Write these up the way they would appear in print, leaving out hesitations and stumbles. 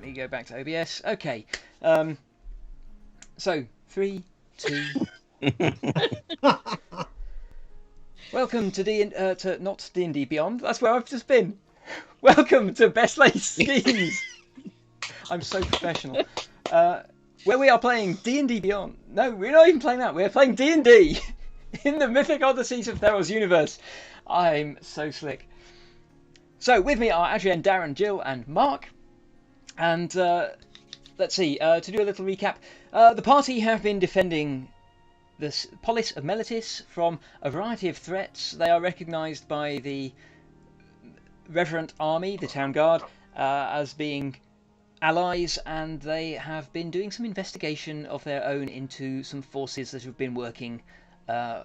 me go back to OBS. Okay. So 3, 2. Welcome to not D&D Beyond. That's where I've just been. Welcome to Best Laid Schemes. I'm so professional. Where we are playing D&D Beyond. No, we're not even playing that. We're playing D&D in the Mythic Odysseys of Theros universe. I'm so slick. So with me are Adrienne, Darren, Jill, and Mark. And let's see. To do a little recap, the party have been defending the polis of Melitis from a variety of threats. They are recognised by the Reverend Army, the Town Guard, as being allies, and they have been doing some investigation of their own into some forces that have been working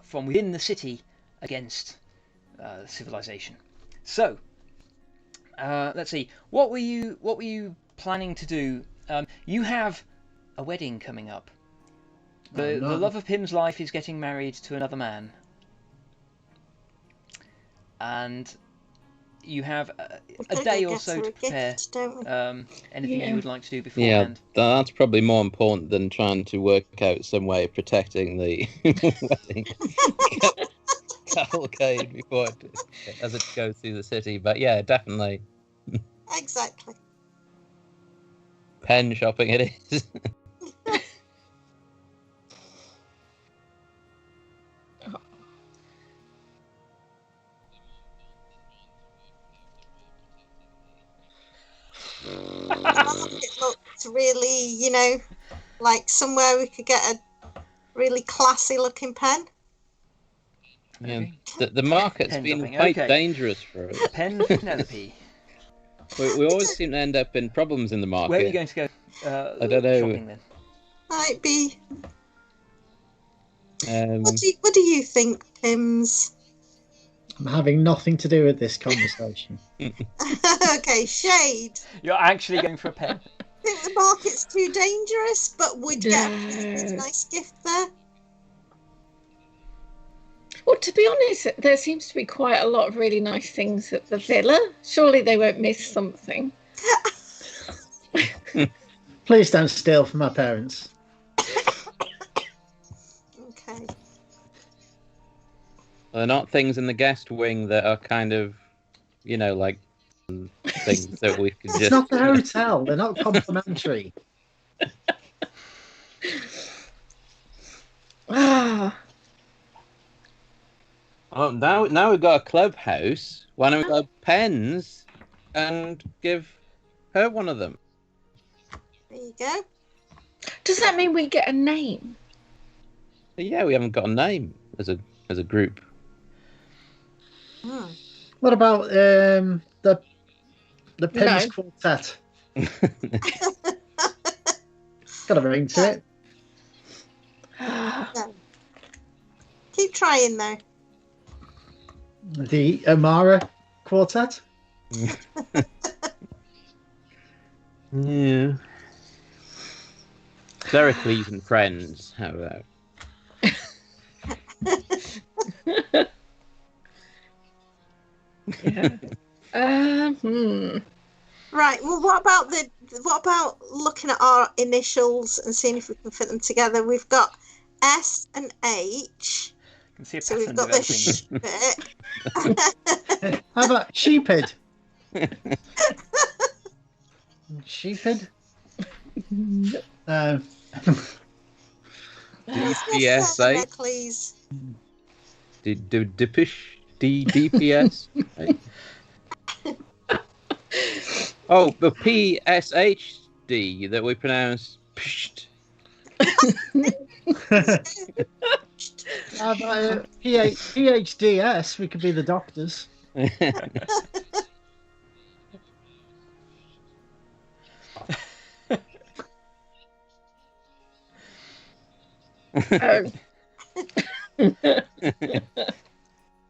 from within the city against civilization. So let's see. What were you planning to do? You have a wedding coming up. The love of Pim's life is getting married to another man, and you have a day or so to prepare. Anything you would like to do beforehand? Yeah, that's probably more important than trying to work out some way of protecting the wedding cavalcade before as it goes through the city. But yeah, definitely. Exactly. Pen shopping it is. It looked really, like somewhere we could get a really classy looking pen. Yeah, the market's been quite dangerous for us. Pen Penelope. We always seem to end up in problems in the market. Where are you going to go? I don't know. Shopping, then? Might be. What do you think, Pimz? I'm having nothing to do with this conversation. Okay, shade. You're actually going for a pen. I think the market's too dangerous, but would get a nice gift there. Well, to be honest, there seems to be quite a lot of really nice things at the villa. Surely they won't miss something. Please don't steal from my parents. Okay. There are not things in the guest wing that are kind of, like things that we could just... It's not the hotel. They're not complimentary. Oh, now we've got a clubhouse. Why don't we go pens and give her one of them? There you go. Does that mean we get a name? Yeah, we haven't got a name as a group. What about the Pimz Quartet? Got a ring to it. No. Keep trying though. The Amara Quartet? Yeah. Clericles and friends, how about? Right. Well, what about looking at our initials and seeing if we can fit them together? We've got S and H. So we've got the sh bit. How about sheephead? Sheephead? DPS, please. DPS. Oh, the PSHD that we pronounce psht. How about PHDS? We could be the doctors.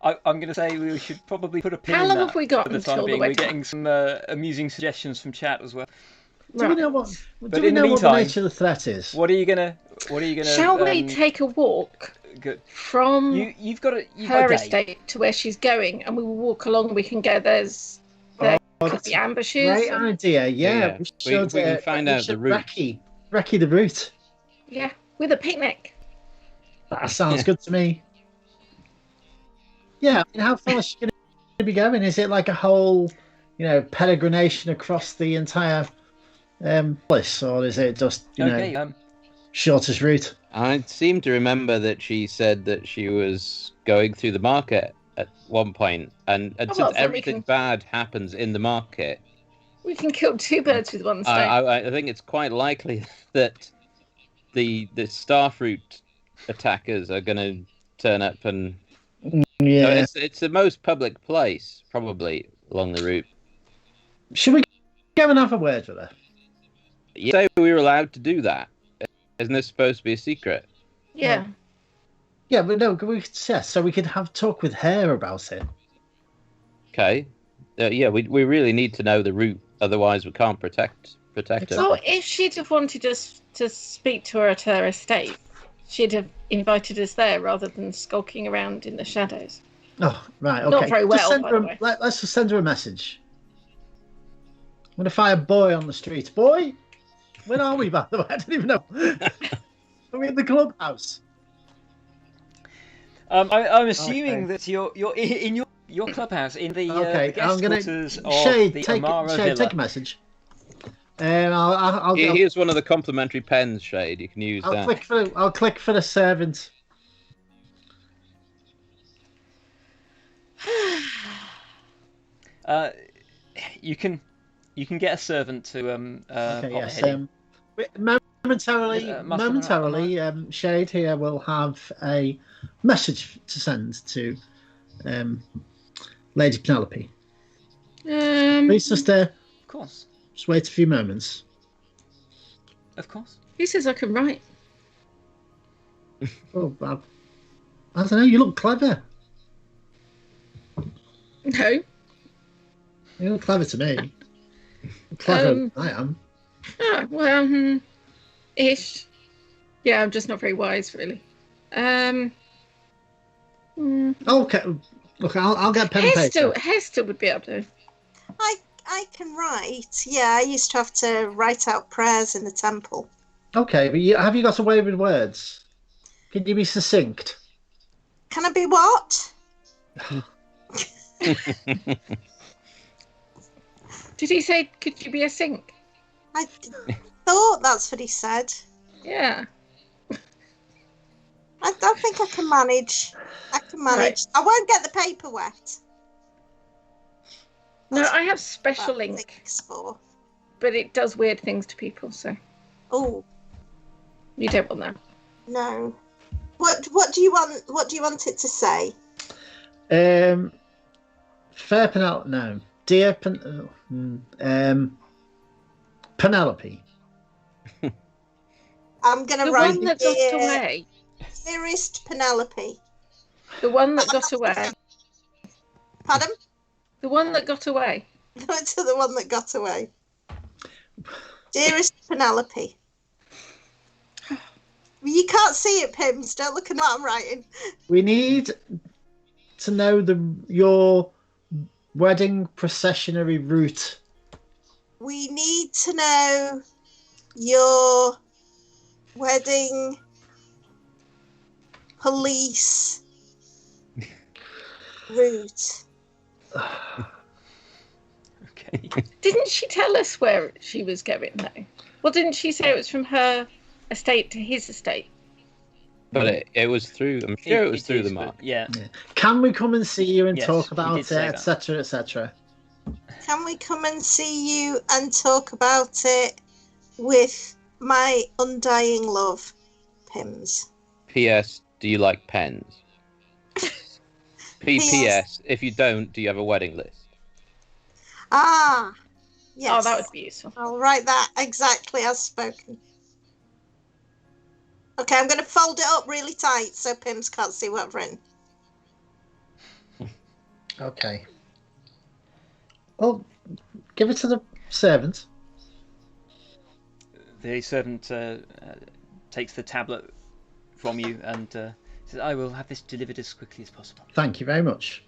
I'm going to say we should probably put a pin in that. How long have we got for the until time being? the We're getting some amusing suggestions from chat as well. Do we know what? Do we know what the nature of the threat is? What are you gonna? Shall we take a walk from you've got her estate to where she's going, and we will walk along? We can go. There's Could be ambushes. Great idea. Yeah. We should, we can find out the route. Recce the route. Yeah, with a picnic. That sounds good to me. Yeah, I mean, how far is she going to be going? Is it like a whole, peregrination across the entire place, or is it just, shortest route? I seem to remember that she said that she was going through the market at one point, and since everything bad happens in the market, we can kill two birds with one stone. I think it's quite likely that the starfruit attackers are going to turn up, and it's the most public place probably along the route. Should we go and have a word with her? You say we were allowed to do that? Isn't this supposed to be a secret? Yeah. Yeah, but no, so we could have talk with her about it. Okay. We really need to know the route, otherwise we can't protect her. So if she'd have wanted us to speak to her at her estate, she'd have invited us there rather than skulking around in the shadows. Oh, right, okay. Not very well, by the way. Let's just send her a message. I'm going to fire boy on the street. Boy? Where are we, by the way? I don't even know. Are we in the clubhouse? I'm assuming that you're in your clubhouse in the guest quarters of the Amara Villa. Take a message. I'll Here's one of the complimentary pens, Shade. You can use that. I'll click for the servant. You can get a servant to momentarily, Shade here will have a message to send to Lady Penelope. Please just of course. Just wait a few moments. Of course. Who says I can write? Oh, I don't know. You look clever. No. You look clever to me. Clever than I am. Oh, well, ish. Yeah, I'm just not very wise, really. Okay. Look, I'll get pen and paper. Hester would be able to. I can write. Yeah, I used to have to write out prayers in the temple. Okay, but have you got a way with words? Can you be succinct? Can I be what? Did he say, could you be a sink? I thought that's what he said. Yeah. I think I can manage. Right. I won't get the paper wet. No, I have special ink. But it does weird things to people, so. Oh. You don't want that. No. What do you want? What do you want it to say? Fair Penelope. No, dear Penelope. I'm gonna the write one that got away. Dearest Penelope. The one that got away. Pardon? The one that got away. To the one that got away. Dearest Penelope. You can't see it, Pimz. Don't look at what I'm writing. We need to know your wedding processionary route. We need to know your wedding police route. Okay. Didn't she tell us where she was going, though? Well, didn't she say it was from her estate to his estate? But it was through. I'm sure it was through the mark. Yeah. Can we come and see you and talk about it, etc., etc.? Can we come and see you and talk about it with my undying love, Pimz? P.S. Do you like pens? P.S. If you don't, do you have a wedding list? Ah, yes. Oh, that would be useful. I'll write that exactly as spoken. Okay, I'm going to fold it up really tight so Pimz can't see what I've written. Okay. Well, give it to the servant. The servant takes the tablet from you and says, I will have this delivered as quickly as possible. Thank you very much.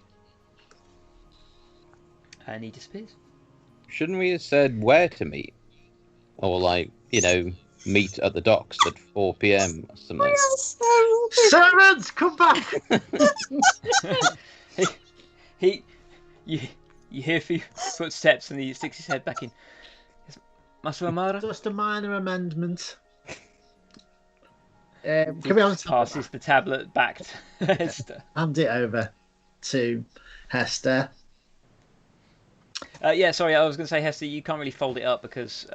And he disappears. shouldn't we have said where to meet? Or, like, you know, meet at the docks at 4 p.m. or something? Servants, come back! You hear a few footsteps and he sticks his head back in. Master Amara? Just a minor amendment. Can we honest? Passes the tablet back to Hester. Hand it over to Hester. Yeah, sorry, I was going to say, Hester, you can't really fold it up because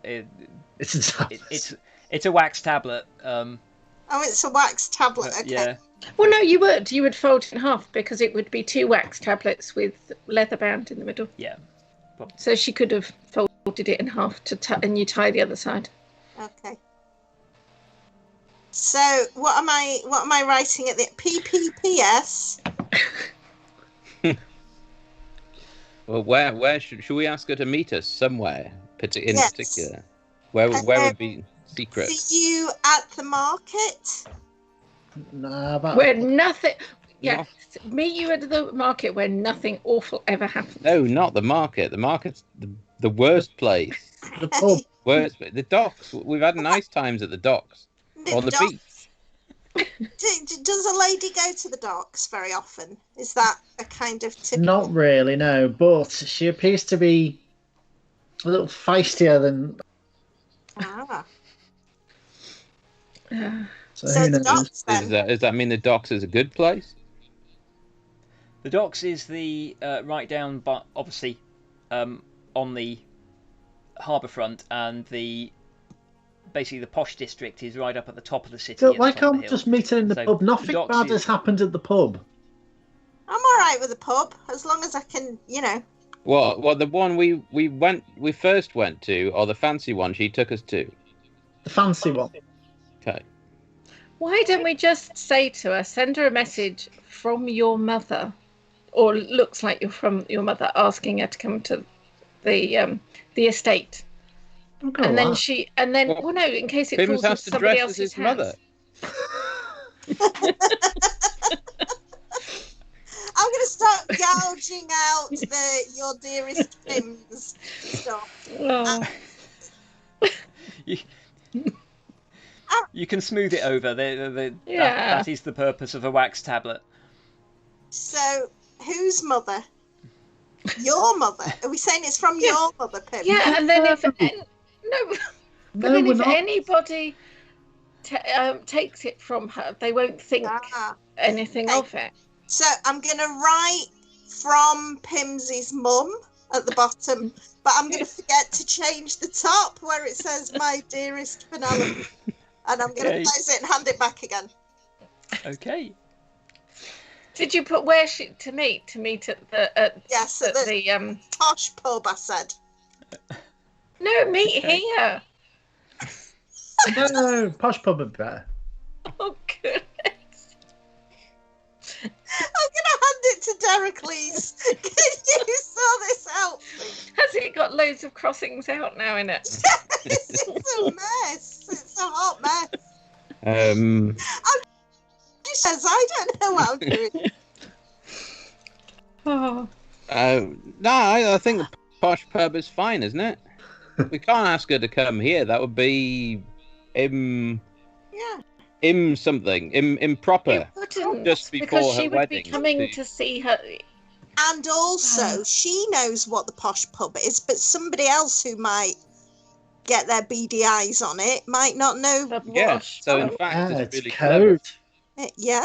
it's a wax tablet. Oh, it's a wax tablet. Okay. Yeah. Well, no, you would fold it in half because it would be 2 wax tablets with leather bound in the middle. Yeah. So she could have folded it in half and you tie the other side. Okay. So what am I writing at the PPPS? Well, where should we ask her to meet us somewhere in particular? Where would be secret? See you at the market. No, but where nothing. Yeah, meet you at the market where nothing awful ever happens. No, not the market. The market's the worst place. The pub. Worst. The docks. We've had nice times at the docks. On the beach. Does a lady go to the docks very often? Is that a kind of typical... Not really, no. But she appears to be a little feistier than... So who the knows? docks, then. Does that mean the docks is a good place? The docks is the right down, but obviously on the harbour front, and basically the posh district is right up at the top of the city. So why can't we just meet her in the pub? Nothing bad has happened at the pub. I'm all right with the pub as long as I can, you know. Well, the one we first went to, or the fancy one she took us to. The fancy one. Okay. Why don't we just say to her, send her a message from your mother, or looks like you're from your mother, asking her to come to the estate. And then well, no, in case it falls into somebody else's house. I'm going to start gouging out your dearest Pimz stuff. Oh. You can smooth it over. That is the purpose of a wax tablet. So, whose mother? Your mother? Are we saying it's from your mother, Pimz? Yeah, and then if anybody takes it from her, they won't think anything of it. So I'm going to write from Pimz's mum at the bottom, but I'm going to forget to change the top where it says "My dearest Penelope," and I'm going to close it and hand it back again. Okay. Did you put where to meet? To meet at the posh pub, I said. No, meet here. No, posh pub would be better. Oh goodness. I'm going to hand it to Dericles. Can you sort this out? Has it got loads of crossings out now in it? It's a mess. It's a hot mess. She says, I don't know what I'm doing. No, I think the posh pub is fine, isn't it? We can't ask her to come here. That would be improper. Just before because she her would wedding. be coming to see her. And also, she knows what the posh pub is, but somebody else who might get their beady eyes on it might not know. Yes, so in fact, it's really code. Yeah.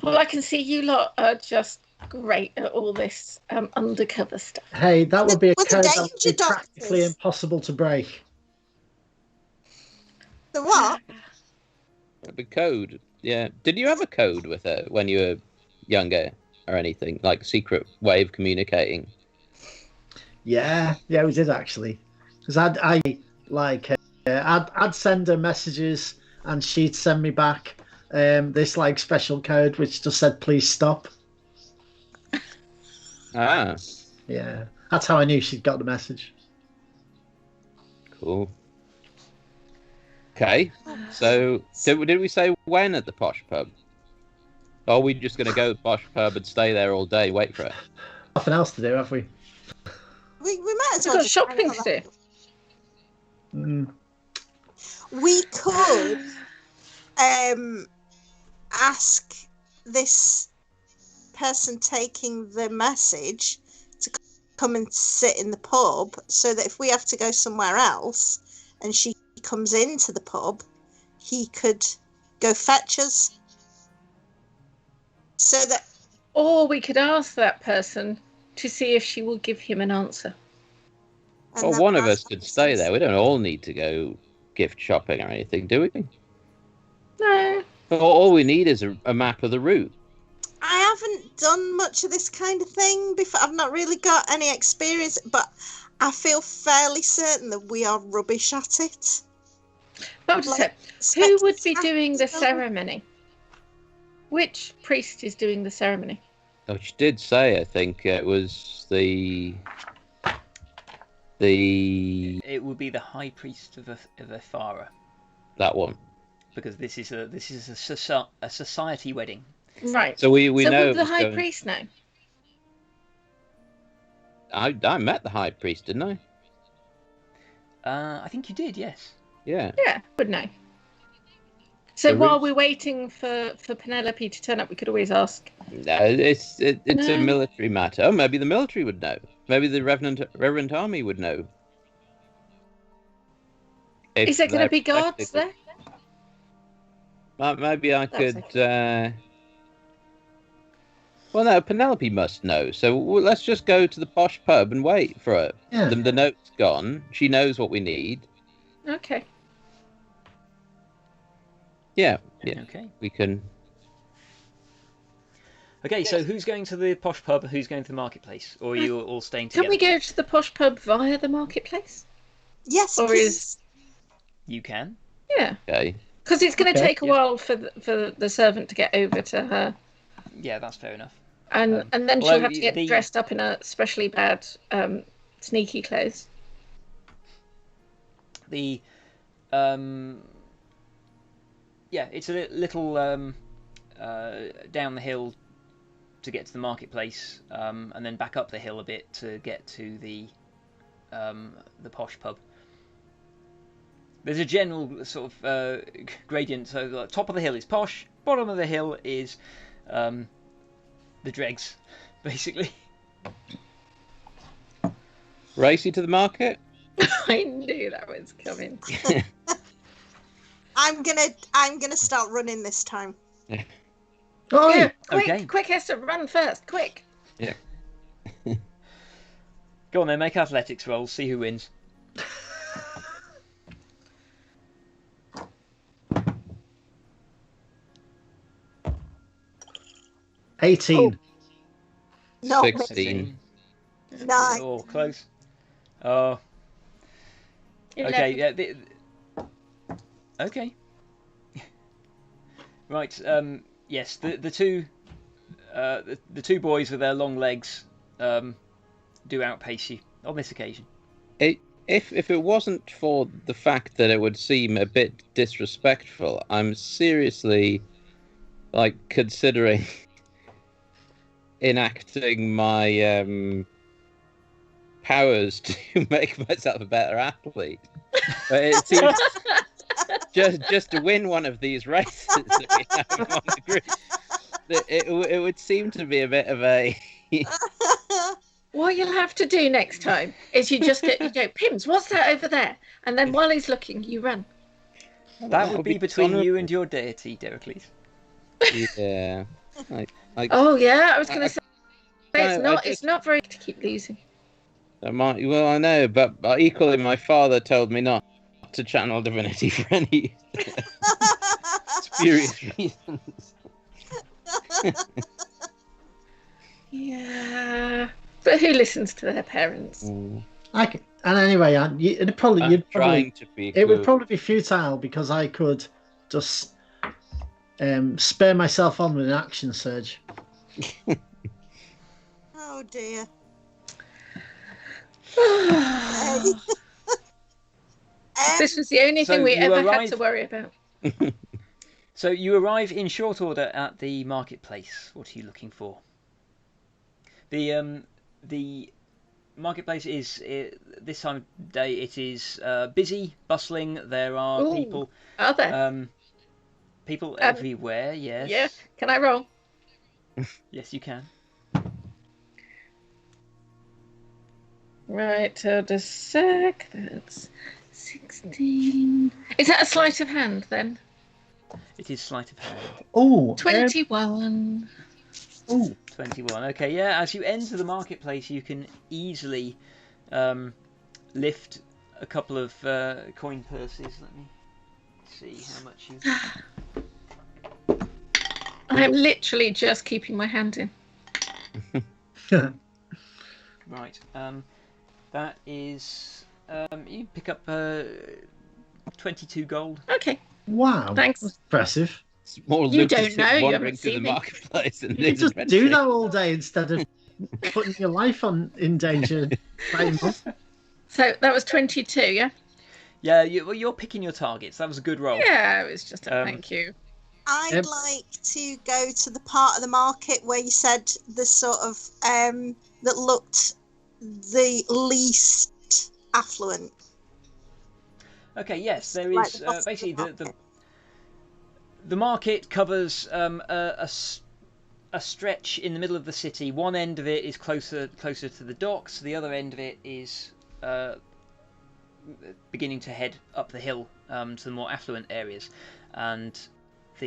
Well, I can see you lot are just great at all this undercover stuff. Hey, that would be a code that would be practically impossible to break. The what? The code. Yeah. Did you have a code with her when you were younger or anything? Like secret way of communicating? Yeah, we did actually. Because I'd send her messages and she'd send me back this like special code which just said please stop. Ah. Yeah. That's how I knew she'd got the message. Cool. Okay, so did we say when at the posh pub? Or are we just going to go to the posh pub and stay there all day, wait for it? Nothing else to do, have we? as We've well got just shopping hang to out. do. We could ask this person taking the message to come and sit in the pub, so that if we have to go somewhere else and she comes into the pub, he could go fetch us. So that, or we could ask that person to see if she will give him an answer. Well, one of us could stay there. We don't all need to go gift shopping or anything, do we? No. All we need is a map of the route. I haven't done much of this kind of thing before. I've not really got any experience, but I feel fairly certain that we are rubbish at it. But who would be doing the ceremony? Which priest is doing the ceremony? Oh, she did say, I think it was the. It would be the high priest of Ethara. That one. Because this is a society wedding. Right. So we know. Would the high priest know? I met the high priest, didn't I? I think you did, yes. Yeah. Yeah, would know. So while we're waiting for Penelope to turn up, we could always ask. No, it's a military matter. Oh, maybe the military would know. Maybe the Reverend Army would know. Is there going to be guards there? Maybe I could. Well, no, Penelope must know. So let's just go to the posh pub and wait for her. Yeah. The note's gone. She knows what we need. Okay. Yeah. Okay. We can. Okay, so who's going to the posh pub? Who's going to the marketplace? Or are you all staying together? Can we go to the posh pub via the marketplace? Yes, or please. You can. Yeah. Okay. Because it's going to take a while for the servant to get over to her. Yeah, that's fair enough. And then she'll have to get dressed up in a especially bad sneaky clothes. It's a little down the hill to get to the marketplace, and then back up the hill a bit to get to the posh pub. There's a general sort of gradient. So the top of the hill is posh, bottom of the hill is the dregs, basically. Racy to the market? I knew that was coming. I'm gonna start running this time. Oh, yeah, quick, okay. Quick, Esther, run first, quick. Yeah. Go on then, make athletics rolls, see who wins. $18. No, 16. 9. Oh, close. Oh. 11. Okay, yeah. Okay. Right. Yes. The two boys with their long legs do outpace you on this occasion. If it wasn't for the fact that it would seem a bit disrespectful, I'm seriously considering enacting my powers to make myself a better athlete. But it seems just to win one of these races that we have on the group, it would seem to be a bit of a. What you'll have to do next time is you go, Pimz, what's that over there? And then while he's looking, you run. That would be between you and your deity, Dericles. Yeah. Oh yeah, I was going to say it's not very good to keep losing. Well, I know, but equally, my father told me not to channel divinity for any spurious reasons. Yeah, but who listens to their parents? Mm. And anyway, it would probably be futile because I could just spare myself on with an action surge. Oh dear. This was the only thing we ever had to worry about. So you arrive in short order at the marketplace. What are you looking for? The marketplace is this time of day. It is busy, bustling. There are people. Are there? People everywhere. Yes. Yeah. Can I roll? Yes, you can. Right. Hold a sec. That's 16. Is that a sleight of hand then? It is sleight of hand. Oh, 21. 21. Okay, yeah. As you enter the marketplace, you can easily lift a couple of coin purses. Let me see how much you. I'm literally just keeping my hand in. Right. That is. You pick up 22 gold. Okay. wow. Thanks. That's impressive. It's more You lucrative don't know, you wandering haven't through the seen me. marketplace than You it is just do adventuring. that all day instead of putting your life in danger. So that was 22, yeah? Yeah, you're picking your targets. That was a good roll. Yeah, it was just a thank you. I'd like to go to the part of the market where you said the sort of that looked the least affluent. Okay, yes, there Like is the bottom of basically the the market covers a stretch in the middle of the city. One end of it is closer to the docks. The other end of it is beginning to head up the hill to the more affluent areas, and so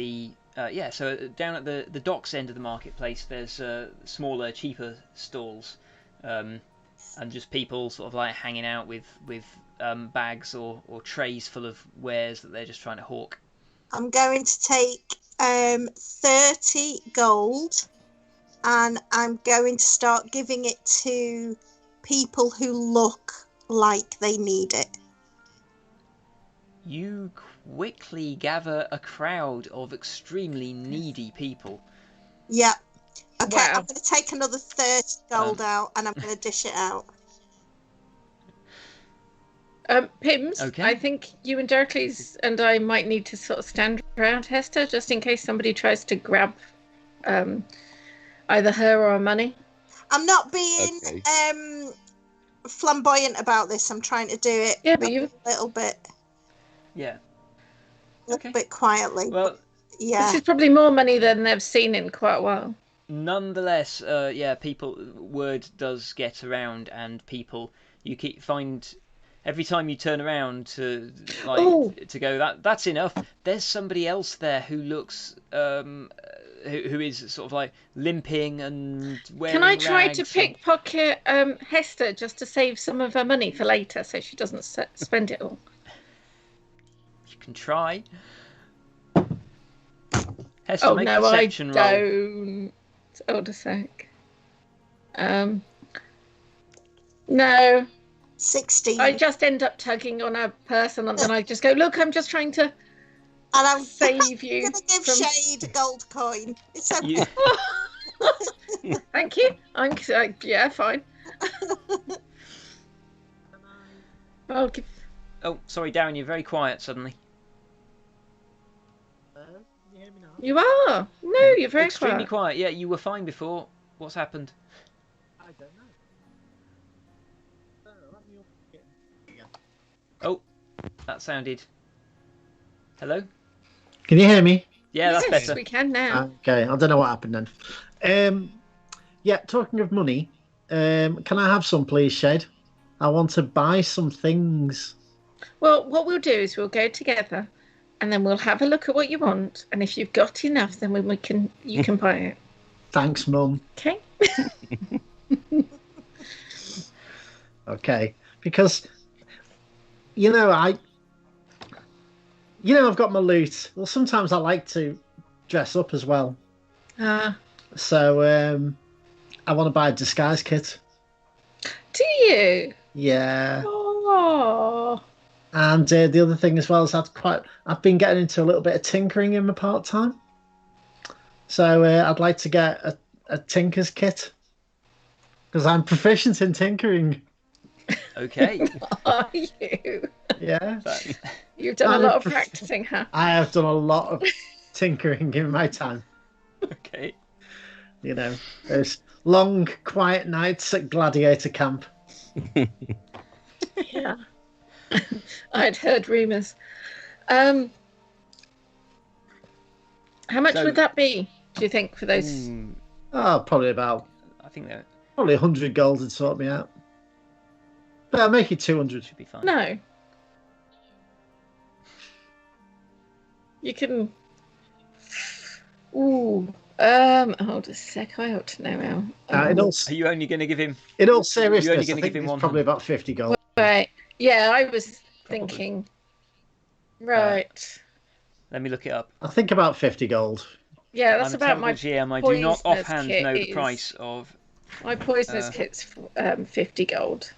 down at the docks end of the marketplace, there's smaller, cheaper stalls, and just people sort of like hanging out with bags or trays full of wares that they're just trying to hawk. I'm going to take 30 gold, and I'm going to start giving it to people who look like they need it. You quickly gather a crowd of extremely needy people. Yeah. Okay, Wow. I'm going to take another 30 gold out, and I'm going to dish it out. Pimz, Okay. I think you and Dercles and I might need to sort of stand around Hester just in case somebody tries to grab either her or our money. I'm not being flamboyant about this. I'm trying to do it Yeah, but a little bit. Yeah. A little bit quietly. Well, yeah. This is probably more money than they've seen in quite a while. Nonetheless, word does get around, and people find every time you turn around to go, that's enough. There's somebody else there who looks who is sort of like limping and wearing Can I try to rags pickpocket Hester just to save some of her money for later so she doesn't spend it all? You can try. Hester, make a perception roll. I don't. Hold a sec. No. 16. I just end up tugging on her purse and then I just go, look, I'm just trying to save you. I'm going to give Shade a gold coin. It's okay. Thank you. Yeah, fine. I'll give... Oh, sorry, Darren, you're very quiet suddenly. You are. No, you're very extremely quiet. Yeah, you were fine before. What's happened? I don't know. Oh, that sounded. Hello? Can you hear me? Yeah, that's yes, better. We can now. Okay, I don't know what happened then. Yeah, talking of money, can I have some, please, Shade? I want to buy some things. Well, what we'll do is we'll go together, and then we'll have a look at what you want, and if you've got enough, then you can buy it. Thanks, Mum. Okay. Okay, because I've got my loot. Well, sometimes I like to dress up as well. So I want to buy a disguise kit. Do you? Yeah. Oh. And the other thing as well is I've been getting into a little bit of tinkering in my part time. So I'd like to get a tinker's kit because I'm proficient in tinkering. Okay. Are you? Yeah. You've done a lot of practicing, huh? I have done a lot of tinkering in my time. Okay. Those long, quiet nights at Gladiator Camp. Yeah. I'd heard rumours. How much would that be, do you think, for those? Oh, probably I think that 100 gold would sort me out. But I'll make it 200. should be fine. No. You can. Ooh. Hold a sec. I ought to know how. Are you only going to give him? In all seriousness, You're only I think it's probably about 50 gold. Right. Yeah, I was thinking. Right. Let me look it up. I think about 50 gold. Yeah, that's about my GM. I do not poisonous offhand kit know the is- price of. My poisonous kit's 50 gold.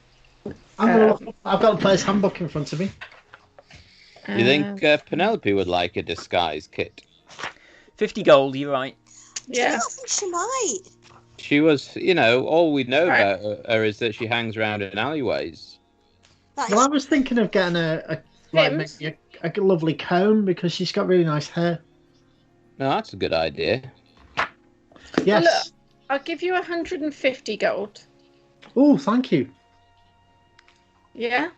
I've got the player's handbook in front of me. Do you think Penelope would like a disguise kit? 50 gold. You're right. Yeah. I think she might. She was, all we know Right. about her is that she hangs around in alleyways. That Well, I is, was thinking of getting a Pimz? maybe a lovely comb because she's got really nice hair. No, that's a good idea. Yes. Look. I'll give you 150 gold. Oh, thank you. Yeah?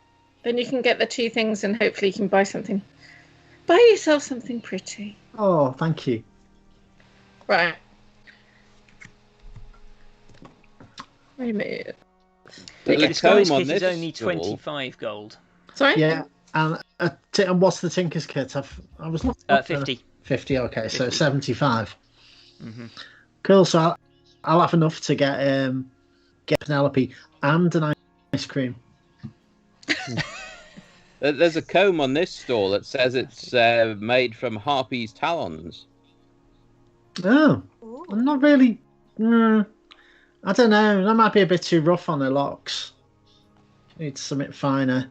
Then you can get the two things and hopefully you can buy something. Buy yourself something pretty. Oh, thank you. Right. Wait a minute. There's The a disguise comb on kit is this only stall. 25 gold. Sorry? Yeah. And what's the Tinker's kit? I was looking at 50. 50. Okay, so 75. Mm-hmm. Cool. So I'll have enough to get Penelope and an ice cream. There's a comb on this stall that says it's made from harpies' talons. Oh, ooh. I'm not really. I don't know. That might be a bit too rough on her locks. Needs something finer.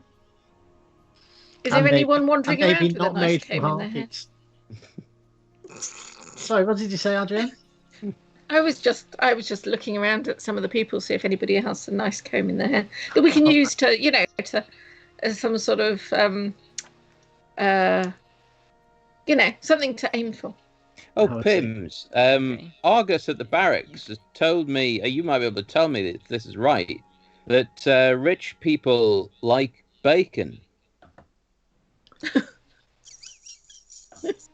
Is there And anyone maybe- wandering and around maybe with not a nice made from comb in their hair? harpies. Sorry, what did you say, Adrienne? I was just looking around at some of the people, see if anybody has a nice comb in their hair that we can use to, as some sort of, something to aim for. Oh, Oh, I see. Pimz. Argus at the barracks has told me, you might be able to tell me that this is right, that rich people like bacon.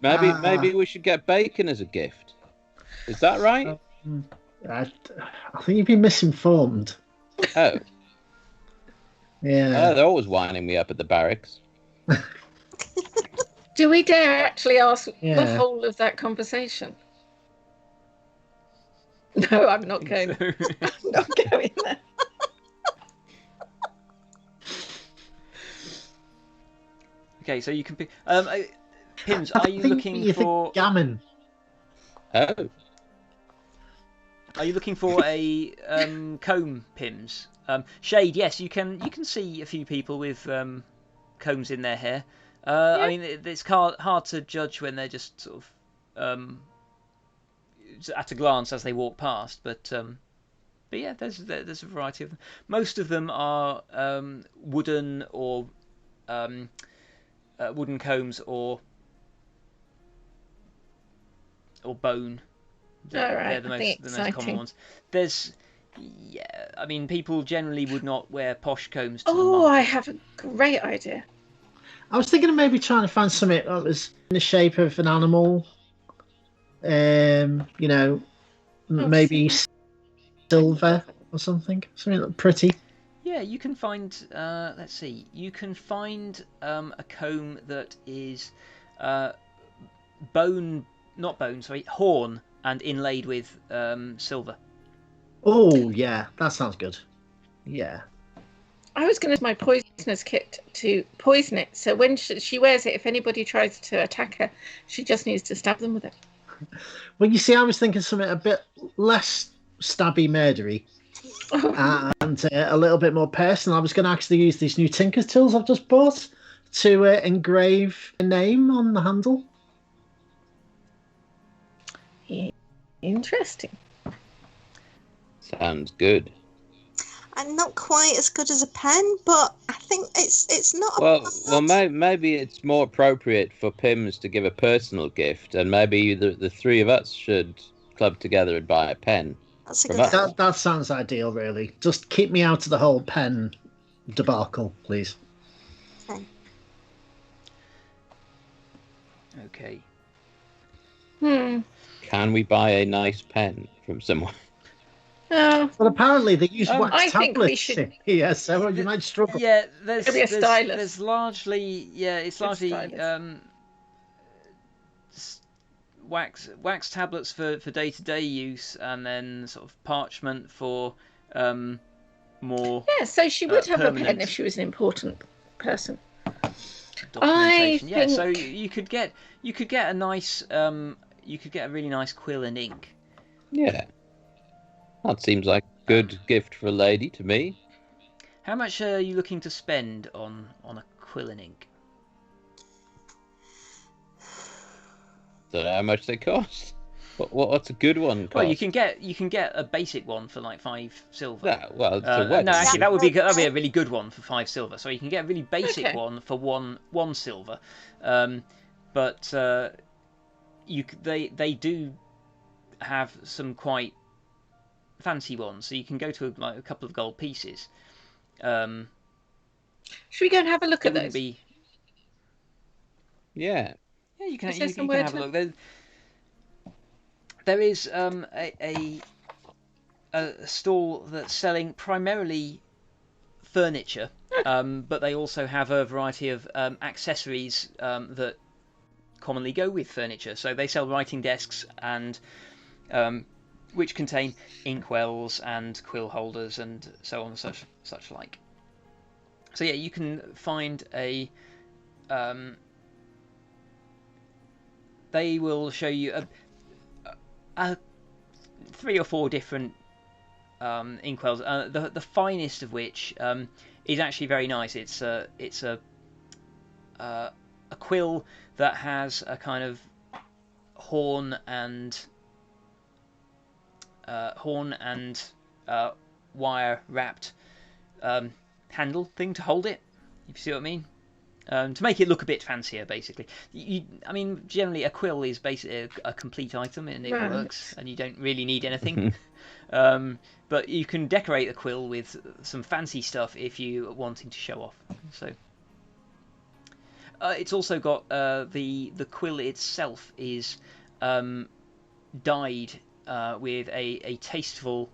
Maybe we should get bacon as a gift. Is that right? I think you've been misinformed. Oh, Yeah. they're always winding me up at the barracks. Do we dare actually ask the Yeah. whole of that conversation? No, I'm not going. I'm not going there. Okay, so you can pick. Pimz, are you I think looking you for? think gammon. Oh, Are you looking for a comb, Pimz? Shade, yes, you can see a few people with combs in their hair. I mean, it's hard to judge when they're just sort of at a glance as they walk past, but yeah, there's a variety of them. Most of them are wooden or wooden combs or bone. They're the most common ones. I mean, people generally would not wear posh combs to the Oh, market. I have a great idea. I was thinking of maybe trying to find something that was in the shape of an animal. Maybe silver or something. Something pretty. Yeah, you can find. Let's see. You can find a comb that is horn and inlaid with silver. Oh, yeah. That sounds good. Yeah. I was going to use my poisonous kit to poison it, so when she wears it, if anybody tries to attack her, she just needs to stab them with it. Well, you see, I was thinking something a bit less stabby, murdery, and a little bit more personal. I was going to actually use these new Tinker's tools I've just bought to engrave a name on the handle. Interesting. sounds good. And not quite as good as a pen, but I think it's not. Well, maybe it's more appropriate for Pimz to give a personal gift, and maybe the three of us should club together and buy a pen. That's a From good us. thing. That sounds ideal, really. Just keep me out of the whole pen debacle, please. Okay. Okay. Can we buy a nice pen from someone? Well, apparently they use wax I think we tablets should- here, so you might struggle. Yeah, there's It'll be a stylus. there's largely it's Good largely stylus. wax tablets for day-to-day use, and then sort of parchment for more Yeah, so she would have a pen permanent if she was an important person. documentation. I Yeah, so think- you could get a nice you could get a really nice quill and ink. Yeah. That seems like a good gift for a lady to me. How much are you looking to spend on a quill and ink? Don't know how much they cost. What's a good one cost? Well, you can get a basic one for like 5 silver. Yeah, well, it's a wedding. No, actually, Yeah. that'd be a really good one for 5 silver. So you can get a really basic Okay. one for one silver, but they do have some quite fancy ones. So you can go to like a couple of gold pieces. Should we go and have a look It at wouldn't those? be. Yeah. Yeah, you can Is there you can somewhere have a to- look. There is a stall that's selling primarily furniture, but they also have a variety of accessories that commonly go with furniture. So they sell writing desks and which contain inkwells and quill holders and so on and such like. So yeah, you can find a. They will show you a 3 or 4 different inkwells. The finest of which is actually very nice. It's a quill that has a kind of horn and wire wrapped handle thing to hold it. If you see what I mean. To make it look a bit fancier, basically. I mean, generally a quill is basically a complete item and it Right. works, and you don't really need anything. But you can decorate the quill with some fancy stuff if you're wanting to show off. So it's also got the quill itself is dyed with a tasteful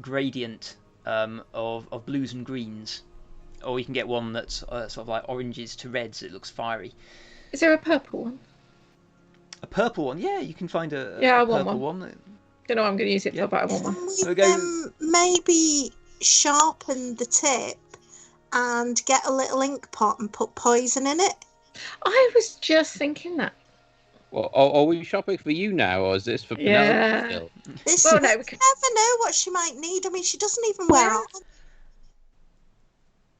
gradient of blues and greens. Or you can get one that's sort of like oranges to reds. It looks fiery. Is there a purple one? A purple one, yeah, you can find a Yeah, I want purple one. one. Don't know what I'm going to use it for, but I want one. Can So we go- maybe sharpen the tip and get a little ink pot and put poison in it? I was just thinking that. Well, are we shopping for you now, or is this for Penelope Yeah. still? This Well, you no, we could- never know what she might need. I mean, she doesn't even wear Well- armor.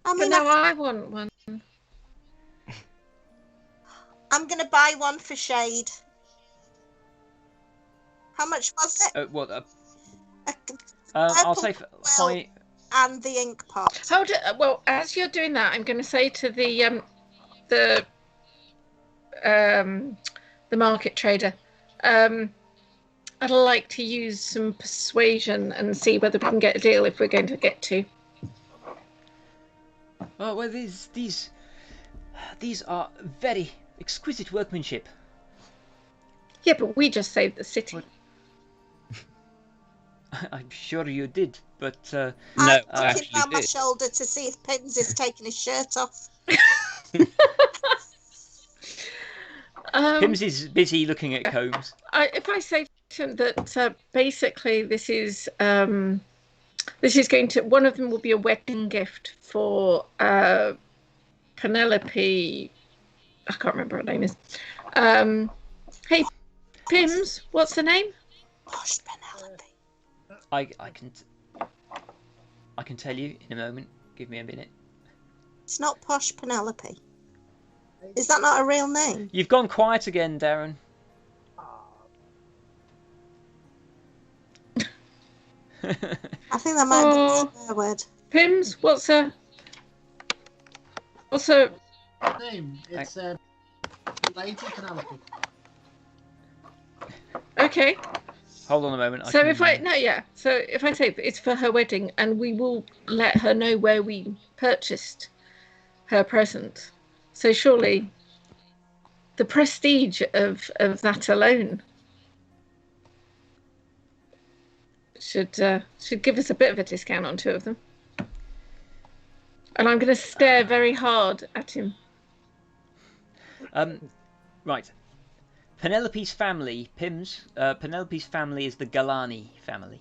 I But mean, no, I want one. I'm going to buy one for Shade. How much was it? What? A- I'll say fine. And the ink pot. Hold it. Well, as you're doing that, I'm going to say to the market trader, I'd like to use some persuasion and see whether we can get a deal if we're going to get to. Oh well, these are very exquisite workmanship. Yeah, but we just saved the city. What? I'm sure you did, but No, I'm looking actually down my did. shoulder to see if Pimz is taking his shirt off. Pimz is busy looking at combs. If I say to him that basically this is going to, one of them will be a wedding gift for Penelope. I can't remember what her name is. Hey, Pimz, what's the name? Gosh, Penelope. I can tell you in a moment. Give me a minute. It's not Posh Penelope. Is that not a real name? You've gone quiet again, Darren. I think that might be a swear word. Pimz, what's her Name? It's Lady Penelope. okay? Hold on a moment. So if I say it's for her wedding, and we will let her know where we purchased her present, so surely the prestige of that alone should give us a bit of a discount on two of them. And I'm going to stare very hard at him. Right. Penelope's family, Pimz. Penelope's family is the Galani family.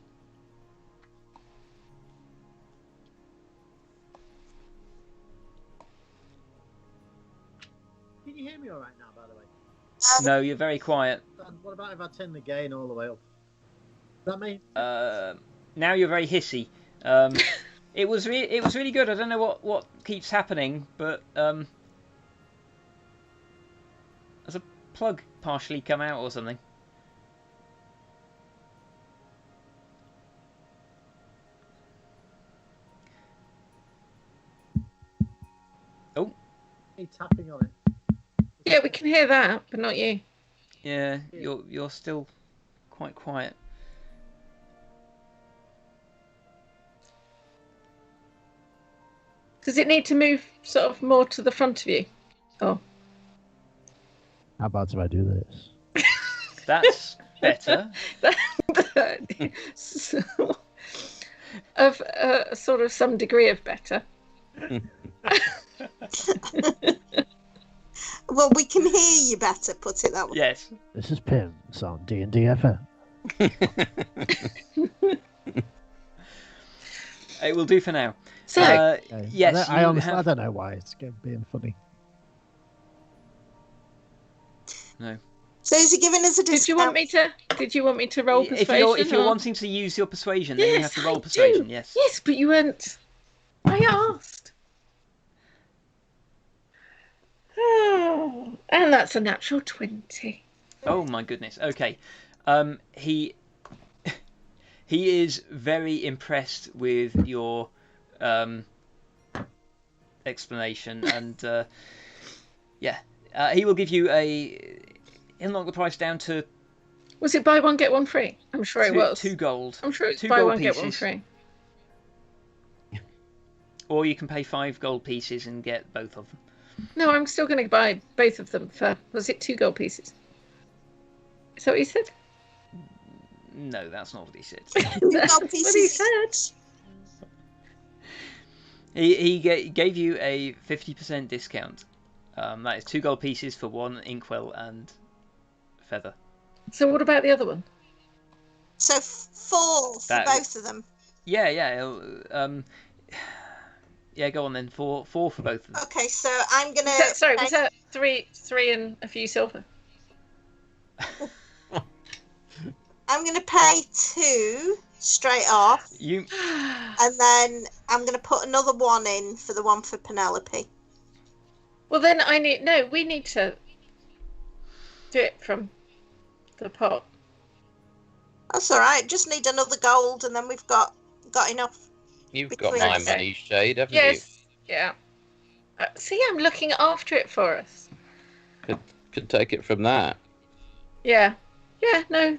Can you hear me all right now, by the way? No, you're very quiet. What about if I turn the gain all the way up? Is that me? Now you're very hissy. It was really good. I don't know what keeps happening, but there's a plug partially come out or something. Oh. Me tapping on it. Yeah, we can hear that, but not you. Yeah, you're still quite quiet. Does it need to move sort of more to the front of you? Oh. How about if I do this? That's better. Of sort of some degree of better. Well, we can hear you better, put it that way. Yes. This is Pimz on D&D FM. It will do for now. So, yes, I honestly don't know why it's being funny. No. So is he giving us a discount? Did you want me to roll persuasion? If you're wanting to use your persuasion, then you have to roll persuasion. Yes. Yes, but you weren't. I asked. Oh, and that's a natural 20. Oh my goodness. Okay. He is very impressed with your explanation, and he will give you he'll knock the price down to. Was it buy one get one free? I'm sure it was 2 gold. I'm sure it's two buy gold one pieces. get one free. Or you can pay 5 gold pieces and get both of them. No, I'm still going to buy both of them for. Was it 2 gold pieces? Is that what you said? No, that's not what he said. That's what he said. He gave you a 50% discount. That is 2 gold pieces for 1 inkwell and feather. So what about the other one? So 4 for both of them. Yeah. Yeah, go on then. 4 for both of them. Okay, so I'm gonna. Was that three and a few silver? I'm gonna pay 2 straight off. And then I'm gonna put another 1 in for the one for Penelope. Well, then we need to do it from the pot. That's all right. Just need another gold, and then we've got enough. You've got my money, Shade, haven't you? Yes. Yeah. See, I'm looking after it for us. Could take it from that. Yeah. Yeah. No,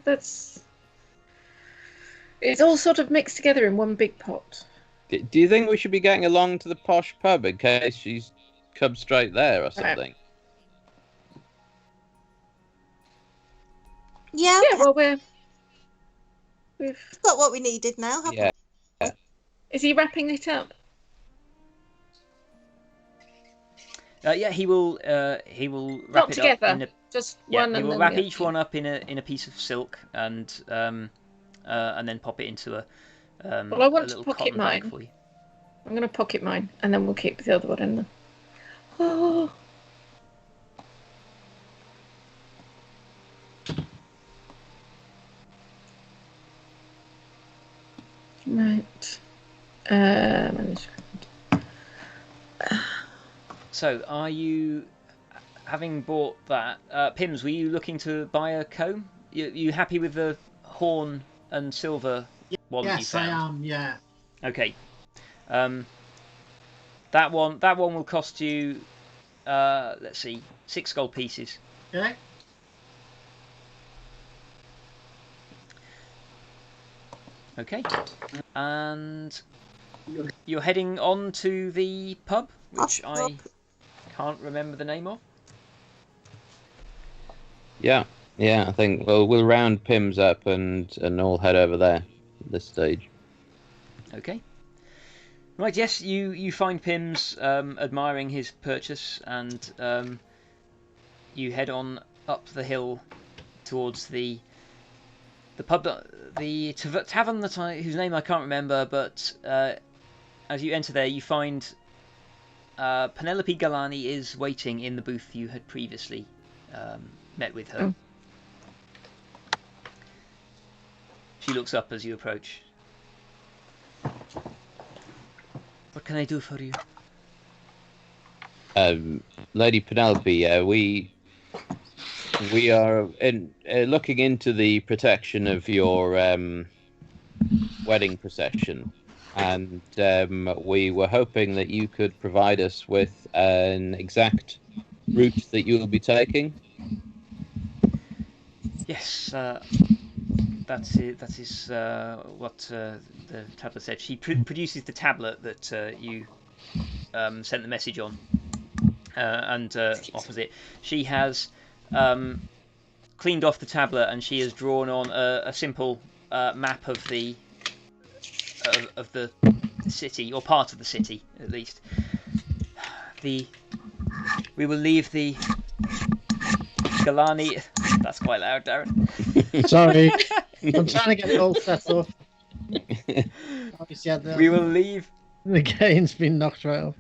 it's all sort of mixed together in one big pot. Do you think we should be getting along to the posh pub in case she's come straight there or something? Yeah. Yeah. Well, we've got what we needed now, haven't we? Is he wrapping it up? Yeah, he will wrap Not it together. up. Just one. He and will then wrap each one up in a piece of silk and then pop it into a. Well, I want to pocket mine. For you. I'm going to pocket mine, and then we'll keep the other one in there. Oh. Right. So, are you, having bought that, Pimz, were you looking to buy a comb? You happy with the horn and silver one that you found? Yes, I am, yeah. Okay. That one will cost you, let's see, 6 gold pieces. Okay. Okay. And you're heading on to the pub, which I can't remember the name of. Yeah, I think we'll round Pimz up and all head over there at this stage. Okay. Right, yes, you find Pimz admiring his purchase, and you head on up the hill towards the pub, the tavern whose name I can't remember, but as you enter there, you find Penelope Galani is waiting in the booth you had previously met with her. She looks up as you approach. What can I do for you? Lady Penelope, we are looking into the protection of your wedding procession, and we were hoping that you could provide us with an exact route that you will be taking. Yes, that is what the tablet said. She produces the tablet that you sent the message on, and offers it. She has cleaned off the tablet, and she has drawn on a simple map of the city, or part of the city at least. We will leave the Galani. That's quite loud, Darren. Sorry, I'm trying to get it all set up. We will leave. The game's been knocked right off.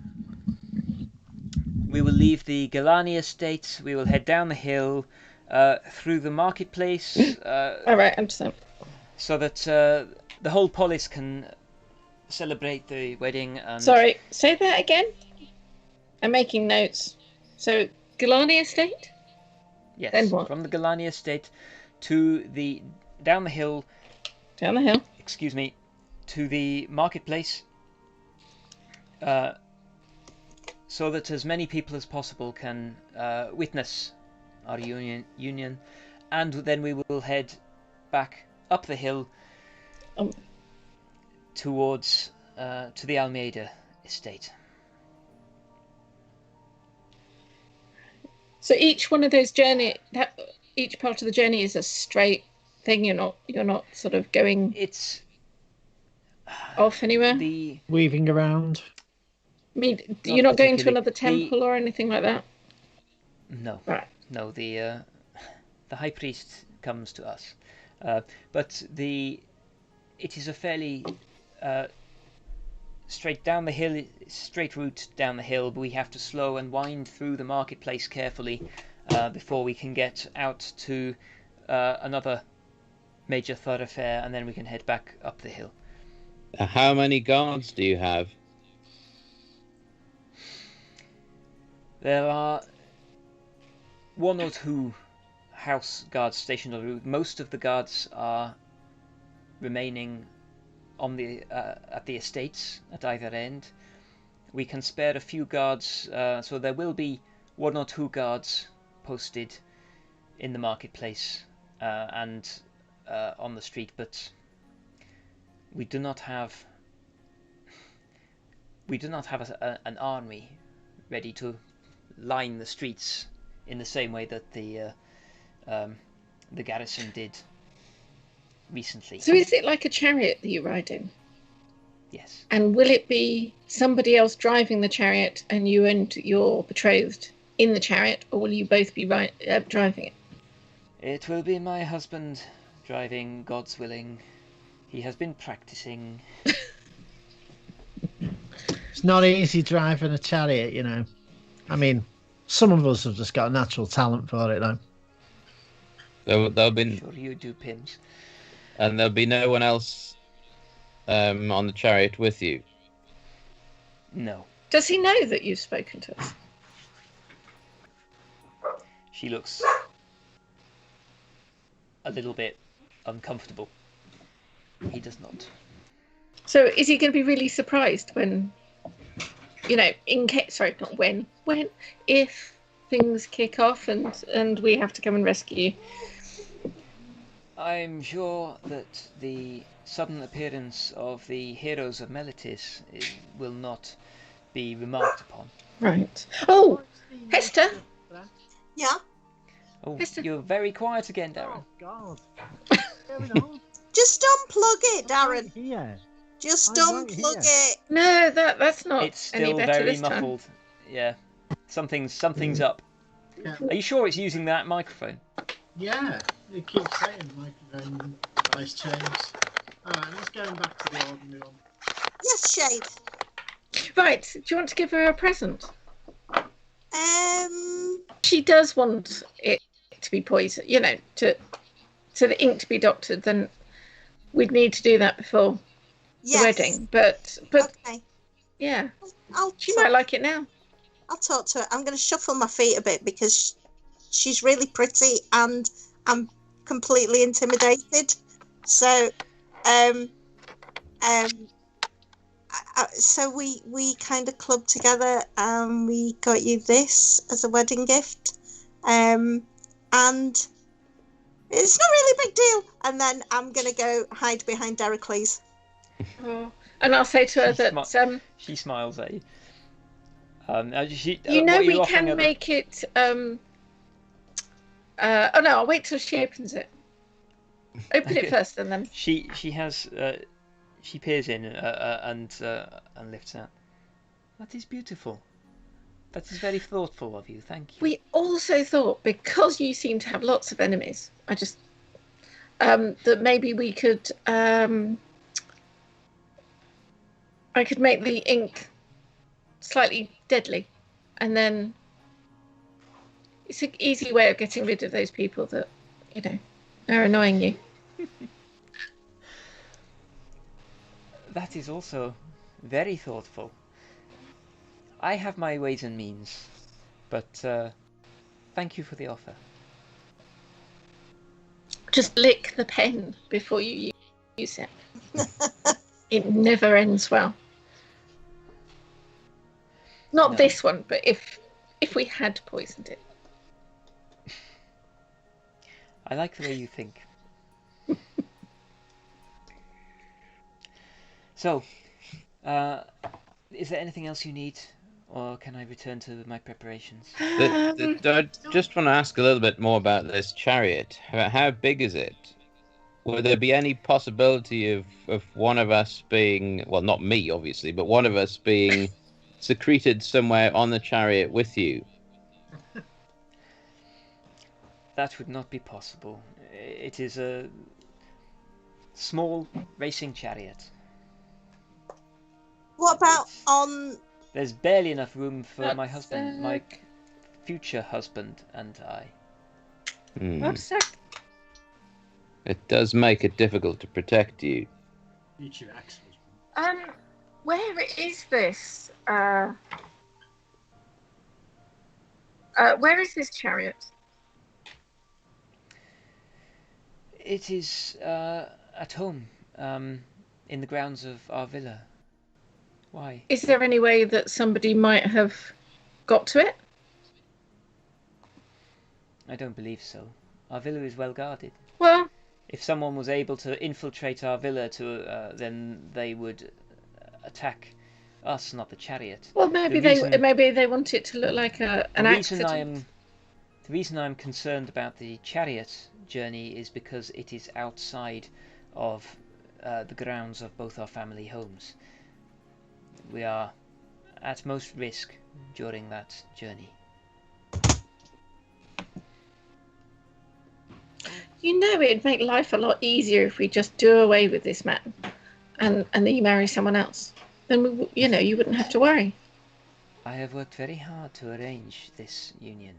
We will leave the Galani estate. We will head down the hill, through the marketplace. All right, understand. So that the whole polis can celebrate the wedding. And... Sorry, say that again. I'm making notes. So, Galani estate? Yes. Then what? From the Galani estate to the down the hill. Down the hill. Excuse me. To the marketplace. So that as many people as possible can witness our union, and then we will head back up the hill towards to the Almeida estate. So each one of those each part of the journey is a straight thing. You're not sort of going. It's off anywhere. Weaving around. I mean, you're not going to another temple or anything like that? No. Right. No, the high priest comes to us. But it is a fairly straight route down the hill, but we have to slow and wind through the marketplace carefully before we can get out to another major thoroughfare, and then we can head back up the hill. How many guards do you have? There are one or two house guards stationed on the route. Most of the guards are remaining on at the estates at either end. We can spare a few guards, so there will be one or two guards posted in the marketplace and on the street, but we do not have an army ready to line the streets in the same way that the garrison did recently. So is it like a chariot that you ride in? Yes. And will it be somebody else driving the chariot and you and your betrothed in the chariot, or will you both be driving it? It will be my husband driving, God's willing. He has been practicing. It's not easy driving a chariot, you know. I mean, some of us have just got a natural talent for it, though. There'll be. Sure you do, Pimz. And there'll be no one else on the chariot with you. No. Does he know that you've spoken to us? She looks a little bit uncomfortable. He does not. So is he going to be really surprised when, if things kick off and we have to come and rescue you? I'm sure that the sudden appearance of the heroes of Melitis will not be remarked upon. Right. Oh, Hester. Yeah. Oh, Hester. you're very quiet again, Darren. Oh, God. What's going on? Just unplug it, I'm Darren. right here. Just I'm right unplug here. it. No, that's not It's any still better very this time. muffled. Yeah, something's up. Yeah. Are you sure it's using that microphone? Yeah, it keeps saying microphone device change. Alright, let's go back to the ordinary one. Yes, Shade. Right. Do you want to give her a present? She She does want it to be poisoned, to the ink to be doctored. Then we'd need to do that before yes. the wedding. But Okay. yeah, I'll she talk, might like it now. I'll talk to her. I'm going to shuffle my feet a bit because she's really pretty and I'm completely intimidated. So, so we kind of clubbed together and we got you this as a wedding gift. And it's not really a big deal. And then I'm going to go hide behind Dericles. Oh. And I'll say to her that she smiles at you. we can make it. Oh no! I'll wait till she opens it. Open it first, and then she has. She peers in and lifts out. That is beautiful. That is very thoughtful of you. Thank you. We also thought, because you seem to have lots of enemies, that maybe we could. I could make the ink slightly deadly, and then it's an easy way of getting rid of those people that are annoying you. That is also very thoughtful. I have my ways and means, but thank you for the offer. Just lick the pen before you use it. It never ends well. Not No. this one, but if we had poisoned it. I like the way you think. So, is there anything else you need, or can I return to my preparations? I just want to ask a little bit more about this chariot. How big is it? Will there be any possibility of one of us being, well, not me, obviously, but one of us being secreted somewhere on the chariot with you? That would not be possible. It is a small racing chariot. What about on... There's barely enough room for That's, my husband, my future husband, and I. What's that? It does make it difficult to protect you. Future ex-husband. Where is this? Where is this chariot? It is at home, in the grounds of our villa. Why? Is there any way that somebody might have got to it? I don't believe so. Our villa is well guarded. Well, If someone was able to infiltrate our villa, then they would attack us, not the chariot. well, maybe they want it to look like an accident. The reason I'm concerned about the chariot journey is because it is outside of the grounds of both our family homes. We are at most risk during that journey. It'd make life a lot easier if we just do away with this man, and then you marry someone else. Then you wouldn't have to worry. I have worked very hard to arrange this union.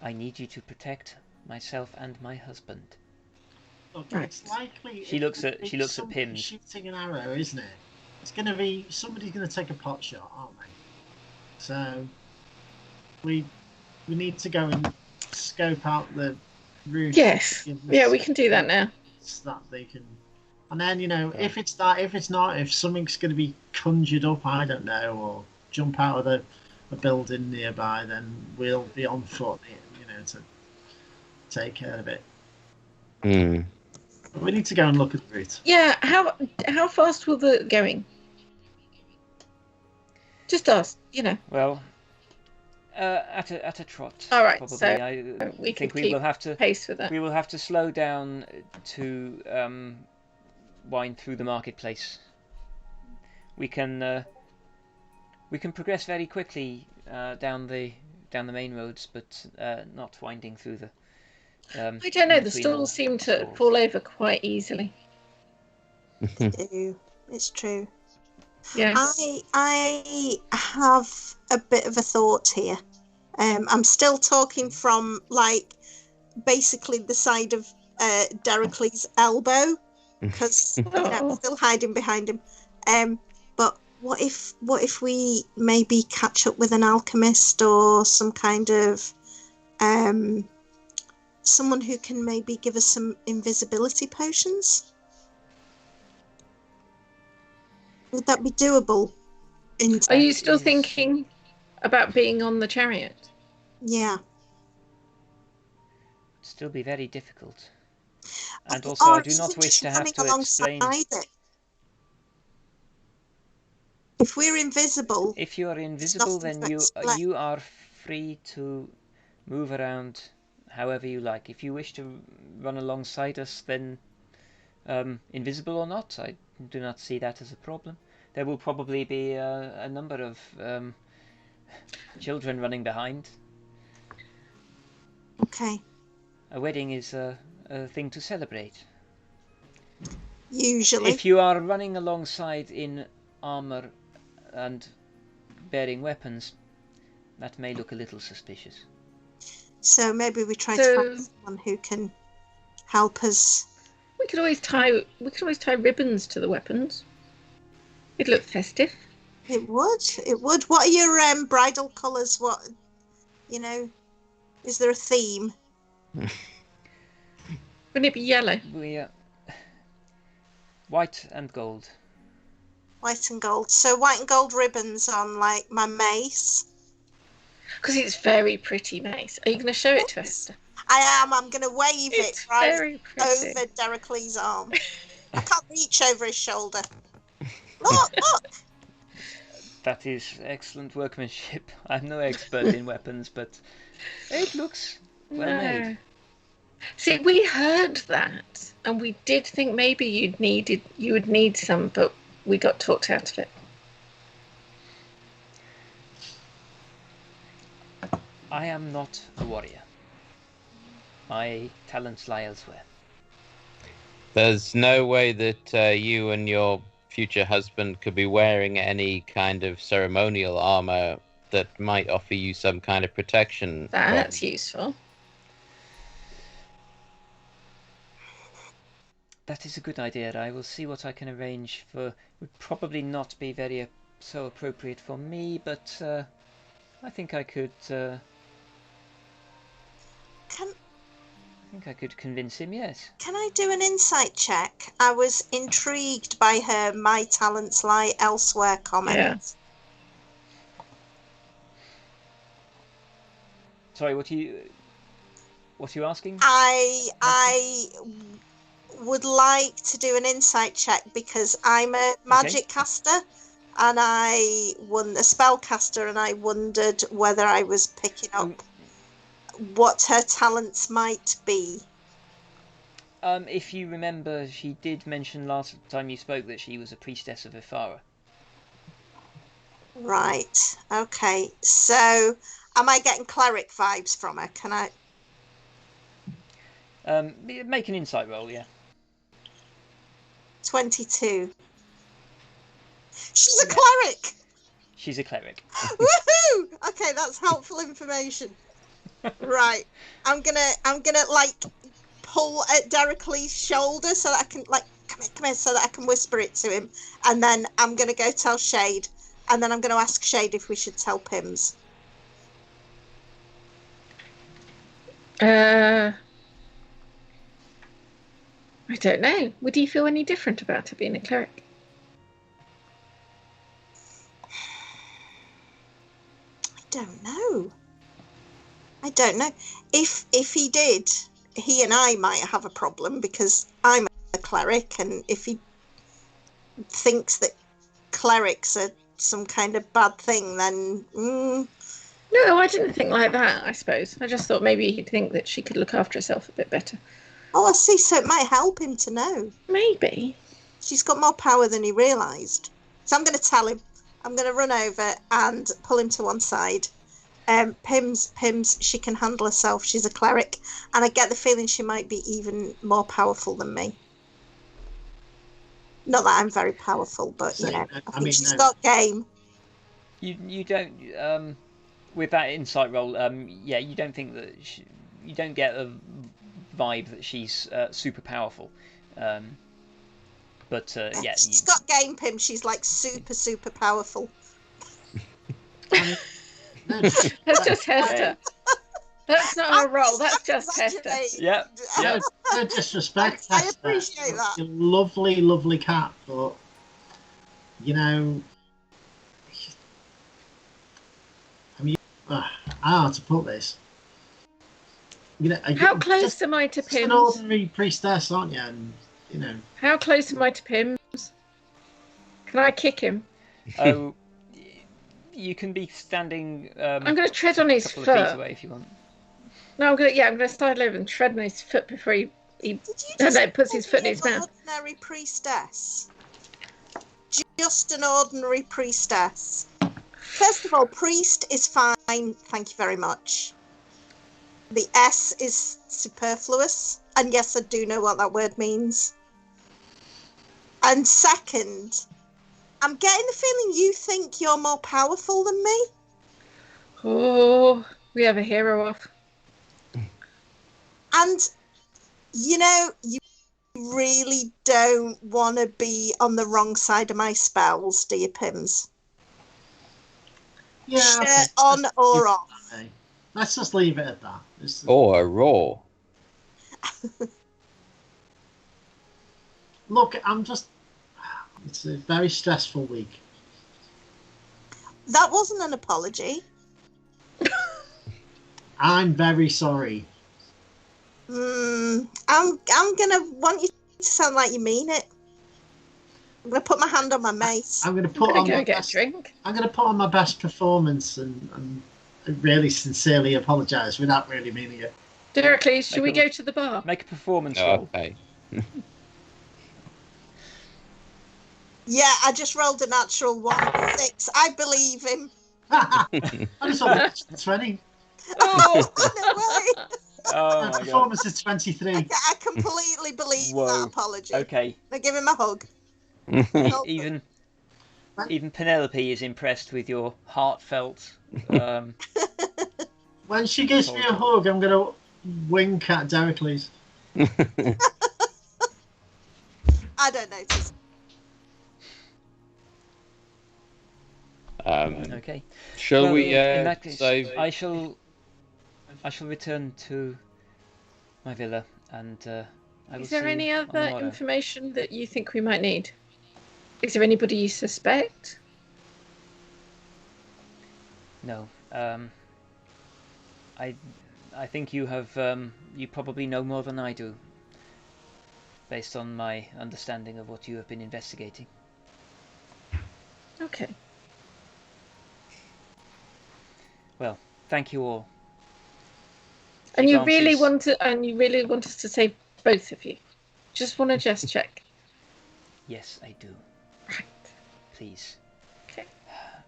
I need you to protect myself and my husband. Look, Right. it's likely. She looks at somebody Pimz. shooting an arrow, isn't it? It's going to be somebody's going to take a pot shot, aren't they? So we need to go and scope out the roof. Yes. Yeah, we can do that now. So that they can, and then if it's that, if it's not, if something's going to be conjured up, I don't know, or jump out of a building nearby, then we'll be on foot, to take care of it. We need to go and look at the route. Yeah, how fast will the going? Just ask, Well, at a trot. All right, probably. so I we think could we will keep have to pace with that. we will have to slow down to wind through the marketplace. We can progress very quickly down the main roads, but not winding through the. I don't know. The between stalls seem to stalls. fall over quite easily. It's true. Yeah. I have a bit of a thought here. I'm still talking from basically the side of Dericles' elbow because I'm still hiding behind him. But what if we maybe catch up with an alchemist or some kind of someone who can maybe give us some invisibility potions? Would that be doable? Are you still thinking about being on the chariot? Yeah. Still be very difficult. And also, I do not wish to have to explain. It. If we're invisible, If you are invisible, then you are free to move around however you like. If you wish to run alongside us, then invisible or not, I do not see that as a problem. There will probably be a number of children running behind. Okay. A wedding is a thing to celebrate. Usually. If you are running alongside in armor and bearing weapons, that may look a little suspicious. So maybe we try to find someone who can help us. We could always tie ribbons to the weapons. It'd look festive. It would. What are your bridal colours? What, is there a theme? Wouldn't it be yellow? White and gold. White and gold. So white and gold ribbons on my mace. Because it's very pretty mace. Are you going to show it to us? I am. I'm going to wave It's it right very pretty. over Dericles' arm. I can't reach over his shoulder. Look! That is excellent workmanship. I'm no expert in weapons, but it looks well made. See, we heard that, and we did think maybe you would need some, but we got talked out of it. I am not a warrior. My talents lie elsewhere. There's no way that you and your future husband could be wearing any kind of ceremonial armor that might offer you some kind of protection. That's useful. That is a good idea. I will see what I can arrange for. It would probably not be very so appropriate for me, but I think I could. I think I could convince him. Yes. Can I do an insight check? I was intrigued by her "my talents lie elsewhere" comment. Yeah. Sorry, what are you asking? I would like to do an insight check because I'm a magic caster and I won a spellcaster, and I wondered whether I was picking up what her talents might be. If you remember, she did mention last time you spoke that she was a priestess of Ifara. Right. Okay. So, am I getting cleric vibes from her? Can I? Make an insight roll, yeah. 22. She's a cleric. She's a cleric. Woohoo! Okay, that's helpful information. Right. I'm gonna pull at Dericles' shoulder so that I can come here so that I can whisper it to him, and then I'm gonna go tell Shade, and then I'm gonna ask Shade if we should tell Pimz. I don't know. Would you feel any different about her being a cleric? I don't know. If he did, he and I might have a problem because I'm cleric, and if he thinks that clerics are some kind of bad thing, then No, I didn't think like that, I suppose. I just thought maybe he'd think that she could look after herself a bit better. oh, I see. So it might help him to know. Maybe. She's got more power than he realised. So I'm going to tell him. I'm going to run over and pull him to one side. Pimz, she can handle herself. She's a cleric. And I get the feeling she might be even more powerful than me. Not that I'm very powerful, but, So, you know, I think she's no. got game. You don't with that insight roll. Yeah, you don't think that you don't get a vibe that she's super powerful. But yeah, She's got game, Pim. She's like super powerful. That's just Hester. That's not a roll. That's just Hester. Yeah. No disrespect, I Hester. appreciate that. You're a lovely cat, but you know, I mean, I don't know how to put this. You know, How close am I to just an Pimz? ordinary priestess, aren't you? And you know, How close am I to Pimz? Can I kick him? Oh, you can be standing. I'm going to tread on his a couple of feet foot. away if you want. No, I'm going to sidle over and tread on his foot before he Did you no, just puts his foot in his call me mouth. an ordinary priestess? Just an ordinary priestess. First of all, priest is fine. Thank you very much. The S is superfluous. And yes, I do know what that word means. And second, I'm getting the feeling you think you're more powerful than me. Oh, we have a hero off. And, you know, you really don't want to be on the wrong side of my spells, do you, Pimz? yeah. Shirt okay. on or off. Okay. Let's just leave it at that. Or raw. Look, it's a very stressful week. That wasn't an apology. I'm very sorry. I'm gonna want you to sound like you mean it. I'm gonna put my hand on my mace. I'm going to I'm put going on to go my get a best. drink. I'm going to put on my best performance and really sincerely apologise without really meaning it. Deracles, should we Make a- go to the bar? Make a performance roll. Okay. Yeah, I just rolled a natural 1-6. I believe him. I just thought 20. Oh, no way. Oh My my god. performance is 23. I completely believe Whoa. that apology. Okay. Now give him a hug. Even Penelope is impressed with your heartfelt. When she gives me a hug, I'm going to wink at Deracles. I don't notice. Okay. Shall Well, we in that case, save? I shall return to my villa and I will Is there see any you on the other morrow. information that you think we might need? Is there anybody you suspect? No. I think you have you probably know more than I do, based on my understanding of what you have been investigating. Okay. Well, thank you all. And you really Advances- want us to save both of you? Just want to just check. Yes, I do. Right. Please. Okay.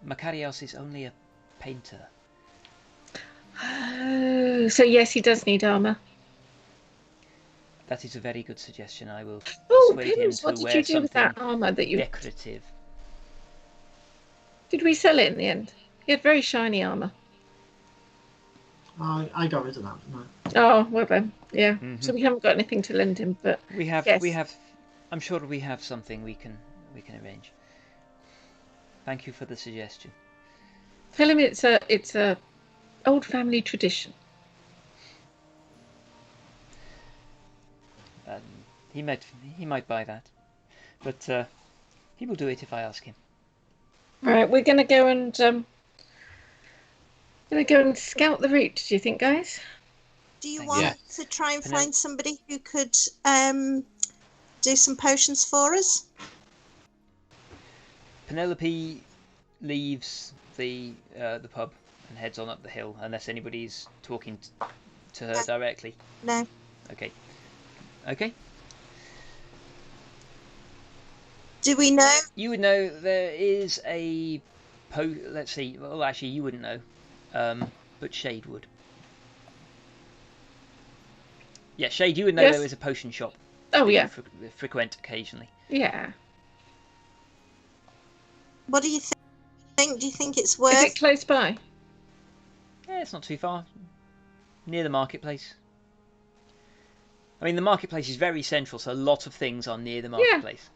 Makarios is only a painter. Oh, so yes, he does need armor. That is a very good suggestion. I will Oh, persuade him Pimz, to what did wear you do with that something armor that you... decorative. Did we sell it in the end? He had very shiny armor. I got rid of that, didn't I? Oh, well then, yeah. Mhm. So we haven't got anything to lend him, but We have. Yes. I'm sure we have something we can arrange. Thank you for the suggestion. tell him it's a old family tradition. He might buy that, but he will do it if I ask him. Right, we're gonna go and scout the route. Do you think, guys? Do you Thank want you. to try and Penelope? find somebody who could do some potions for us? Penelope leaves the pub and heads on up the hill, unless anybody's talking to her directly. No. Okay. Okay. Do we know? You would know there is a let's see. Well, actually, you wouldn't know, but Shade would. Yeah, Shade, you would know Yes. there is a potion shop. Oh that yeah. you frequent occasionally. Yeah. What do you think? Do you think it's worth? Is it close by? Yeah, it's not too far. Near the marketplace. I mean, the marketplace is very central, so a lot of things are near the marketplace.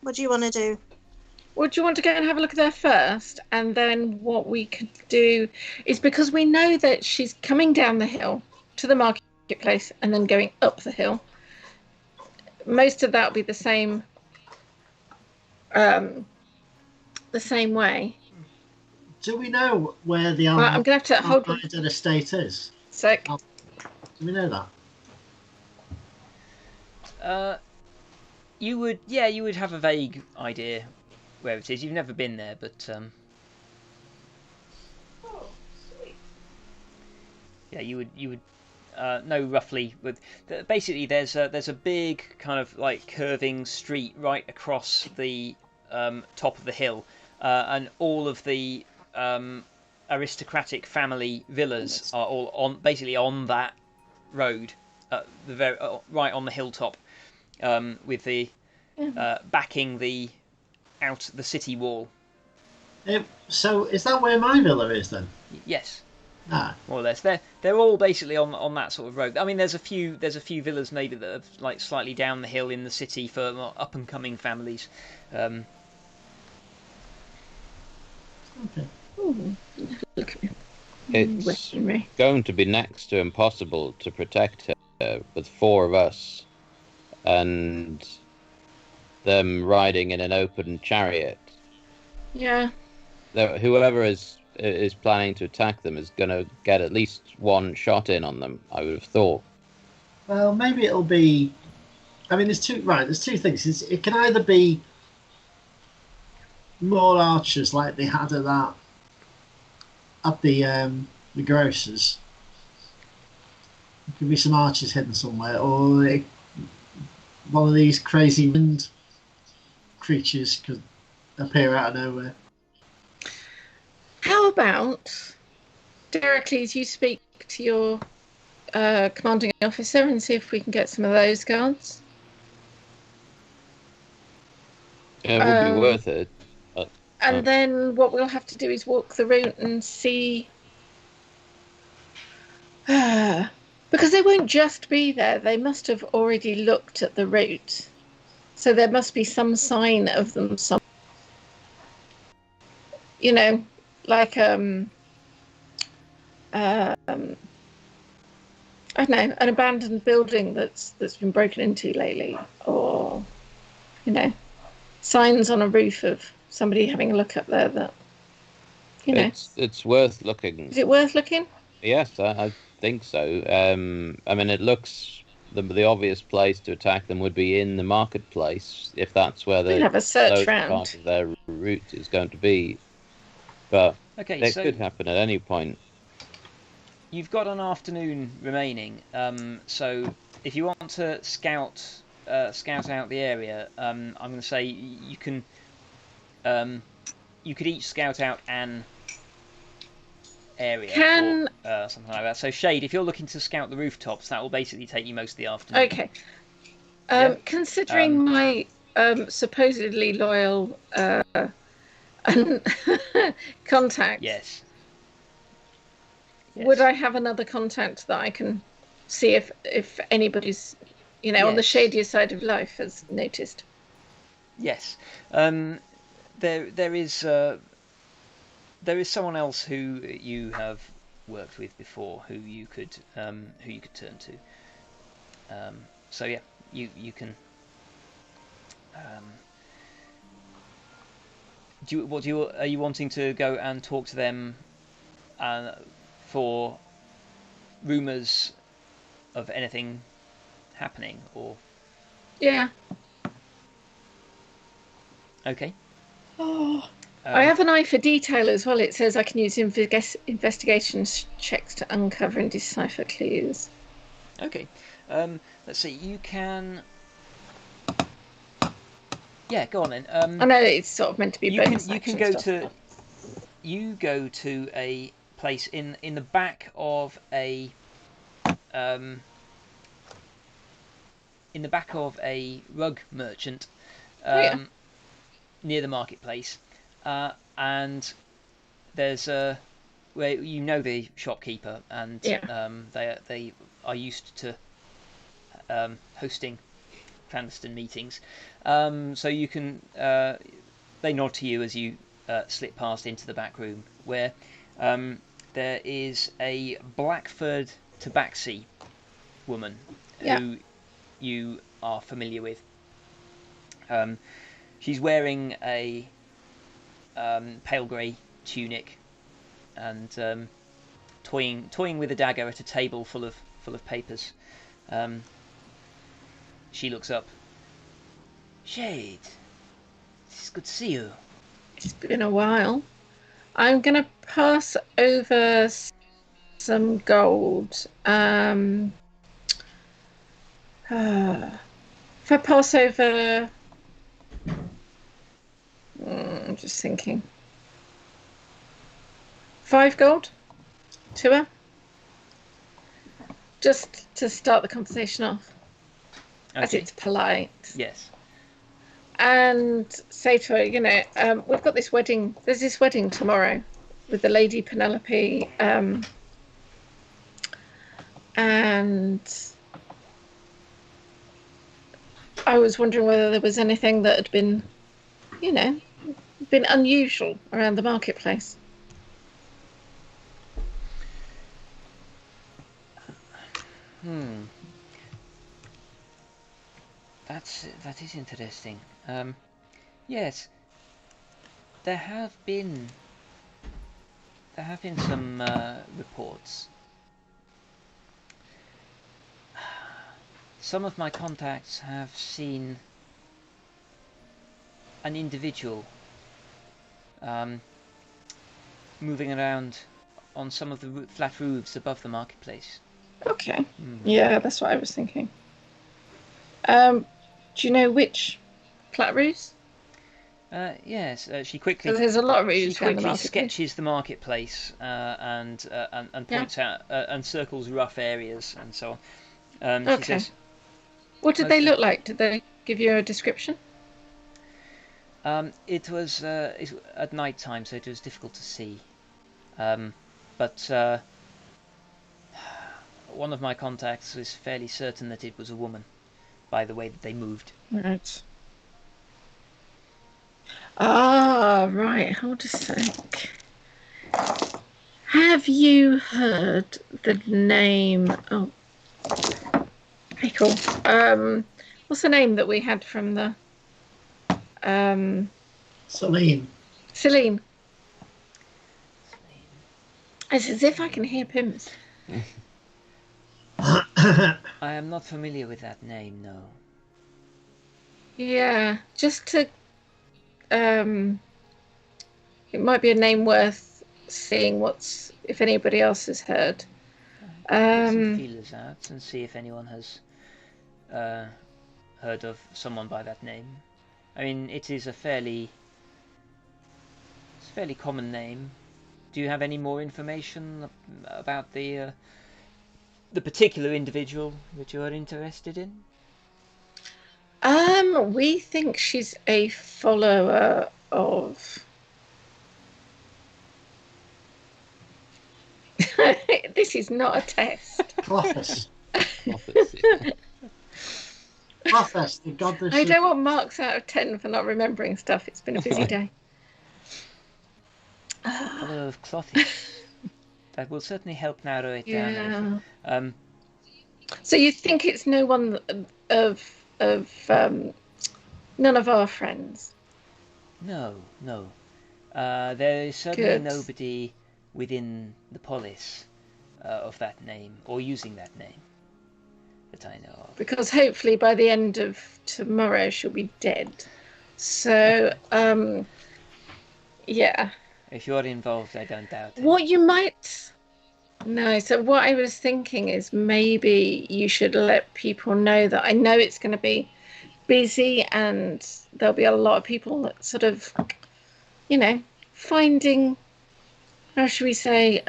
What do you want to do? Would you want to go and have a look there first? And then what we could do is, because we know that she's coming down the hill to the marketplace and then going up the hill. Most of that will be the same way. Do we know where the Right, I'm going to have to hold on Allied estate is? a sec. Do we know that? You would have a vague idea where it is. You've never been there, but yeah, you would know roughly. Basically, there's a big kind of like curving street right across the top of the hill, and all of the aristocratic family villas are all basically on that road, right on the hilltop, with the backing the city wall. So is that where my villa is then? Yes. Ah. More or less, they're all basically on that sort of road. I mean, there's a few villas maybe that are like slightly down the hill in the city for more up and coming families. Okay. Ooh, look at me. It's going to be next to impossible to protect her with 4 of us and them riding in an open chariot. Yeah. Whoever is planning to attack them is going to get at least one shot in on them, I would have thought. Well, maybe it'll be. I mean, there's two things. It can either be more archers like they had at the grocers. There could be some archers hidden somewhere, or one of these crazy wind creatures could appear out of nowhere. How about, Deracles, you speak to your commanding officer and see if we can get some of those guards? It would be worth it. And then what we'll have to do is walk the route and see. Because they won't just be there, they must have already looked at the route. So there must be some sign of them somewhere. You know, like I don't know, an abandoned building that's been broken into lately, or you know, signs on a roof of somebody having a look up there. That you know, it's worth looking. Is it worth looking? Yes, I think so. I mean, it looks the obvious place to attack them would be in the marketplace, if that's where We'll have a search round. Part of their route is going to be. But Okay, it so could happen at any point. you've got an afternoon remaining. So if you want to scout out the area, I'm going to say you can. You could each scout out an area or something like that. So Shade, if you're looking to scout the rooftops, that will basically take you most of the afternoon. Okay. Considering my supposedly loyal contact, Yes. would I have another contact that I can see if anybody's, you know, on the Yes. shadier side of life has noticed? Yes. There is someone else who you have worked with before who you could turn to. So yeah, you can. Are you wanting to go and talk to them for rumours of anything happening, or Yeah. okay. Oh, I have an eye for detail as well. It says I can use investigation checks to uncover and decipher clues. Okay. Let's see. You can. Yeah, go on then. I know it's sort of meant to be bonus you action can go stuff, to. but- You go to a place in the back of a rug merchant near the marketplace, and there's where you know the shopkeeper, and they are used to hosting clandestine meetings, so you can they nod to you as you slip past into the back room, where there is a black-furred tabaxi woman who you are familiar with. She's wearing a pale grey tunic and toying with a dagger at a table full of papers. She looks up. Shade, it's good to see you. It's been a while. I'm going to pass over some gold. If I pass over... I'm just thinking. 5 gold to her. Just to start the conversation off. Okay. As it's polite. Yes. And say to her, you know, we've got this wedding. There's this wedding tomorrow with the Lady Penelope, and I was wondering whether there was anything that had been, you know, been unusual around the marketplace. That is interesting. Yes, there have been some reports. Some of my contacts have seen an individual moving around on some of the flat roofs above the marketplace. Okay. Yeah, that's what I was thinking. Do you know which flat roofs? Yes, she quickly. There's a lot of roofs. She around the quickly marketplace. sketches the marketplace and points out and circles rough areas and so on. She says, what did they look like? Did they give you a description? it was at night time, so it was difficult to see. But one of my contacts was fairly certain that it was a woman, by the way that they moved. Right. Ah, right. Hold a sec. Have you heard the name? Oh, pickle. What's the name that we had from the? Celine. Celine. It's as if I can hear Pimz. I am not familiar with that name, no. Yeah, just to. It might be a name worth seeing. If anybody else has heard. Put some feelers out and see if anyone has heard of someone by that name. I mean, it is a fairly common name. Do you have any more information about the particular individual that you are interested in? We think she's a follower of. This is not a test. Clothis. Clothis, the goddess. I don't want marks out of 10 for not remembering stuff. It's been a busy day. Follower of Clothis. That will certainly help narrow it down. So you think it's no one of none of our friends? No. There is certainly nobody within the polis of that name or using that name. that I know of. Because hopefully by the end of tomorrow she'll be dead. So, yeah. If you're involved, I don't doubt it. What you might... No, so what I was thinking is maybe you should let people know that I know it's going to be busy and there'll be a lot of people that sort of, finding, how should we say,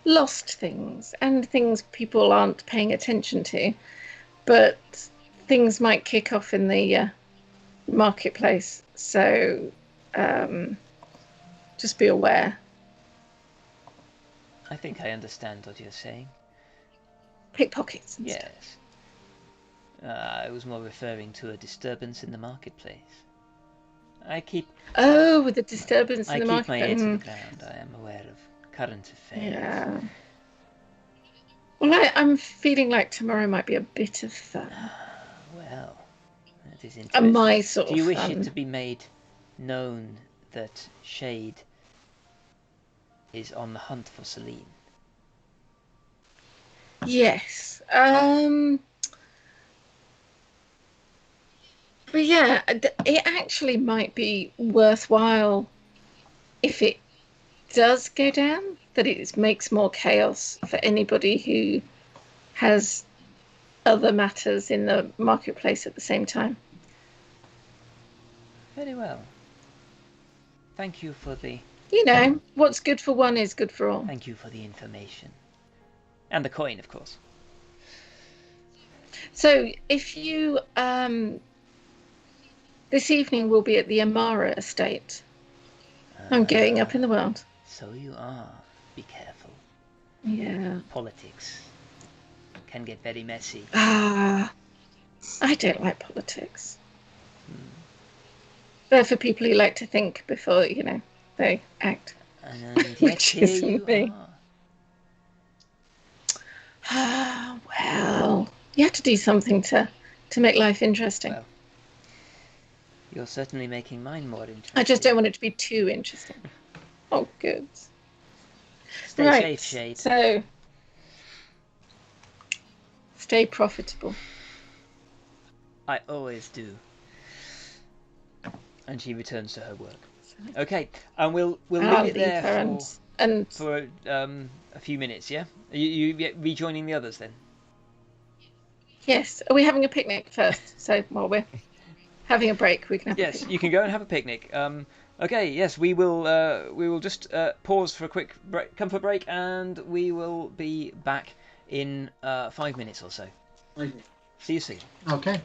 lost things and things people aren't paying attention to, but things might kick off in the marketplace. So just be aware. I think I understand what you're saying. Pickpockets and stuff. Yes. I was more referring to a disturbance in the marketplace. Oh, with the disturbance in the I keep my ear marketplace. to the ground. I am aware of current affairs. Yeah. Well, I'm feeling like tomorrow might be a bit of fun. Well, that is And interesting. my sort Do you of wish fun. it to be made known that Shade is on the hunt for Celine? Yes. But yeah, it actually might be worthwhile if it does go down, that it makes more chaos for anybody who has other matters in the marketplace at the same time. Very well. Thank you for the What's good for one is good for all. Thank you for the information. And the coin, of course. So if you this evening we'll be at the Amara estate. I'm going up in the world. So you are. Be careful. Yeah. Politics can get very messy. I don't like politics. They're for people who like to think before, they act. And yet Which here isn't you me. are. Well, you have to do something to make life interesting. Well, you're certainly making mine more interesting. I just don't want it to be too interesting. Oh, good. Stay Right, safe, Shade. So, stay profitable. I always do. And she returns to her work. Okay, and we'll I'll leave it leave there her and for a few minutes. Yeah, you rejoining the others then? yes. Are we having a picnic first? So while we're having a break, we can have a Yes, picnic. you can go and have a picnic. Okay, yes, we will just pause for a quick comfort break, and we will be back in 5 minutes or so. Okay. See you soon. Okay.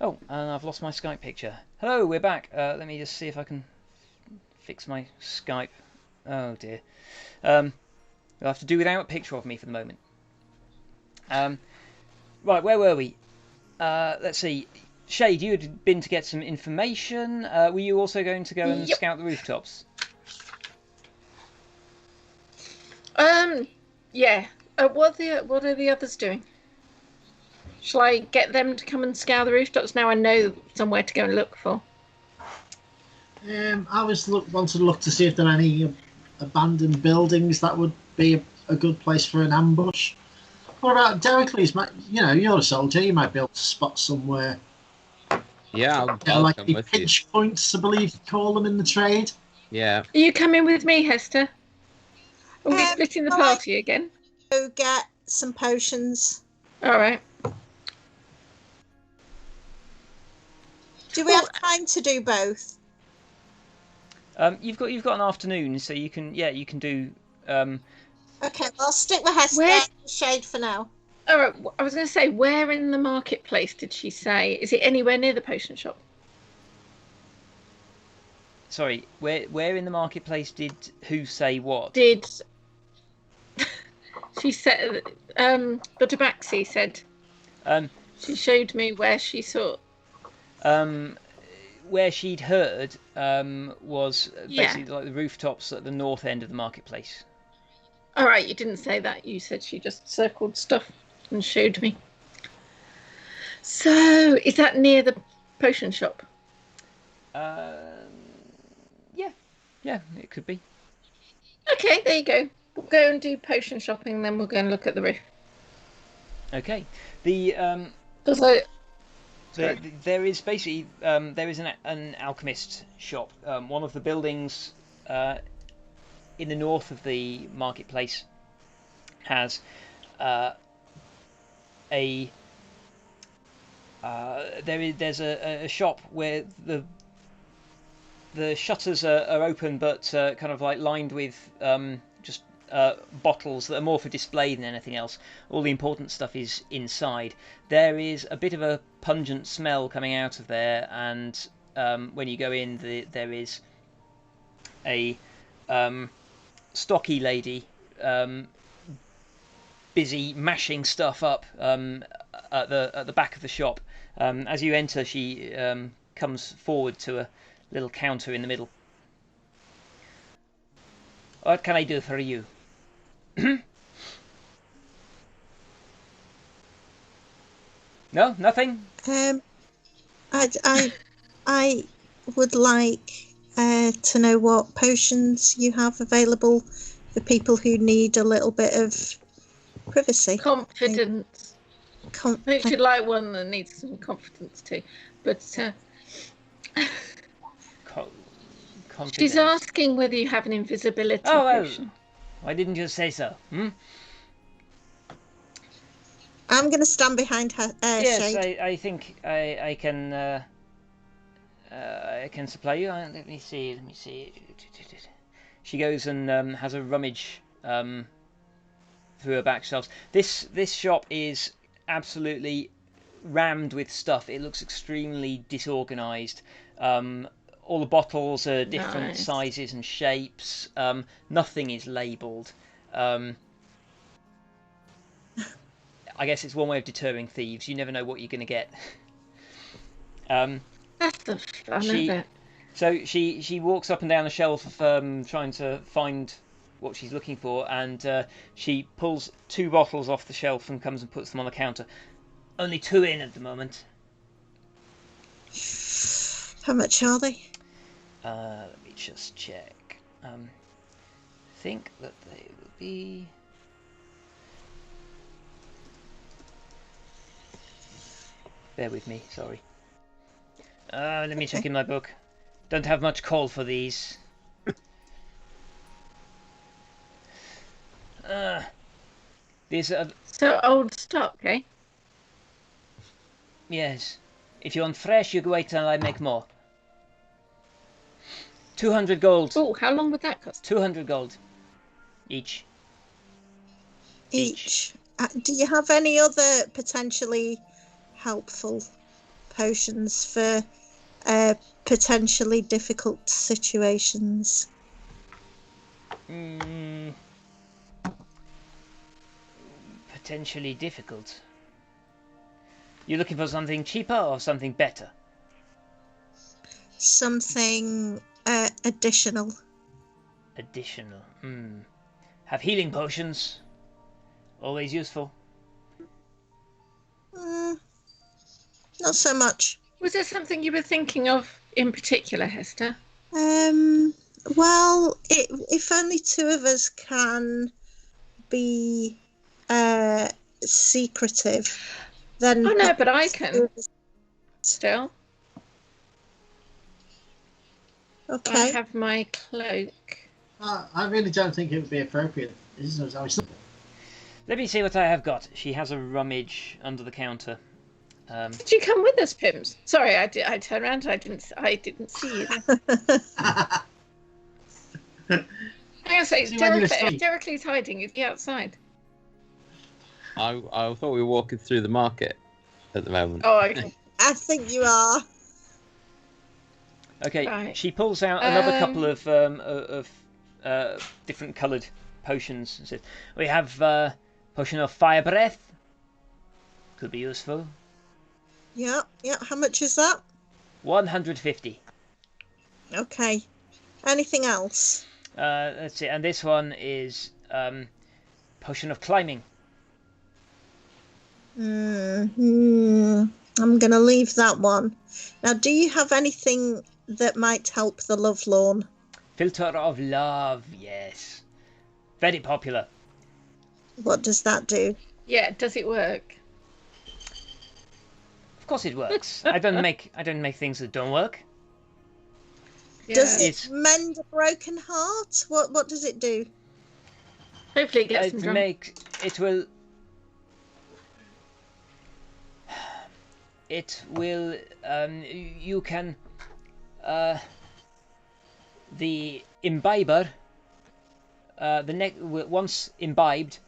Oh, and I've lost my Skype picture. Hello, we're back. Let me just see if I can fix my Skype. Oh dear. You'll have to do without a picture of me for the moment. Right, where were we? Let's see. Shade, you had been to get some information. Were you also going to go and scout the rooftops? Yeah. What are the others doing? Shall I get them to come and scour the rooftops? Now I know somewhere to go and look for. I was wanted to look to see if there are any abandoned buildings that would be a good place for an ambush. What about Dericles? You're a soldier. You might be able to spot somewhere. Yeah, I'll come the with you. pinch points, I believe you call them in the trade. Yeah. Are you coming with me, Hester? Are we splitting the party again? Go get some potions. All right. Do we have time to do both? You've got an afternoon, so you can do. Okay, well, I'll stick with Hester and Shade for now. All right. I was going to say, where in the marketplace did she say? Is it anywhere near the potion shop? Sorry, where in the marketplace did who say what? Did she said? Dr. Baxi said. She showed me where she saw. Where she'd heard was basically like the rooftops at the north end of the marketplace. All right, you didn't say that. You said she just circled stuff and showed me. So, is that near the potion shop? Yeah, it could be. Okay, there you go. We'll go and do potion shopping, and then we'll go and look at the roof. Okay. There is basically there is an alchemist shop. One of the buildings in the north of the marketplace has there's a shop where the shutters are open, but kind of like lined with just bottles that are more for display than anything else. All the important stuff is inside. There is a bit of a pungent smell coming out of there, and when you go in, there is a stocky lady busy mashing stuff up at the back of the shop. As you enter, she comes forward to a little counter in the middle. What can I do for you? No, nothing. I would like to know what potions you have available for people who need a little bit of privacy. Confidence. I think she'd like one that needs some confidence too. But she's asking whether you have an invisibility potion. Why didn't you say so? I'm going to stand behind her. Yes, Shade. I think I can supply you. Let me see. She goes and has a rummage through her back shelves. This shop is absolutely rammed with stuff. It looks extremely disorganized. All the bottles are different sizes and shapes. Nothing is labelled. I guess it's one way of deterring thieves. You never know what you're going to get. That's the fun of it. So she walks up and down a shelf, trying to find what she's looking for, and she pulls 2 bottles off the shelf and comes and puts them on the counter. Only 2 in at the moment. How much are they? Let me just check. I think that they will be... Bear with me, sorry. Let me check in my book. Don't have much call for these. These are... So old stock, eh? Yes. If you want fresh, you can wait till I make more. 200 gold. Oh, how long would that cost? 200 gold. Each. Do you have any other potentially helpful potions for potentially difficult situations. Potentially difficult. You looking for something cheaper or something better? Something additional. Additional. Have healing potions. Always useful. Not so much. Was there something you were thinking of in particular, Hester? Well, if only two of us can be secretive, then... Oh no, but I can still. Okay. I have my cloak. I really don't think it would be appropriate. Let me see what I have got. She has a rummage under the counter. Did you come with us, Pimz? Sorry, I turned around and I didn't see you. Hang on a second. If Dericles hiding, you'd be outside. I thought we were walking through the market at the moment. Oh, okay. I think you are. Okay, Right. she pulls out another couple of different coloured potions and says, "We have potion of fire breath. Could be useful. Yeah. How much is that? 150. Okay. Anything else? Let's see, and this one is potion of climbing. I'm gonna leave that one. Now, do you have anything that might help the lovelorn? Filter of love, yes. Very popular. What does that do? Yeah, does it work? Of course it works. I don't make things that don't work. Yeah. Does it mend a broken heart? What does it do? Hopefully it gets them drunk. It will you can the imbiber once imbibed,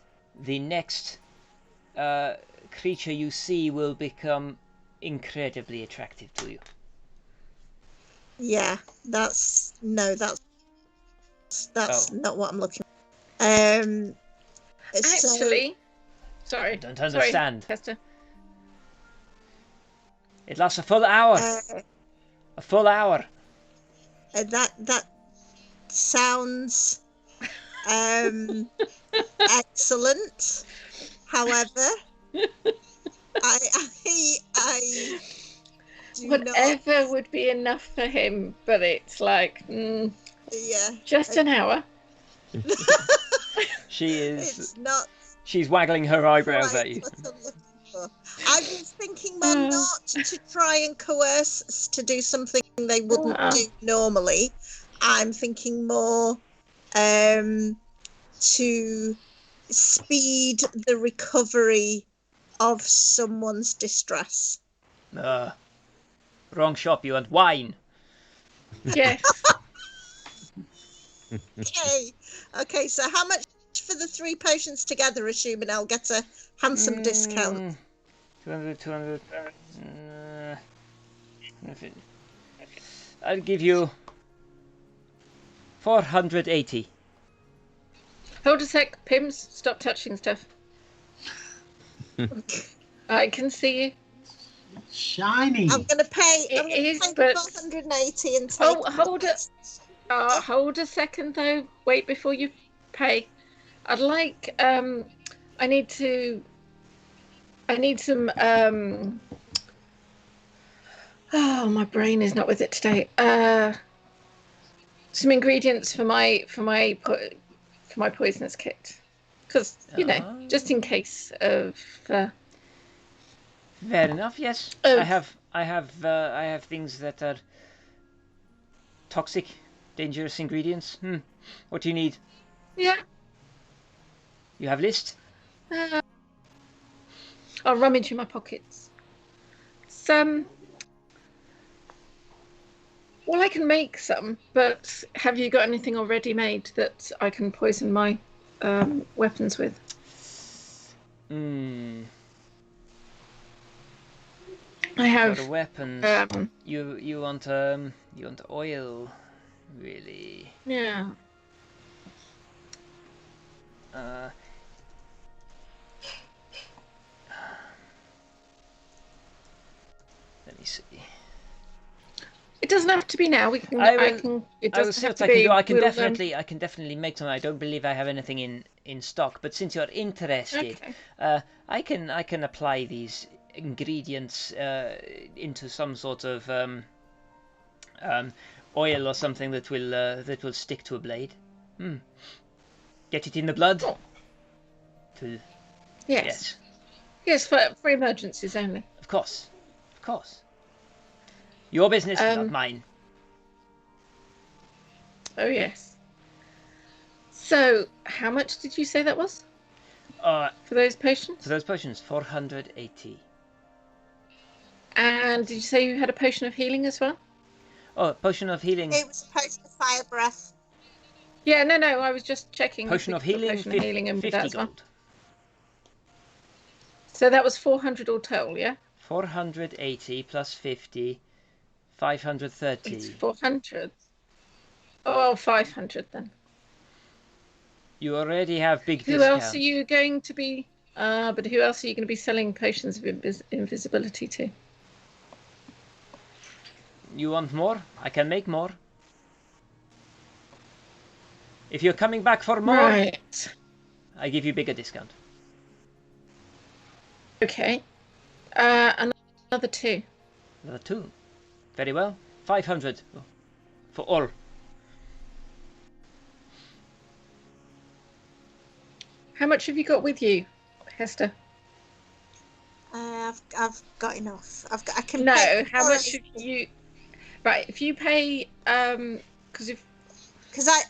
the next creature you see will become incredibly attractive to you. Yeah, that's not what I'm looking for. Actually, sorry. Don't understand. Sorry, Hester. It lasts a full hour. A full hour. That sounds excellent. However, I do Whatever not... would be enough for him, but it's like, yeah, just an hour. She is. It's not. She's waggling her eyebrows at you. I was thinking more not to try and coerce us to do something they wouldn't do normally. I'm thinking more to speed the recovery of someone's distress. Wrong shop, you want wine. Yes. Okay, so how much for the 3 potions together, assuming I'll get a handsome discount? 200. I'll give you 480. Hold a sec, Pimz. Stop touching stuff. I can see you. Shiny. I'm going to pay. I'm going to pay 480 and take. Hold a second though. Wait before you pay. I'd like. I need some. Oh, my brain is not with it today. Some ingredients for my poisonous kit, because just in case of. Fair enough. Yes, Oh. I have things that are toxic, dangerous ingredients. What do you need? Yeah. You have list? I'll rummage in my pockets. Well, I can make some, but have you got anything already made that I can poison my weapons with? I have For weapons, you want oil, really? yeah. Let me see. It doesn't have to be now. We can. I I will- can. It I will doesn't see have what to I can be. do. I can We'll, I can definitely make some. I don't believe I have anything in stock, but since you're interested, Okay. I can apply these ingredients into some sort of oil or something that will stick to a blade. Get it in the blood. Oh. To, Yes. Yes, for emergencies only. Of course. Your business, not mine. Oh yes. So, how much did you say that was for those potions? For those potions, 480. And did you say you had a potion of healing as well? Oh, potion of healing. It was a potion of fire breath. Yeah, no, I was just checking. Potion of healing, potion of healing and 50 that as well. gold. So that was 400 all total, yeah? 480 plus 50, 530. It's 400. Oh, 500 then. You already have big Who discounts. else are you going to be? But who else are you going to be selling potions of invisibility to? You want more? I can make more. If you're coming back for more, Right. I give you bigger discount. Okay. Another 2. Another 2. Very well. 500 for all. How much have you got with you, Hester? I've got enough. I can. No, pay how much 480. should you? Right, if you pay, because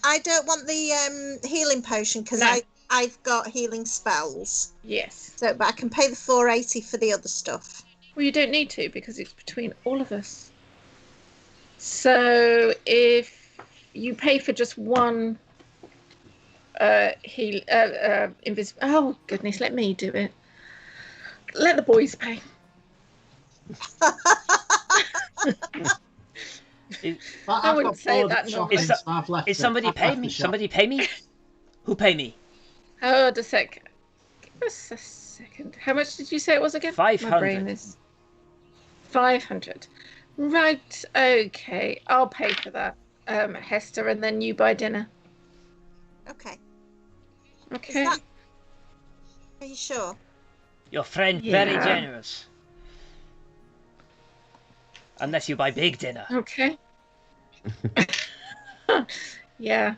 I don't want the healing potion because No. I've got healing spells. yes. So, but I can pay the 480 for the other stuff. Well, you don't need to because it's between all of us. So if you pay for just one invisible. Oh goodness, let me do it. Let the boys pay. I wouldn't say that normally. Is somebody pay me? Somebody pay me? Who pay me? Hold a sec. Give us a second. How much did you say it was again? 500. My brain is 500. Right. Okay. I'll pay for that, Hester, and then you buy dinner. Okay. Okay. Are you sure? Your friend, very Yeah. generous. Unless you buy big dinner. Okay. Yeah.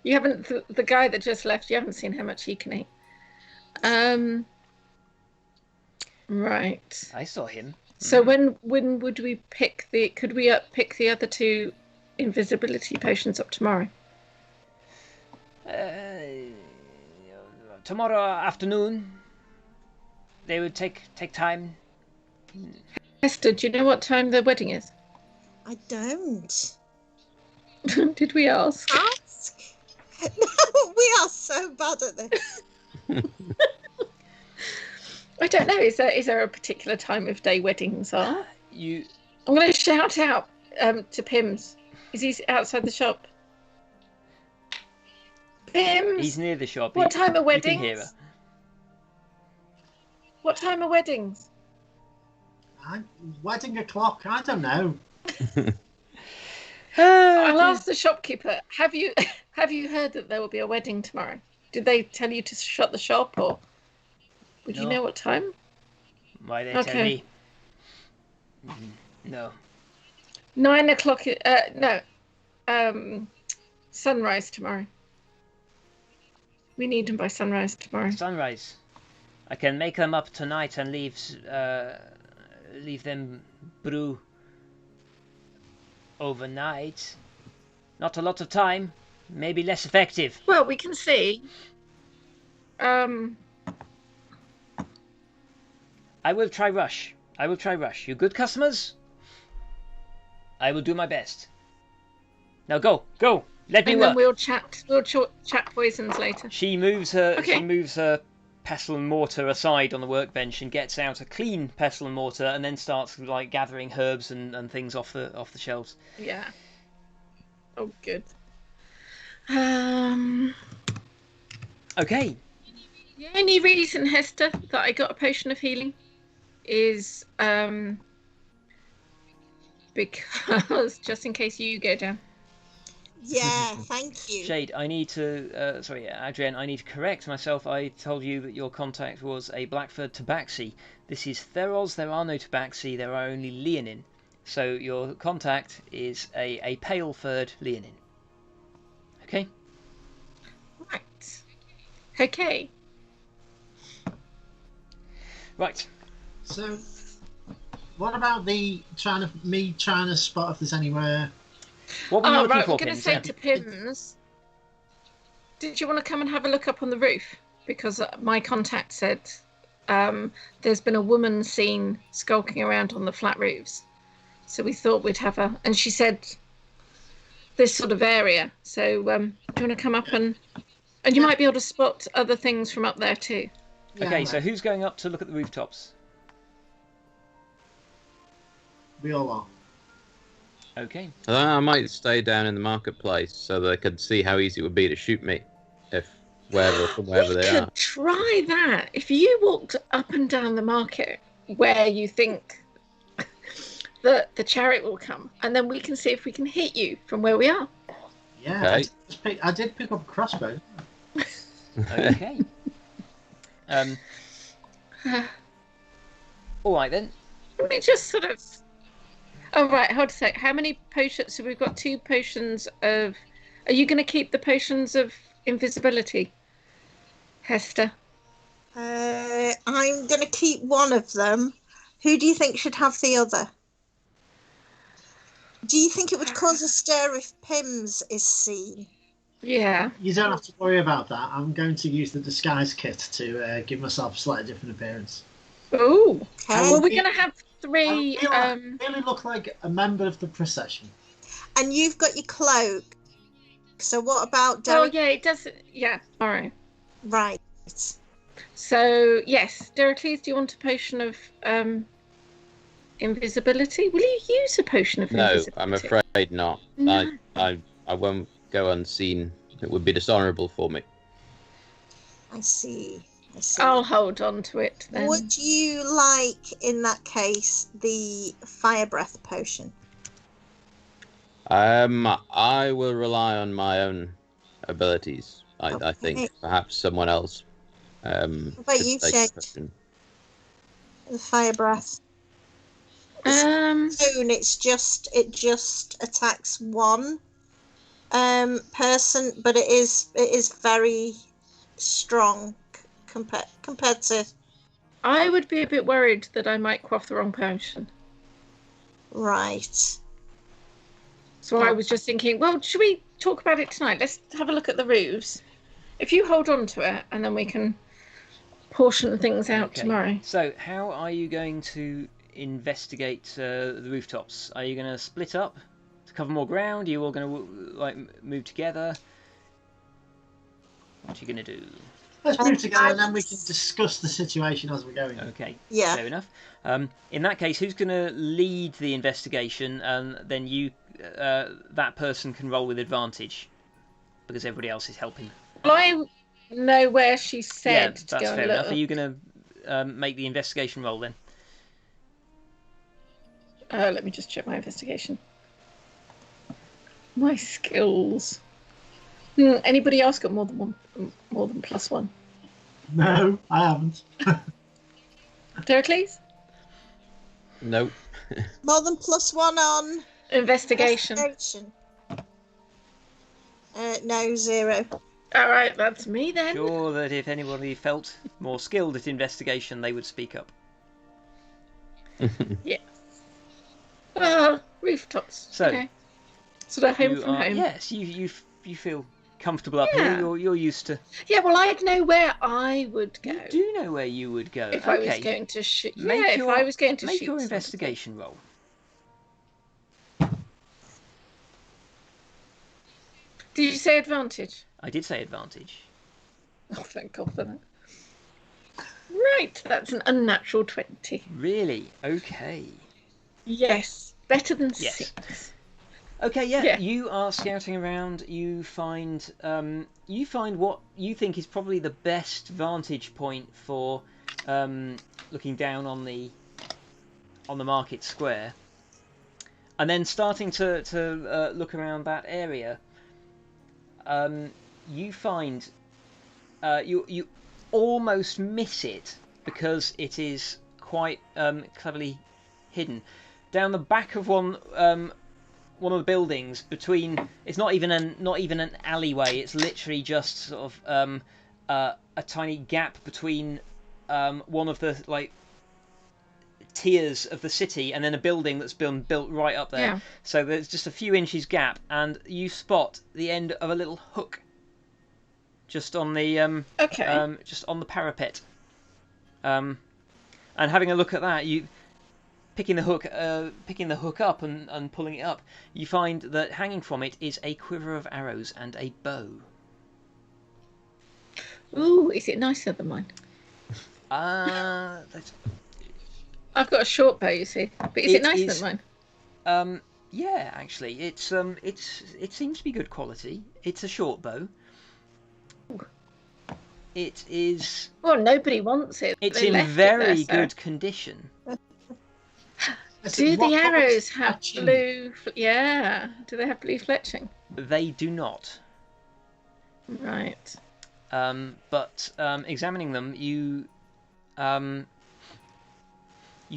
You haven't. The guy that just left. You haven't seen how much he can eat. Right. I saw him. So when would we pick the? Could we pick the other 2 invisibility potions up tomorrow? Tomorrow afternoon. They would take time. Hester, do you know what time the wedding is? I don't. Did we ask? Ask. No, we are so bad at this. I don't know. Is there a particular time of day weddings are? You. I'm going to shout out to Pimz. Is he outside the shop? Pimz. He's near the shop. What time are You weddings? can hear her. What time are weddings? Wedding o'clock. I don't know. I'll ask the shopkeeper. Have you heard that there will be a wedding tomorrow? Did they tell you to shut the shop, or would you No. know what time? Why they tell Okay. me? No. 9 o'clock. No. Sunrise tomorrow. We need them by sunrise tomorrow. Sunrise. I can make them up tonight and leave them brew overnight. Not a lot of time. Maybe less effective. Well, we can see. I will try rush. You good customers? I will do my best. Now go. Let me And work. then we'll chat poisons later. She moves her. Okay. She moves her pestle and mortar aside on the workbench and gets out a clean pestle and mortar, and then starts like gathering herbs and things off the shelves. Yeah. Oh, good. Okay. The only reason, Hester, that I got a potion of healing is because just in case you go down. Yeah, thank you. Jade, I need to. Adrienne, I need to correct myself. I told you that your contact was a Blackford tabaxi. This is Theros. There are no tabaxi. There are only leonin. So your contact is a pale furred leonin. Okay. Right. Okay. Right. So, what about trying to spot if there's anywhere? What were you looking right. for, I'm going to Pimz? say to Pimz, did you want to come and have a look up on the roof? Because my contact said there's been a woman seen skulking around on the flat roofs. So we thought we'd have her. And she said this sort of area. So do you want to come up and you might be able to spot other things from up there too. Yeah, Okay, right. so who's going up to look at the rooftops? We all are. Okay. I might stay down in the marketplace so they could see how easy it would be to shoot me if wherever We they could are. try that. If you walked up and down the market where you think that the chariot will come, and then we can see if we can hit you from where we are. Yeah, Okay. I did pick up a crossbow. Okay. All right then. Let me just sort of. Oh right, hold a sec. How many potions? So we've got 2 potions of. Are you going to keep the potions of invisibility, Hester? I'm going to keep one of them. Who do you think should have the other? Do you think it would cause a stir if Pimz is seen? Yeah. You don't have to worry about that. I'm going to use the disguise kit to give myself a slightly different appearance. Oh. Okay. Well, we're going to have 3. I really look like a member of the procession. And you've got your cloak. So what about Oh Derek? yeah, it does. Yeah. All right. Right. So yes, Deracles, do you want a potion of invisibility? Will you use a potion of No, invisibility? I'm afraid not. No. I won't go unseen. It would be dishonourable for me. I see. I'll hold on to it then. Would you like, in that case, the fire breath potion? I will rely on my own abilities. I Okay. think perhaps someone else. about should you, take Jade? the question. The fire breath. Soon it just attacks one person, but it is very strong compared to. I would be a bit worried that I might quaff the wrong potion. Right. So I was just thinking, well, should we talk about it tonight? Let's have a look at the roofs. If you hold on to it, and then we can portion things out Okay. tomorrow. So how are you going to investigate the rooftops? Are you going to split up to cover more ground? Are you all going to like move together? What are you going to do? Let's move together and then we can discuss the situation as we're going. Okay. Yeah. Fair enough. In that case, who's going to lead the investigation, and then that person can roll with advantage because everybody else is helping. Well, I know where she said to that's go and fair look. enough. Are you going to make the investigation roll then? Let me just check my investigation. My skills. Anybody else got more than +1? No, I haven't. Deracles? Nope. More than +1 on Investigation. No, 0. All right, that's me then. Sure that if anybody felt more skilled at investigation, they would speak up. Yeah. Rooftops. So, okay. Sort of home from home. Yes, you feel comfortable up here. You're used to. Yeah, well, I'd know where I would go. You do know where you would go. If I was going to shoot. Make if I was going to make shoot your somebody. investigation roll. Did you say advantage? I did say advantage. Oh, thank God for that. Right, that's an unnatural 20. Really? Okay. Yes, better than Yes. 6. Okay, yeah, Yeah. you are scouting around. You find what you think is probably the best vantage point for looking down on the market square, and then starting to look around that area. You find you almost miss it because it is quite cleverly hidden down the back of one of the buildings. Between, it's not even an alleyway. It's literally just sort of a tiny gap between one of the tiers of the city and then a building that's been built right up there. Yeah. So there's just a few inches gap, and you spot the end of a little hook just on the just on the parapet. And having a look at that, you picking the hook up and pulling it up, you find that hanging from it is a quiver of arrows and a bow. Ooh, is it nicer than mine? I've got a short bow, you see, but is it nicer than mine? Yeah, actually, it seems to be good quality. It's a short bow. It is. Well, nobody wants it. It's They in left very it there, good condition. Do the arrows have blue? Yeah. Do they have blue fletching? They do not. Right. But examining them, you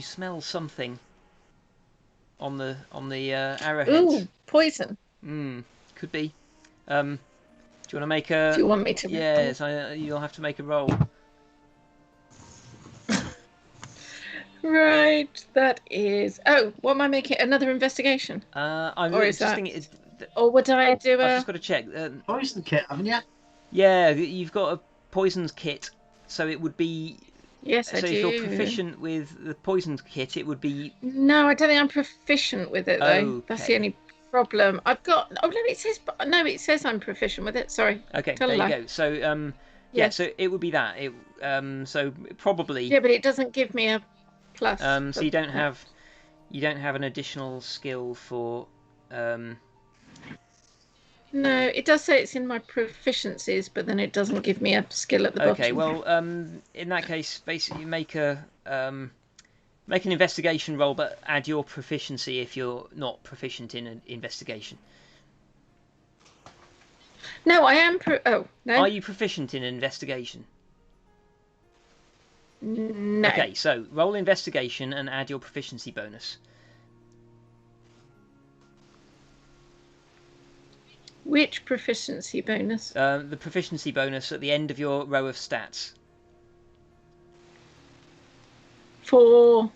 smell something on the arrowheads. Ooh, poison. Could be. Do you want to make a? Do you want me to? Yes, you'll have to make a roll. Right, that is. Oh, what am I making? Another investigation? Or is that? Thinking, or would I do I've just got to check. Poison kit, haven't you? Yeah, you've got a poisons kit, so it would be. Yes, I do. So if you're proficient with the poisons kit, it would be. No, I don't think I'm proficient with it though. Okay. That's the only problem. I've got. Oh no, it says. No, it says I'm proficient with it. Sorry. Okay, there you go. So yeah, so it would be that. So probably. Yeah, but it doesn't give me a plus. So you don't have an additional skill for. No, it does say it's in my proficiencies, but then it doesn't give me a skill at the bottom. Okay, well, in that case, basically make an investigation roll, but add your proficiency if you're not proficient in an investigation. No, I am. Oh no. Are you proficient in investigation? No. Okay, so roll investigation and add your proficiency bonus. Which proficiency bonus? The proficiency bonus at the end of your row of stats. For.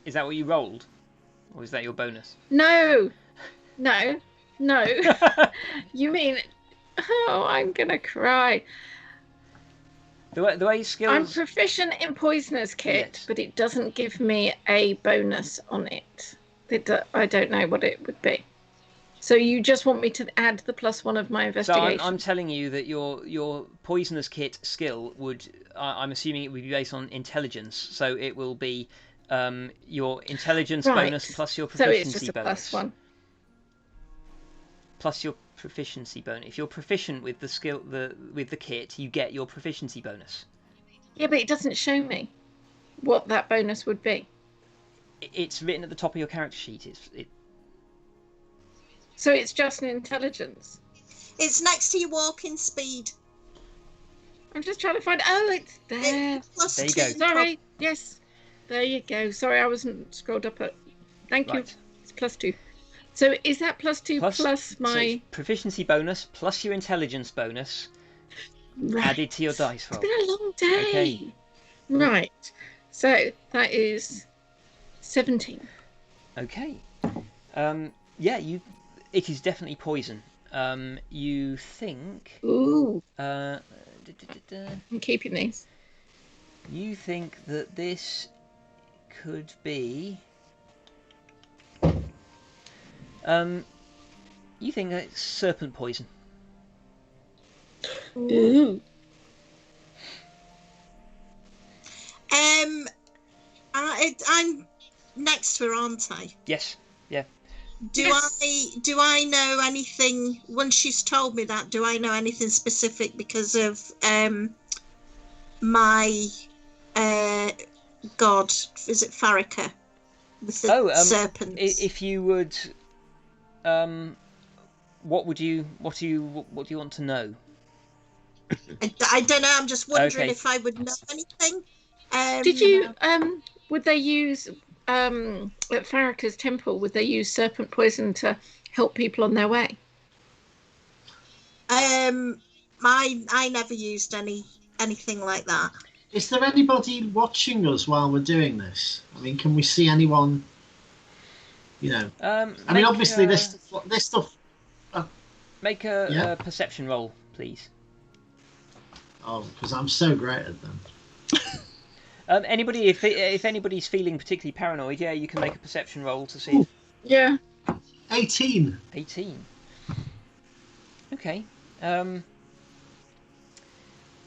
Is that what you rolled? Or is that your bonus? No. No. No. You mean. Oh, I'm going to cry. The way skills. I'm proficient in poisonous kit, yes. But it doesn't give me a bonus on it. I don't know what it would be. So you just want me to add the +1 of my investigation? So I'm telling you that your poisonous kit skill would, I'm assuming it would be based on intelligence. So it will be your intelligence bonus plus your proficiency bonus. So it's just a +1. Plus your proficiency bonus. If you're proficient with the skill, with the kit, you get your proficiency bonus. Yeah, but it doesn't show me what that bonus would be. It's written at the top of your character sheet. So it's just an intelligence. It's next to your walking speed. I'm just trying to find. Oh, it's there. There you go. Sorry. Yes. There you go. Sorry, I wasn't scrolled up at. Thank you. It's +2. So is that +2 plus my proficiency bonus plus your intelligence bonus added to your dice roll? It's been a long day. Okay. Right. So that is 17. Okay. Yeah, it is definitely poison. You think. Ooh. I'm keeping these. You think that this could be. You think that it's serpent poison. Ooh. I'm next to her, aren't I? Yes. Yeah. Do I know anything once she's told me that? Do I know anything specific because of my god? Is it Farrakha with the serpents? If you would, what do you want to know? I don't know. I'm just wondering Okay. if I would know anything. Did you would they use at Farrakha's temple? Would they use serpent poison to help people on their way? I never used anything like that. Is there anybody watching us while we're doing this? I mean, can we see anyone? You know, I mean, obviously this stuff. Make a perception roll, please. Oh, because I'm so great at them. Anybody, if anybody's feeling particularly paranoid, yeah, you can make a perception roll to see. Yeah. 18. 18. Okay.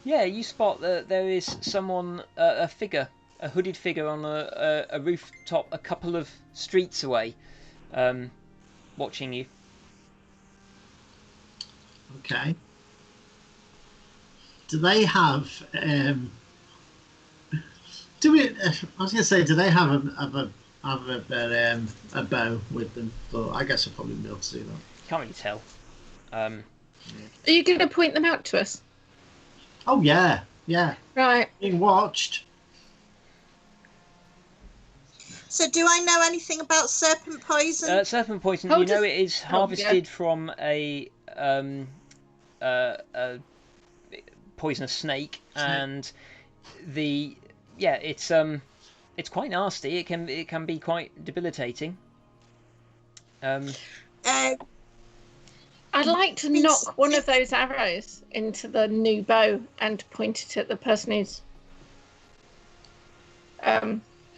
Yeah, you spot that there is someone, a figure, a hooded figure on a rooftop a couple of streets away, watching you. Okay. Do they have? I was going to say, do they have a bow with them? But I guess I'll probably be able to do that. Can't really tell. Are you going to point them out to us? Oh yeah. Right. Being watched. So, do I know anything about serpent poison? Serpent poison. You know it is harvested from a poisonous snake, and it's quite nasty. It can be quite debilitating. I'd like to knock one of those arrows into the new bow and point it at the person who's.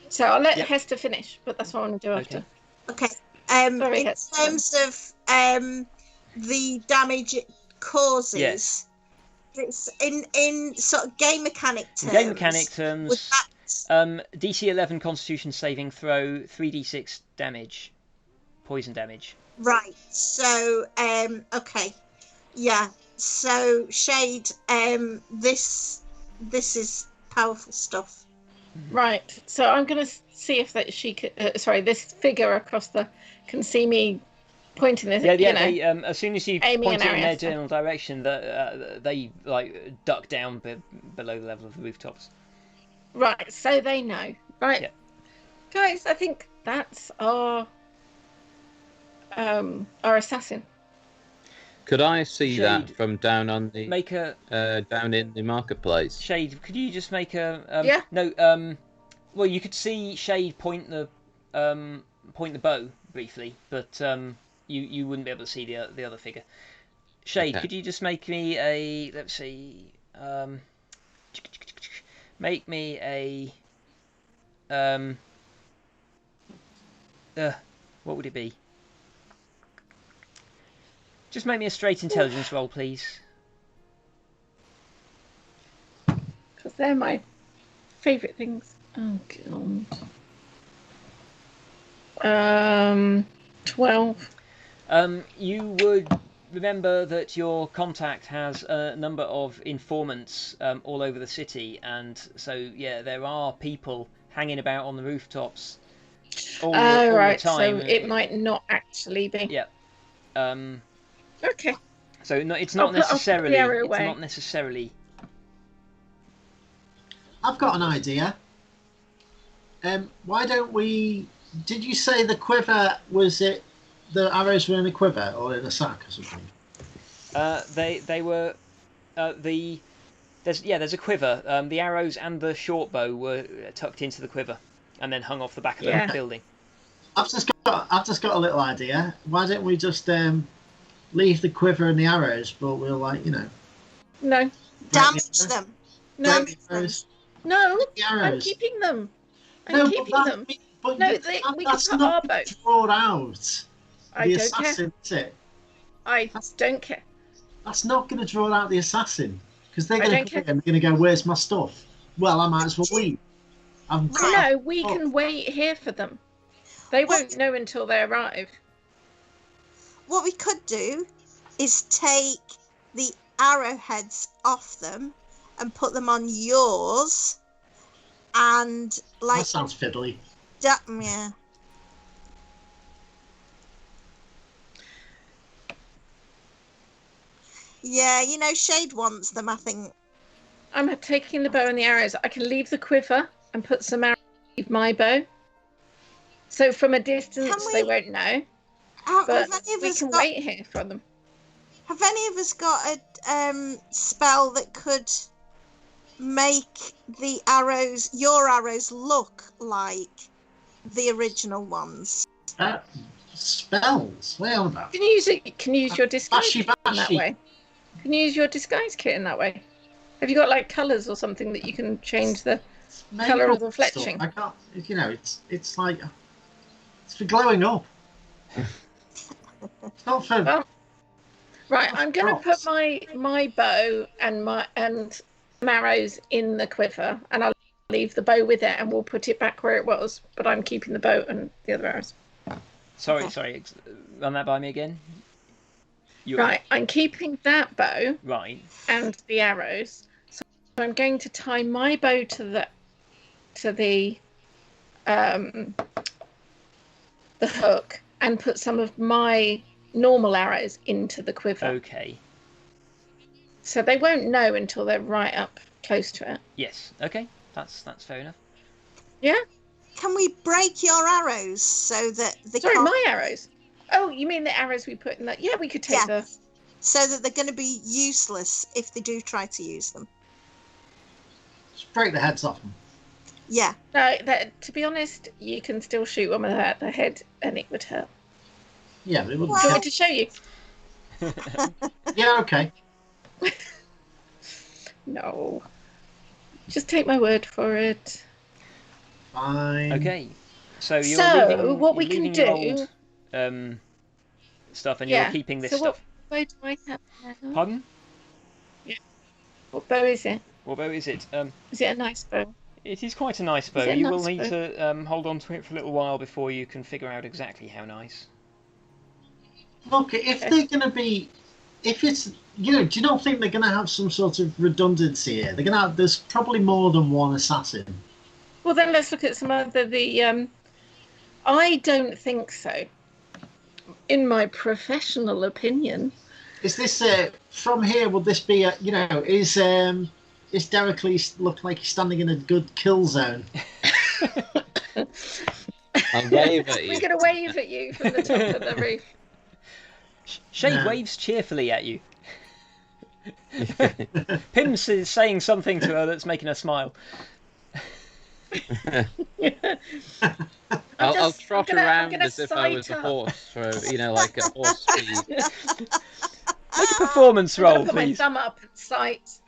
So I'll let Hester finish, but that's what I want to do after. Okay. Sorry, in terms of the damage it causes, it's in sort of game mechanic terms. Game mechanic terms. DC 11 Constitution saving throw, 3d6 damage, poison damage. Right. So okay. Yeah. So Shade, this is powerful stuff. Right. So I'm going to see if that she could. This figure across can see me pointing this. As soon as you Amy point it and in their Arietta. general direction, they like duck down below the level of the rooftops. Right. So they know. Right. Yeah. Guys, I think that's our assassin. Could I see Shade, that from down on the down in the marketplace? Shade, could you just make a Yeah. No, well, you could see Shade point the bow briefly, but you wouldn't be able to see the other figure. Shade, Okay. could you just make me a, let's see, make me a what would it be? Just make me a straight intelligence roll, please. Because they're my favourite things. Oh, God. 12. You would remember that your contact has a number of informants all over the city, and so there are people hanging about on the rooftops all the time. So it might not actually be. Yeah. Okay. So it's not necessarily. It's not necessarily. I've got an idea. Why don't we? Did you say the quiver was it? The arrows were in a quiver or in a sack or something? They were there's a quiver. The arrows and the short bow were tucked into the quiver and then hung off the back of the building. I've just got a little idea. Why don't we just leave the quiver and the arrows, but we'll No. Damage them. No. No. The arrows. I'm keeping them. I'm keeping them. But No, we can put our bow. Draw out I the don't assassin, care. is it? I don't care. That's not going to draw out the assassin because they're I going don't to care. come in and they're going to go, "Where's my stuff?" Well, I might as well leave. No, we can wait here for them. They won't know until they arrive. What we could do is take the arrowheads off them and put them on yours, and like That sounds fiddly. Yeah. Yeah, you know, Shade wants them, I think. I'm taking the bow and the arrows. I can leave the quiver and put some arrows in my bow. So from a distance, they won't know. But we can wait here for them. Have any of us got a spell that could make the arrows, your arrows, look like the original ones? Spells? What are you on about? Can you use your disguise kit in that way? Can you use your disguise kit in that way? Have you got like colours or something that you can change the colour of the fletching? I can't. You know, it's like it's for glowing up. It's not for. Well, right, I'm going to put my bow and arrows in the quiver, and I'll leave the bow with it, and we'll put it back where it was. But I'm keeping the bow and the other arrows. Sorry. Run that by me again. Right, I'm keeping that bow. Right. And the arrows. So I'm going to tie my bow to the hook and put some of my normal arrows into the quiver. Okay. So they won't know until they're right up close to it. Yes. Okay. That's fair enough. Yeah. Can we break your arrows so that they Sorry, my arrows. Oh, you mean the arrows we put in that? Yeah, we could take so that they're going to be useless if they do try to use them. Just break the heads off them. Yeah. No, to be honest, you can still shoot one without the head, and it would hurt. Yeah, but it wouldn't. Do you want me to show you? Yeah. Okay. No. Just take my word for it. Fine. Okay. So you're leaving, what we you're can leaving do. your old, stuff, and you're keeping this stuff. What bow do I have now? Pardon? Yeah. What bow is it? What bow is it? Is it a nice bow? It is quite a nice bow. You will need to hold on to it for a little while before you can figure out exactly how nice. Look, if they're going to be, if it's, you know, do you not think they're going to have some sort of redundancy here? They're going to have, there's probably more than one assassin. Well, then let's look at some other, I don't think so. In my professional opinion. Is this, from here, would this be, you know, is Deracles look like he's standing in a good kill zone? I'll wave at you. We're going to wave at you from the top of the roof. Shade waves cheerfully at you. Pimz is saying something to her that's making her smile. I'll trot around as if I was a horse, or you know, like a horse speed. Make a performance roll, put please. my thumb up and sight.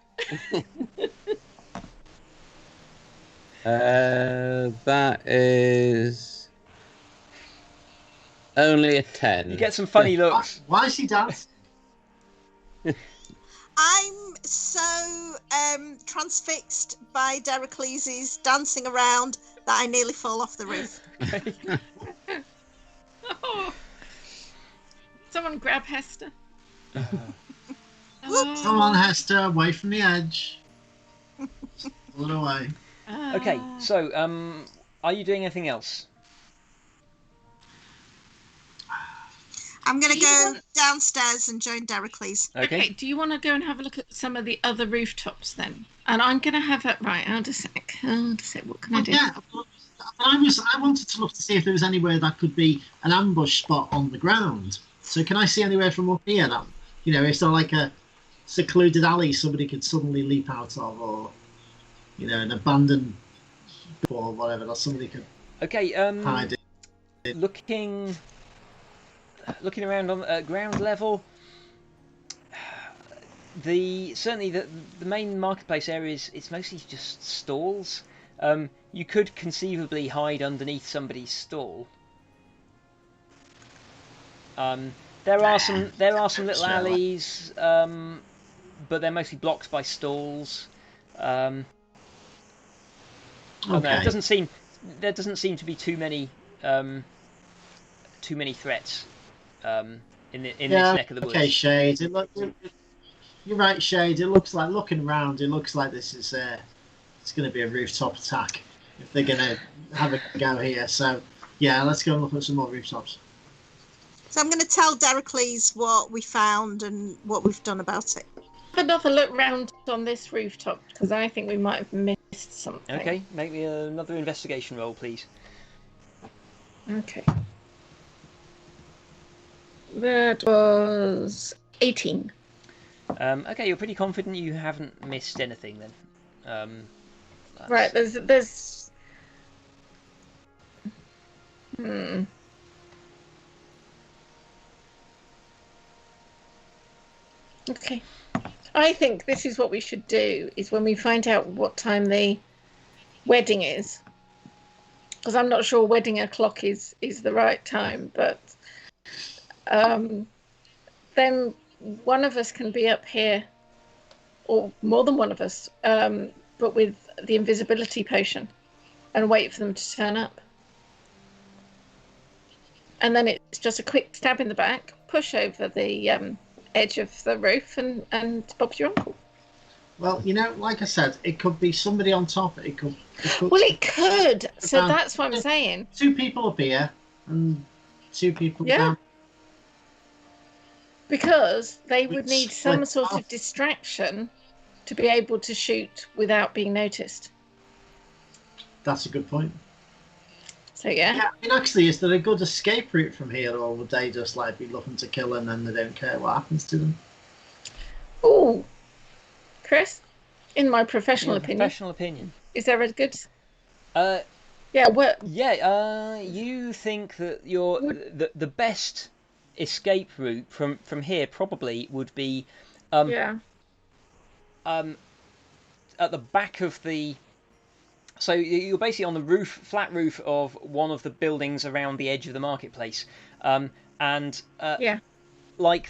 That is only a 10. You get some funny looks. Why is he dancing? I'm so transfixed by Deracles' dancing around that I nearly fall off the roof. Oh. Someone grab Hester. Come on, Hester, away from the edge. Pull it away. Okay, so are you doing anything else? I'm going to go downstairs and join Deracles. Okay, do you want to go and have a look at some of the other rooftops then? And I'm going to have it right. Hold a sec. What can I do? Yeah, I wanted to look to see if there was anywhere that could be an ambush spot on the ground. So can I see anywhere from up here that, you know, is there like a secluded alley somebody could suddenly leap out of, or, you know, an abandoned or whatever that somebody could hide in? Looking around on ground level, certainly the main marketplace area it's mostly just stalls. You could conceivably hide underneath somebody's stall. There are some little alleys, but they're mostly blocked by stalls. I don't know, Okay. there doesn't seem to be too many threats in this neck of the woods. Okay, Shade. You're right, Shade. It looks like, looking around, it looks like this is it's going to be a rooftop attack if they're going to have a go here. So, yeah, let's go and look at some more rooftops. So I'm going to tell Dericles what we found and what we've done about it. Have another look round on this rooftop because I think we might have missed something. Okay, make me another investigation roll, please. Okay. That was 18. Okay, you're pretty confident you haven't missed anything then. Right, there's Okay. I think this is what we should do, is when we find out what time the wedding is, because I'm not sure wedding o'clock is the right time, but then one of us can be up here, or more than one of us, but with the invisibility potion, and wait for them to turn up. And then it's just a quick stab in the back, push over the edge of the roof, and Bob's your uncle. Well, like I said, it could be somebody on top. It could. Well, it could. So that's what I'm saying. 2 people up here and 2 people Yeah. down. Because they would need some split sort of off. distraction to be able to shoot without being noticed. That's a good point. So yeah. Yeah, I mean, actually, is there a good escape route from here, or would they just be looking to kill and then they don't care what happens to them? Ooh, Chris, in my professional opinion, Professional opinion. is there a good? Yeah. You think that the best escape route from here probably would be at the back of the. So you're basically on the flat roof of one of the buildings around the edge of the marketplace, like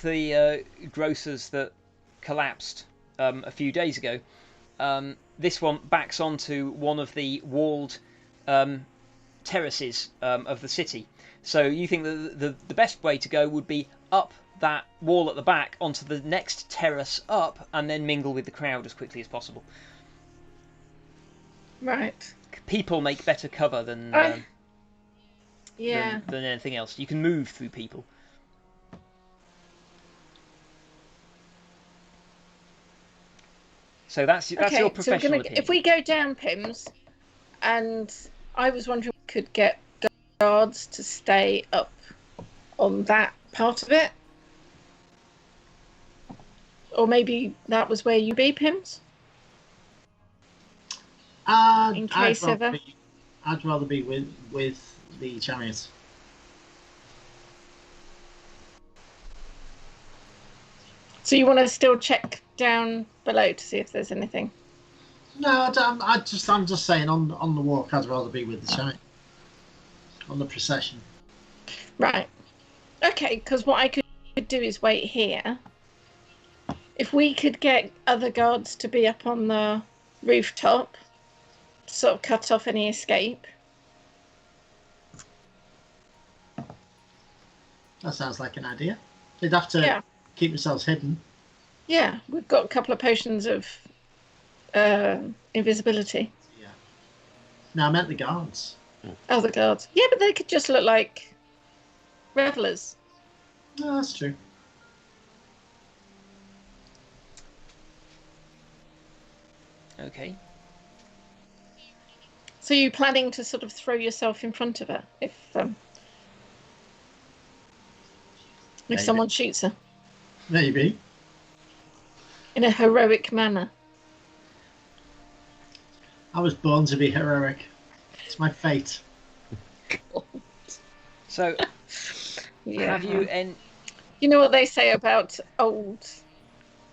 the grocers that collapsed a few days ago. This one backs onto one of the walled terraces of the city. So you think that the best way to go would be up that wall at the back onto the next terrace up, and then mingle with the crowd as quickly as possible. Right. People make better cover than than anything else. You can move through people. So that's your professional opinion. If we go down Pimz, and I was wondering if we could get guards to stay up on that part of it, or maybe that was where you be, Pimz. In case I'd rather be with the chariots. So you want to still check down below to see if there's anything? No, I'm just saying on the walk, I'd rather be with the chariot. On the procession. Right. Okay, because what I could do is wait here. If we could get other guards to be up on the rooftop, sort of cut off any escape. That sounds like an idea. They'd have to keep themselves hidden. Yeah, we've got a couple of potions of invisibility. Yeah. No, I meant the guards. Oh, the guards. Yeah, but they could just look like revelers. No, that's true. Okay. So you're planning to sort of throw yourself in front of her if someone shoots her? Maybe. In a heroic manner. I was born to be heroic. It's my fate. So, have you... You know what they say about old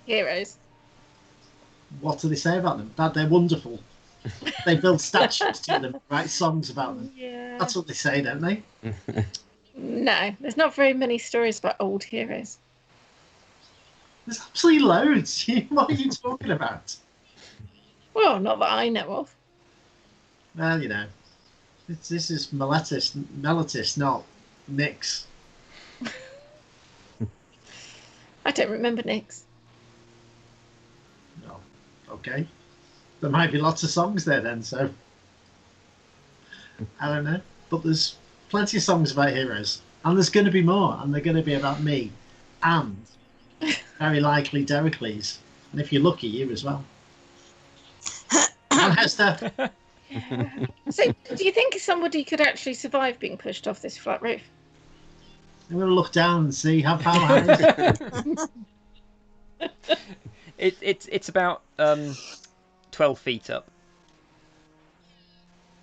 heroes? What do they say about them? That they're wonderful. They build statues to them, write songs about them. Yeah. That's what they say, don't they? No, there's not very many stories about old heroes. There's absolutely loads. What are you talking about? Well, not that I know of. Well, you know, this is Meletis, not Nyx. I don't remember Nyx. No. Okay. There might be lots of songs there then, so I don't know. But there's plenty of songs about heroes. And there's going to be more, and they're going to be about me and very likely Dericles. And if you're lucky, you as well. And Hester. So, do you think somebody could actually survive being pushed off this flat roof? I'm going to look down and see how far high it is. It's about 12 feet up.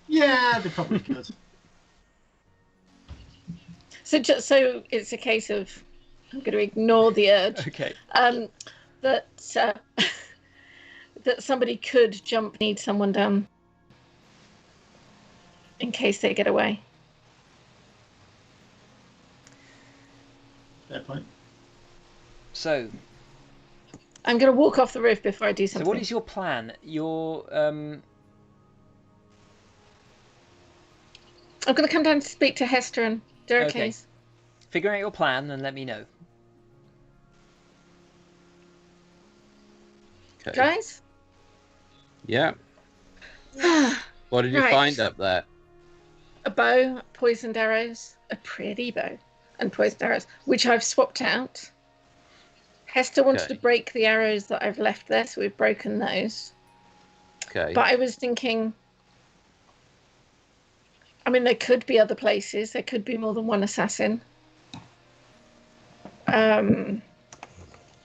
Yeah, they probably could. So it's a case of I'm going to ignore the urge. Okay. That that somebody could jump, need someone down in case they get away. Fair point. So I'm going to walk off the roof before I do something. So what is your plan? I'm going to come down to speak to Hester and Derek. Okay. Figure out your plan and let me know. Okay. Guys? Yeah. What did you Right. find up there? A bow, poisoned arrows, a pretty bow, and poisoned arrows, which I've swapped out. Hester wanted Okay. to break the arrows that I've left there, so we've broken those. Okay. But I was thinking, I mean, there could be other places. There could be more than one assassin.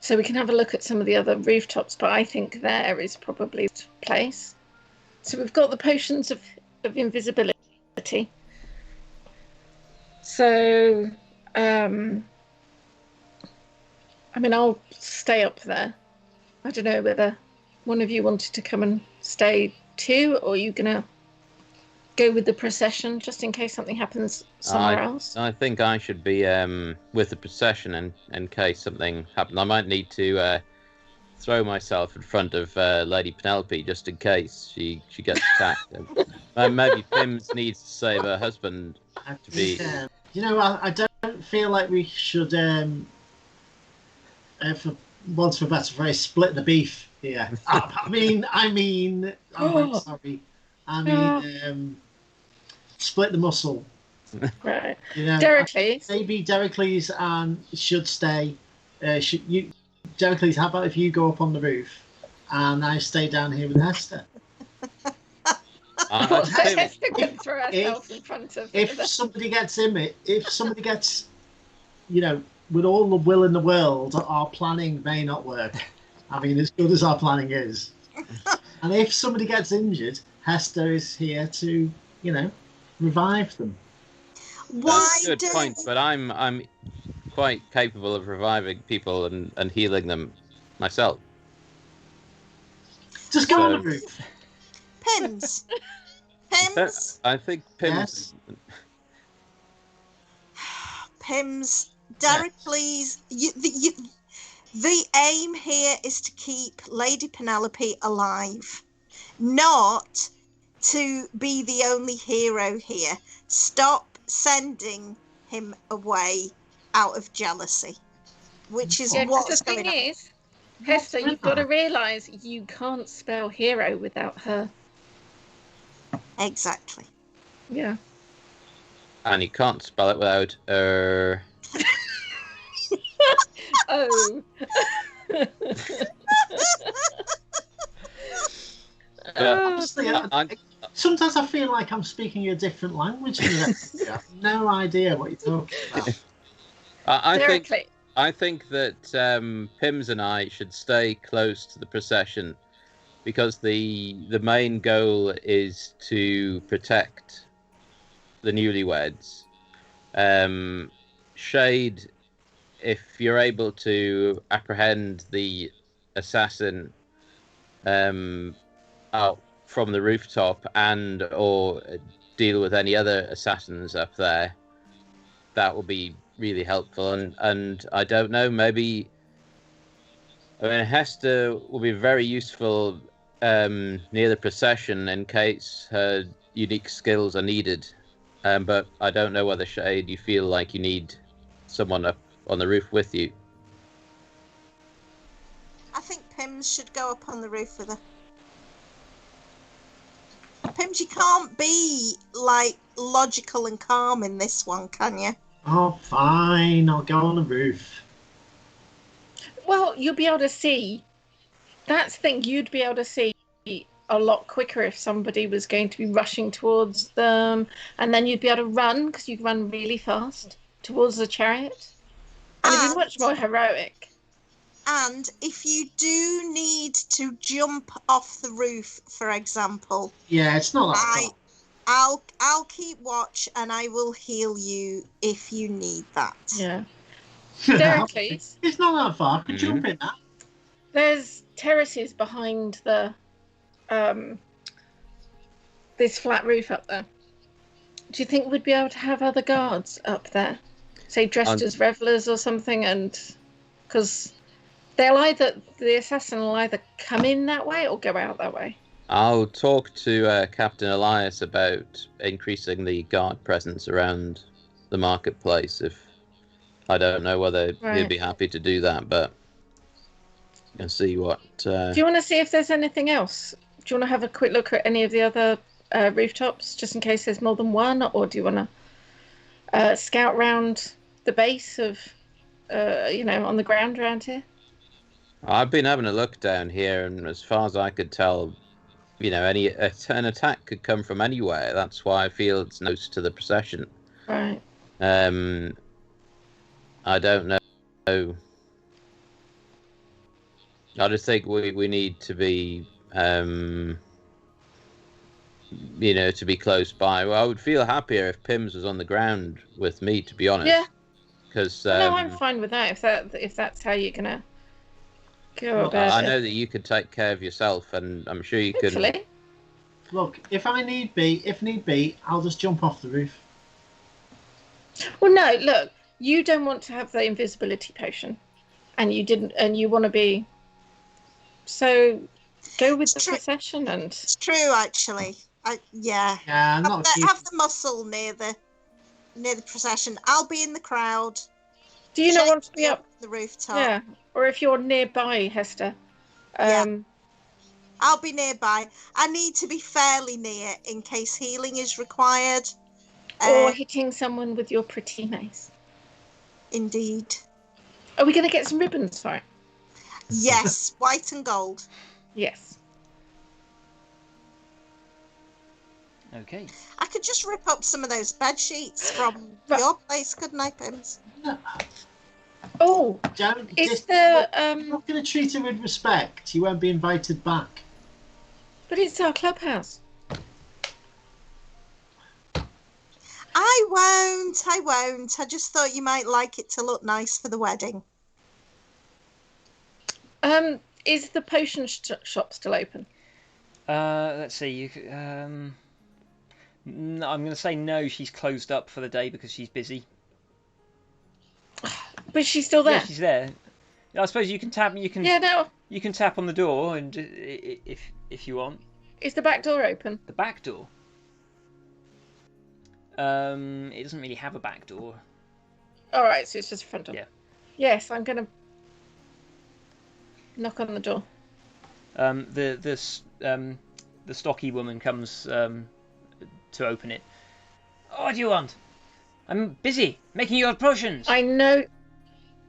So we can have a look at some of the other rooftops, but I think there is probably the place. So we've got the potions of invisibility. So, I mean, I'll stay up there. I don't know whether one of you wanted to come and stay too, or are you going to go with the procession just in case something happens somewhere else? I think I should be with the procession in case something happens. I might need to throw myself in front of Lady Penelope just in case she gets attacked. Maybe Pimz needs to save her husband to be. You know, I don't feel like we should, for once for better phrase, split the beef here. I mean, I'm very sorry. I mean, split the muscle. Right. You know, Dericles. maybe Dericles should stay. Dericles, how about if you go up on the roof and I stay down here with Hester? Hester can throw herself in front of If somebody gets you know, with all the will in the world, our planning may not work. I mean, as good as our planning is. And if somebody gets injured, Hester is here to, you know, revive them. Why Good point, but I'm quite capable of reviving people and healing them myself. Just go on the roof. Pimz? Pimz? I think Pimz. Yes. Pimz, Dericles, the aim here is to keep Lady Penelope alive, not to be the only hero here. Stop sending him away out of jealousy, which is what's the thing going on. is, Hester, you've got to realise you can't spell hero without her. Exactly. Yeah. And you can't spell it without Oh. Honestly, sometimes I feel like I'm speaking a different language. I have no idea what you're talking about. I think that Pimz and I should stay close to the procession because the main goal is to protect the newlyweds. Shade, if you're able to apprehend the assassin out from the rooftop and or deal with any other assassins up there, that will be really helpful. And I don't know, maybe Hester will be very useful near the procession in case her unique skills are needed. But I don't know whether, Shade, you feel like you need someone up on the roof with you. I think Pimz should go up on the roof with her. Pimz, you can't be like logical and calm in this one, can you? Oh, fine. I'll go on the roof. Well, you'll be able to see. That's the thing. You'd be able to see a lot quicker if somebody was going to be rushing towards them, and then you'd be able to run because you'd run really fast towards the chariot, and it'd be much more heroic. And if you do need to jump off the roof, for example, Yeah, it's not that far. I'll keep watch and I will heal you if you need that. Yeah. Deracles, It's not that far. I can jump in that. there's terraces behind the this flat roof up there. Do you think we'd be able to have other guards up there, say dressed as revelers or something? And because the assassin will either come in that way or go out that way. I'll talk to Captain Elias about increasing the guard presence around the marketplace. If I don't know whether he'd be happy to do that, but and see what. Do you want to see if there's anything else? Do you want to have a quick look at any of the other rooftops, just in case there's more than one, or do you want to scout round the base of, on the ground around here? I've been having a look down here, and as far as I could tell, an attack could come from anywhere. That's why I feel it's close to the procession. Right. I don't know. I just think we need to be, to be close by. Well, I would feel happier if Pimz was on the ground with me, to be honest. Yeah. Because no, I'm fine with that. If that's how you're gonna go about it. I know that you could take care of yourself, and I'm sure you can. Hopefully. Look, if need be, I'll just jump off the roof. Well, no. Look, you don't want to have the invisibility potion, and you want to be. So, go with the procession and. It's true, actually. Yeah. Yeah, I'm have the muscle near the procession. I'll be in the crowd. Do you not want to be up the rooftop? Yeah, or if you're nearby, Hester. I'll be nearby. I need to be fairly near in case healing is required. Or hitting someone with your pretty mace. Indeed. Are we going to get some ribbons for it? Yes, white and gold. Yes. Okay. I could just rip up some of those bed sheets from your place, couldn't I, Pimz? Oh, I'm not going to treat her with respect. You won't be invited back. But it's our clubhouse. I won't. I just thought you might like it to look nice for the wedding. Is the potion shop still open? Let's see. No, I'm going to say no. She's closed up for the day because she's busy. But she's still there. Yeah, she's there. I suppose you can tap. You can. Yeah, no. You can tap on the door, and if you want. Is the back door open? The back door. It doesn't really have a back door. All right, so it's just a front door. Yeah. Yes, I'm gonna knock on the door. The stocky woman comes to open it. Oh, what do you want? I'm busy making your potions. I know.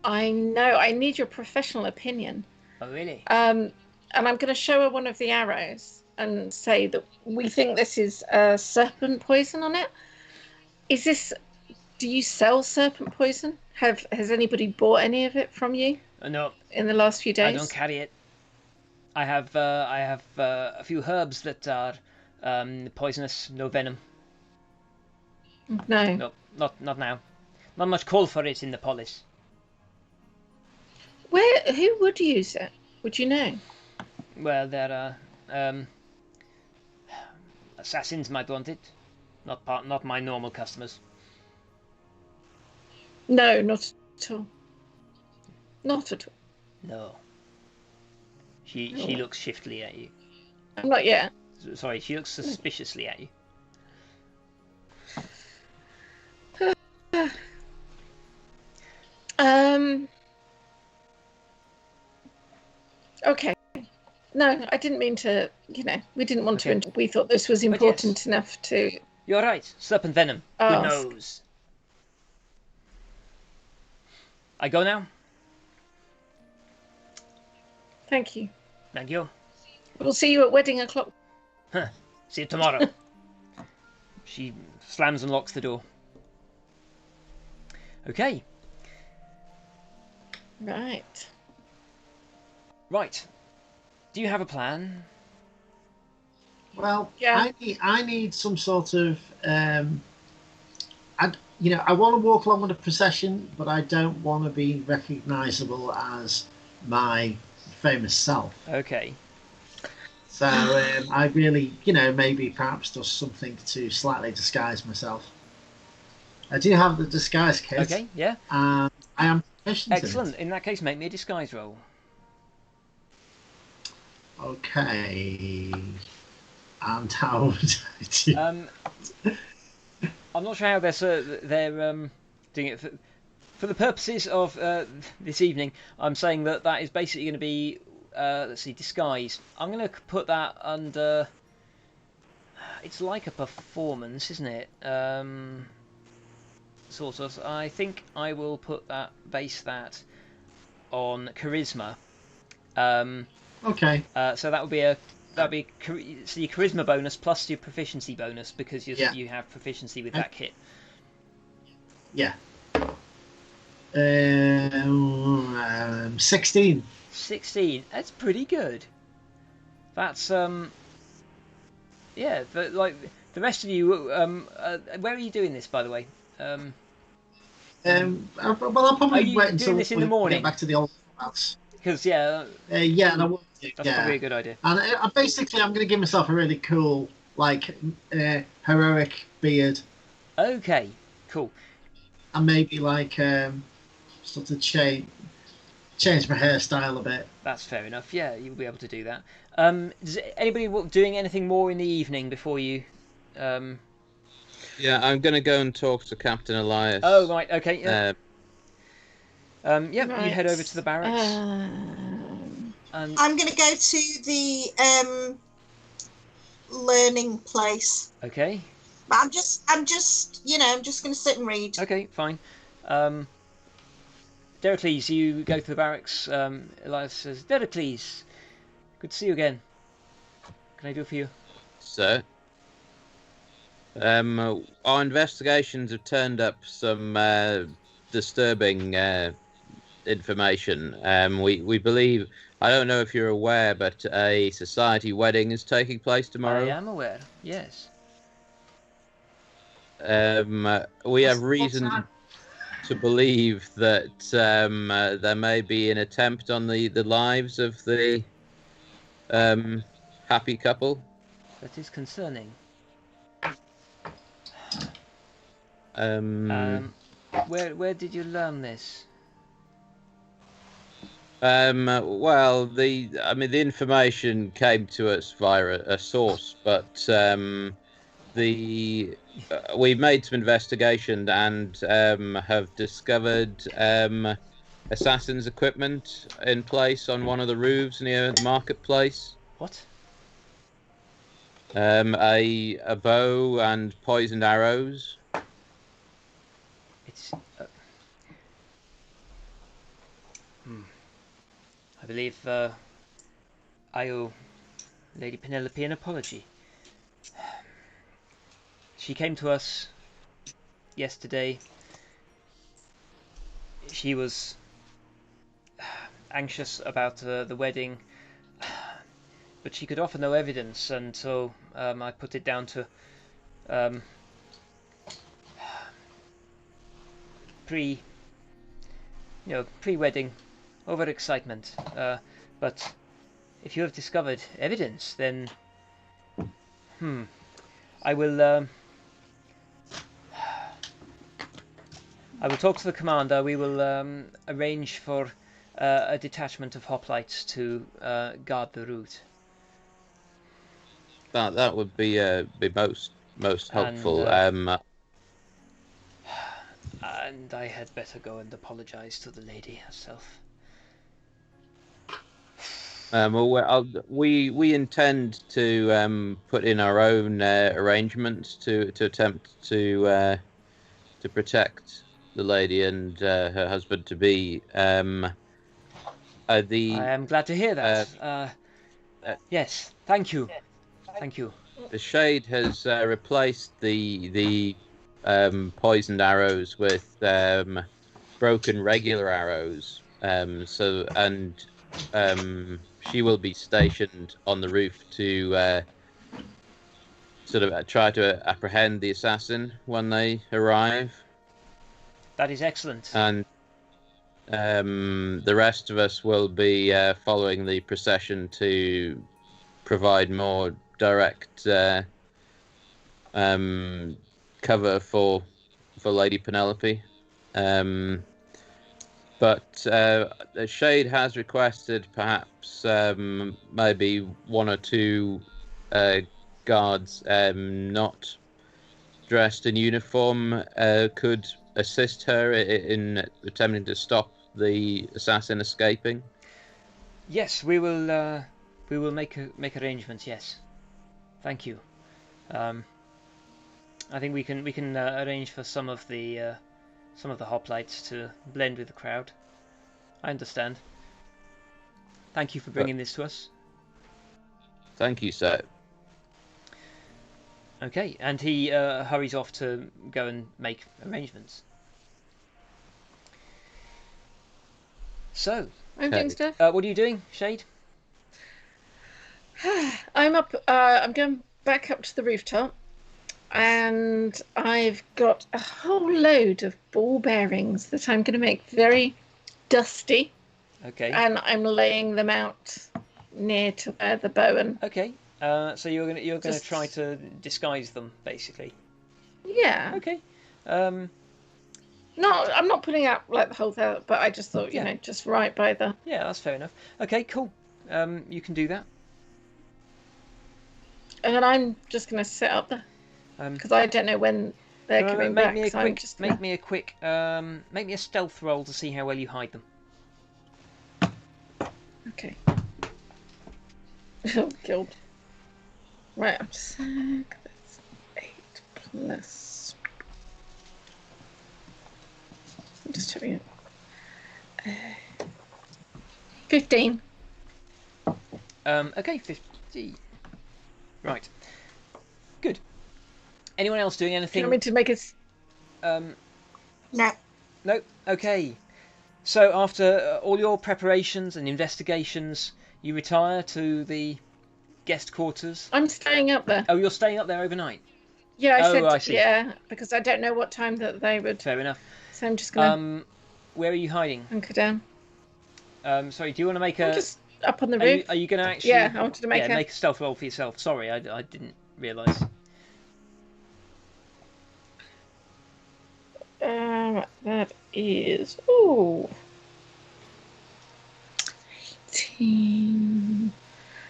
I need your professional opinion. Oh, really? And I'm going to show her one of the arrows and say that we think this is serpent poison on it. Is this? Do you sell serpent poison? Has anybody bought any of it from you? No. In the last few days? I don't carry it. I have a few herbs that are poisonous, no venom. No. No, not now. Not much call for it in the polis. Who would use it? Would you know? Well, there are assassins might want it. Not my normal customers. No, not at all. Not at all. No. She looks shiftily at you. Not yet. Sorry, she looks suspiciously at you. Okay. No, I didn't mean to. We didn't want Okay. to. We thought this was important enough to. You're right. Serpent venom. Good Ask. nose. I go now. Thank you. Thank you. We'll see you at wedding o'clock. See you tomorrow. She slams and locks the door. Okay. Right. Right. Do you have a plan? Well, Yeah. I need some sort of I want to walk along with a procession, but I don't want to be recognisable as my famous self. Okay. So I really, maybe perhaps just something to slightly disguise myself. I do have the disguise kit. Okay, yeah. And I am proficient in it. Excellent. In that case, make me a disguise roll. Okay. And how would I do? I'm not sure how they're doing it for the purposes of this evening. I'm saying that is basically going to be let's see, disguise. I'm going to put that under. It's like a performance, isn't it? Sort of. I think I will base that on charisma. Okay. So that would be so your charisma bonus plus your proficiency bonus because you have proficiency with that kit. Yeah. 16. 16. That's pretty good. That's yeah. Like the rest of you, where are you doing this, by the way? Well, I'll probably wait until this in the morning? Get back to the old formats. Because yeah, and I will. That's probably a good idea. And basically, I'm going to give myself a really cool, heroic beard. Okay, cool. And maybe sort of change my hairstyle a bit. That's fair enough. Yeah, you'll be able to do that. Is anybody doing anything more in the evening before you? Yeah, I'm going to go and talk to Captain Elias. Oh right, okay. Yeah. Right. You head over to the barracks. And I'm going to go to the learning place. Okay. But I'm just going to sit and read. Okay, fine. Deracles, you go to the barracks. Elias says, Deracles, good to see you again. What can I do for you? So, our investigations have turned up some disturbing information. We believe, I don't know if you're aware, but a society wedding is taking place tomorrow. I am aware, yes. We have reason to believe that there may be an attempt on the lives of the happy couple. That is concerning. Where did you learn this? Well, the information came to us via a source, but we've made some investigation and have discovered assassin's equipment in place on one of the roofs near the marketplace. What? A bow and poisoned arrows. It's. I believe I owe Lady Penelope an apology. She came to us yesterday. She was anxious about the wedding, but she could offer no evidence, and so I put it down to pre-wedding overexcitement. But if you have discovered evidence, then I will talk to the commander. We will arrange for a detachment of hoplites to guard the route. That would be most helpful. And I had better go and apologise to the lady herself. We intend to put in our own arrangements to attempt to protect the lady and her husband to be. I am glad to hear that. Yes, thank you. Thank you. The Shade has replaced the poisoned arrows with broken regular arrows. She will be stationed on the roof to sort of try to apprehend the assassin when they arrive. That is excellent. And the rest of us will be following the procession to provide more direct cover for Lady Penelope. But the Shade has requested perhaps maybe one or two guards not dressed in uniform could assist her in attempting to stop the assassin escaping. Yes, we will make arrangements. Yes, thank you. I think we can arrange for some of the hoplites to blend with the crowd. I understand. Thank you for bringing this to us. Thank you, sir. Okay, and he hurries off to go and make arrangements. So, I'm doing stuff. what are you doing, Shade? I'm up. I'm going back up to the rooftop, and I've got a whole load of ball bearings that I'm going to make very dusty. Okay. And I'm laying them out near to where the bow and. Okay. So you're gonna try to disguise them, basically. Yeah. Okay. No, I'm not putting out like the whole thing, but I just thought, just right by the. Yeah, that's fair enough. Okay, cool. You can do that. And I'm just gonna sit up there because I don't know when they're coming back. Make me a stealth roll to see how well you hide them. Okay. Oh, God. Right, I'm sick. That's 8 plus. I'm just checking it. 15. Okay, 50. Right. Good. Anyone else doing anything? Do you want me to make it? No. No. Okay. So after all your preparations and investigations, you retire to the guest quarters. I'm staying up there. Oh, you're staying up there overnight? Yeah, I see. Yeah, because I don't know what time that they would. Fair enough. So I'm just gonna. Where are you hiding? Hunker down. Sorry, do you want to make a? I'm just up on the roof. Are you going to actually? Yeah, I wanted to make make a stealth roll for yourself. Sorry, I didn't realise. That is 18,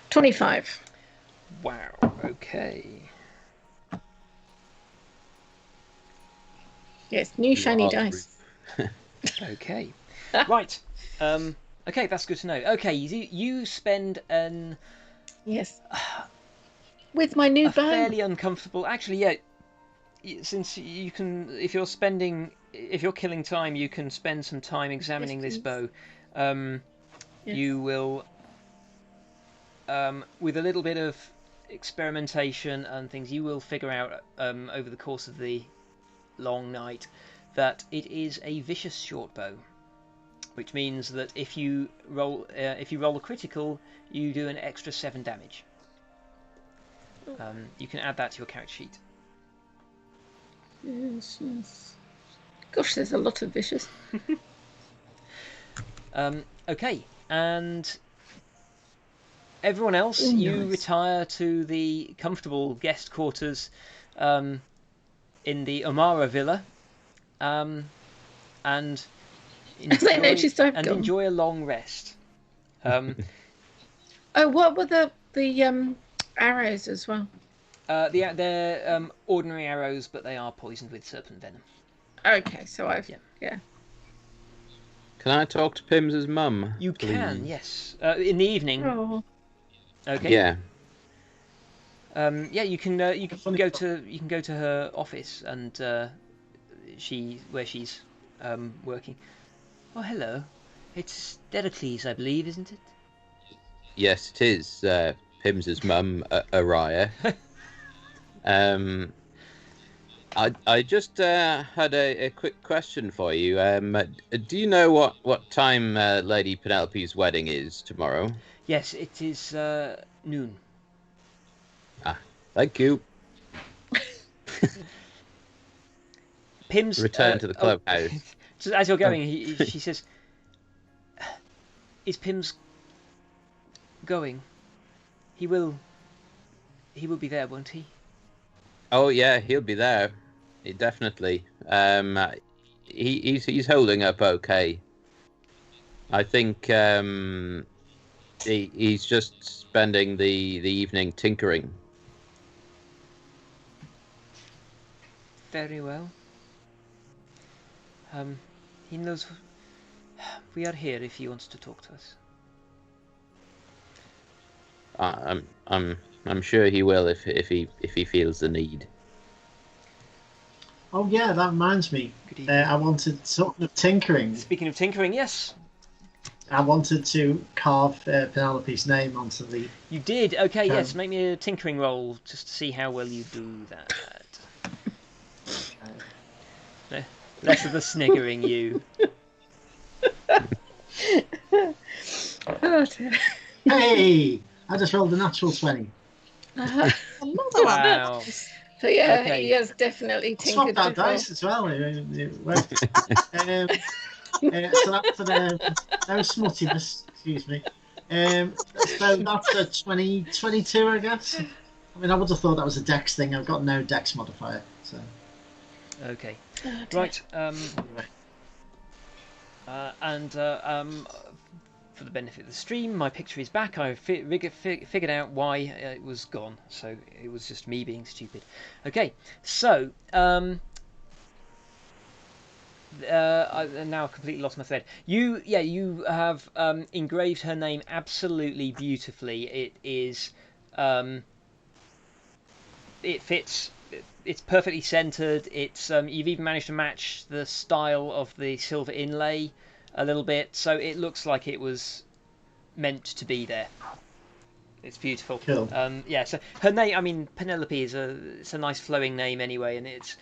25. Wow. Okay. Yes, new shiny dice. Okay. Right. Okay, that's good to know. Okay, you spend an yes with my new bow. Fairly uncomfortable. Actually, yeah. Since you can, if you're killing time, you can spend some time examining this bow. Yes. You will, with a little bit of experimentation and things, you will figure out over the course of the long night that it is a vicious short bow, which means that if you roll a critical, you do an extra 7 damage. You can add that to your character sheet. Yes. Gosh, there's a lot of vicious. Okay, and everyone else, you retire to the comfortable guest quarters in the Omara Villa, and enjoy a long rest. Oh, what were the arrows as well? They're ordinary arrows, but they are poisoned with serpent venom. Okay, so yeah. Can I talk to Pimz's mum? You please? can, yes. In the evening. Oh. Okay. Yeah. Yeah, you can go to her office and where she's working. Oh, hello. It's Dericles, I believe, isn't it? Yes, it is. Pimz's mum, Araya. I just had a quick question for you. Do you know what time Lady Penelope's wedding is tomorrow? Yes, it is noon. Thank you. Pimz Return to the clubhouse. So as you're going, she says, "Is Pimz going? He will be there, won't he?" Oh yeah, he'll be there. Definitely. He's holding up okay. I think he's just spending the evening tinkering. Very well. He knows we are here if he wants to talk to us. I'm sure he will if he feels the need. Oh yeah, that reminds me. I wanted, talking of tinkering. Speaking of tinkering, yes. I wanted to carve Penelope's name onto the. You did. Okay, yes. Make me a tinkering roll just to see how well you do that. Less of the sniggering, you. Oh dear. Hey, I just rolled a natural 20. Another one. Wow. So yeah, Okay. he has definitely I swapped tinkered that before. dice as well. It worked. So that's no smuttiness, excuse me. So that's a 22, I guess. I mean, I would have thought that was a dex thing. I've got no dex modifier, so. Okay. Oh, dear. Right. For the benefit of the stream, my picture is back. I figured out why it was gone, so it was just me being stupid. Okay, so I now completely lost my thread. You have engraved her name absolutely beautifully. It is it fits. It's perfectly centered. It's you've even managed to match the style of the silver inlay a little bit, so it looks like it was meant to be there. It's beautiful. Cool. Yeah. So her name, I mean, Penelope is it's a nice flowing name anyway, and it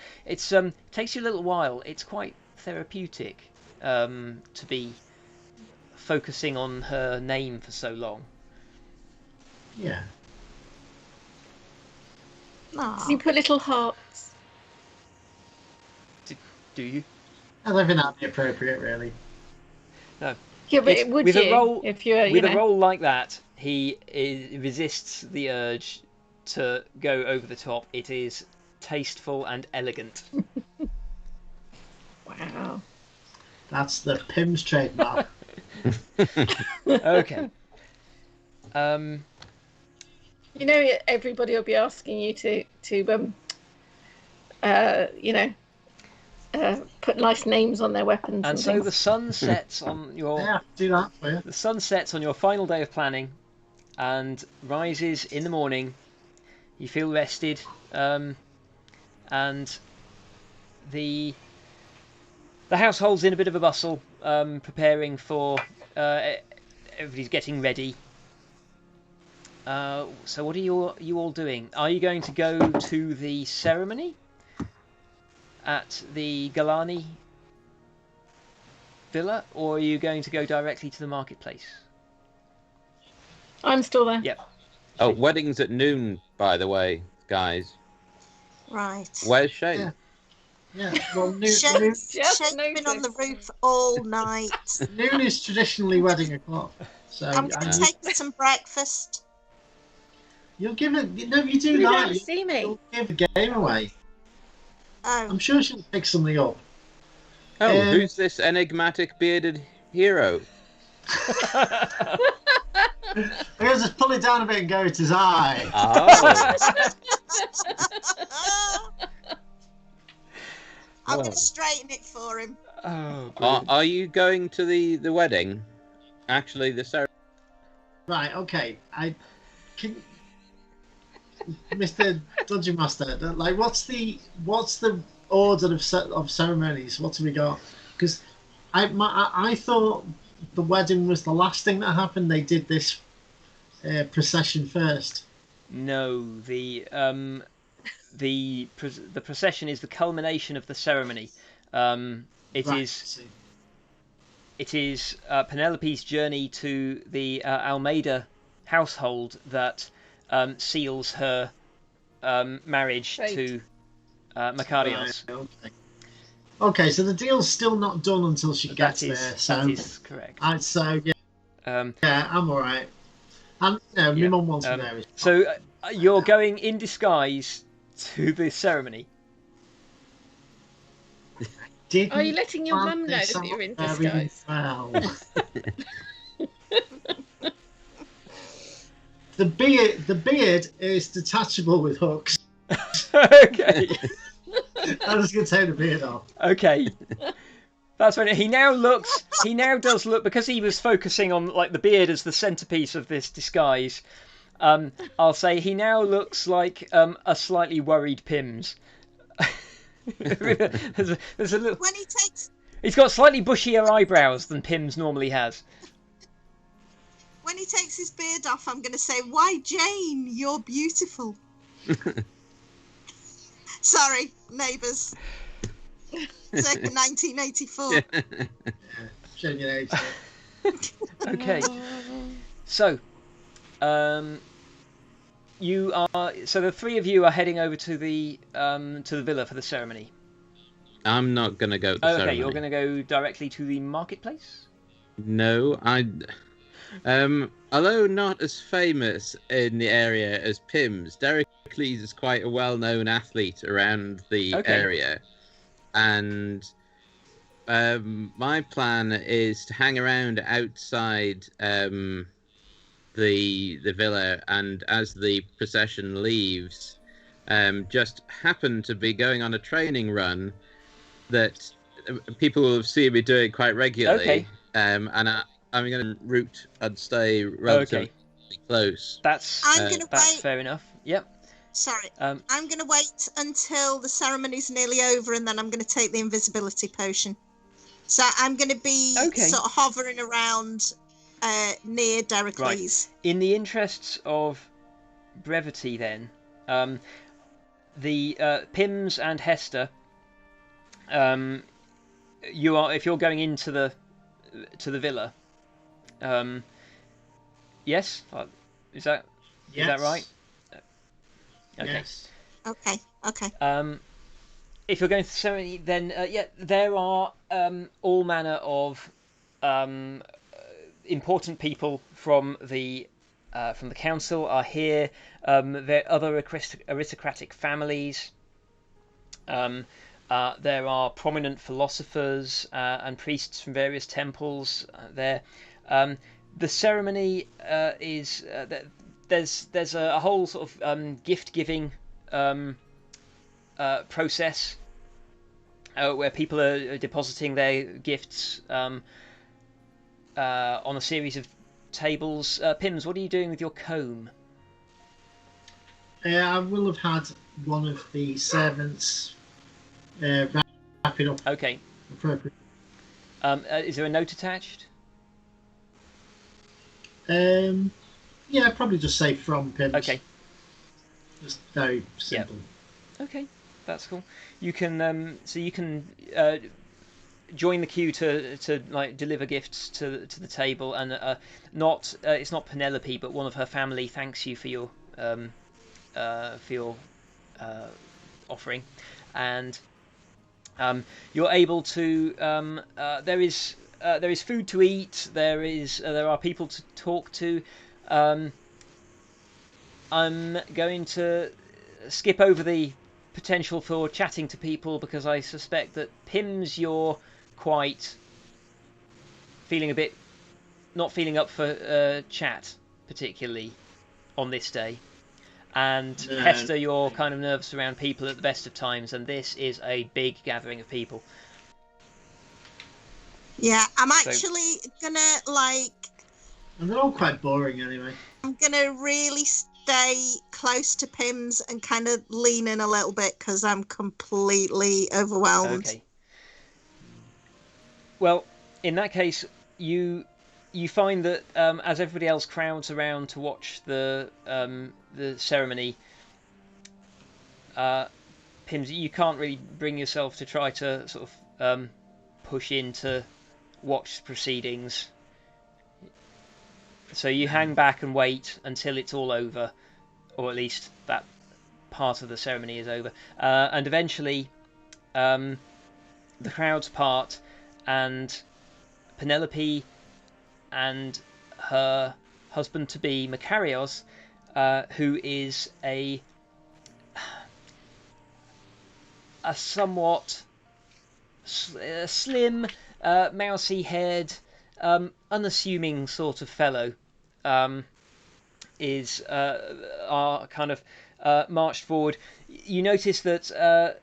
takes you a little while. It's quite therapeutic to be focusing on her name for so long. Yeah. So you put little hearts. Do you? I don't think that'd be appropriate, really. No. Yeah, but It's- would with you a roll, if you're with you a know? roll like that, he resists the urge to go over the top. It is tasteful and elegant. Wow. That's the Pimz trademark. Okay. You know, everybody will be asking you to put nice names on their weapons. And so things. the sun sets on your Yeah, do that for you. the sun sets on your final day of planning, and rises in the morning. You feel rested, and the household's in a bit of a bustle, preparing for everybody's getting ready. So what are you all doing? Are you going to go to the ceremony at the Galani villa, or are you going to go directly to the marketplace? I'm still there. Yep. Oh, wedding's at noon, by the way, guys. Right. Where's Shay? Yeah. Yeah, well, Shane's Just been on the noticed. roof all night. noon is traditionally wedding o'clock. So I'm going to take her some breakfast. you'll give it. No, you do You that. don't see me. You'll give the game away. Oh, I'm sure she'll pick something up. Oh, who's this enigmatic bearded hero? He'll just pull it down a bit and go, "It is I." Oh, I'm going to straighten it for him. Oh, Are you going to the wedding? Actually, the ceremony. Right. Okay. Mr. Dungeon Master. Like, what's the order of ceremonies? What have we got? Because I thought the wedding was the last thing that happened. They did this procession first. No, the procession is the culmination of the ceremony. It is Penelope's journey to the Almeida household that seals her marriage to Makarios. Right, okay, so the deal's still not done until she gets there. So that is correct. So yeah, yeah, I'm all right. And my mum wants me there. So you're going in disguise to the ceremony. Are you letting your mum know that you're in disguise? Well. The beard is detachable with hooks. Okay. I'm just gonna take the beard off. Okay. That's right. He now does look, because he was focusing on like the beard as the centerpiece of this disguise. I'll say he now looks like a slightly worried Pimz. there's a little. When he takes. He's got slightly bushier eyebrows than Pimz normally has. When he takes his beard off, I'm going to say, "Why, Jane, you're beautiful." Sorry, neighbours. Circa 1984. Okay. So, you are. So the three of you are heading over to the villa for the ceremony. I'm not gonna go to the ceremony. Okay, you're gonna go directly to the marketplace. No, although not as famous in the area as Pimz, Dericles is quite a well-known athlete around the area, and my plan is to hang around outside the villa, and as the procession leaves, just happen to be going on a training run that people will see me doing quite regularly. Okay. And I'm going to route and stay relatively close. That's fair enough. Yep. Sorry. I'm going to wait until the ceremony's nearly over, and then I'm going to take the invisibility potion. So I'm going to be sort of hovering around near Dericles. Right. In the interests of brevity, then, the Pimz and Hester, if you're going into the villa, yes, is that right? Okay. Yes. Okay. If you're going to the ceremony, then there are all manner of important people from the council are here. There are other aristocratic families. There are prominent philosophers and priests from various temples there. The ceremony is there's a whole sort of gift giving process where people are depositing their gifts on a series of tables. Pimz, what are you doing with your comb? I will have had one of the servants wrap it up. Okay. Appropriate. Is there a note attached? Yeah, probably just say from Pimz. Okay. Just very simple. Yep. Okay, that's cool. You can join the queue to like deliver gifts to the table, and it's not Penelope, but one of her family thanks you for your offering, and you're able to. There is food to eat. There are people to talk to. I'm going to skip over the potential for chatting to people because I suspect that Pimz, you're quite not feeling up for chat particularly on this day, And Hester, you're kind of nervous around people at the best of times, and this is a big gathering of people. Yeah, I'm actually gonna And they're all quite boring anyway. I'm gonna really stay close to Pimz and kind of lean in a little bit because I'm completely overwhelmed. Okay. Well, in that case, you find that as everybody else crowds around to watch the ceremony, Pimz, you can't really bring yourself to try to sort of push in to watch proceedings. So you hang back and wait until it's all over, or at least that part of the ceremony is over, and eventually the crowds part, and Penelope and her husband-to-be Makarios, who is a somewhat slim, mousy-haired, unassuming sort of fellow, are kind of marched forward. You notice that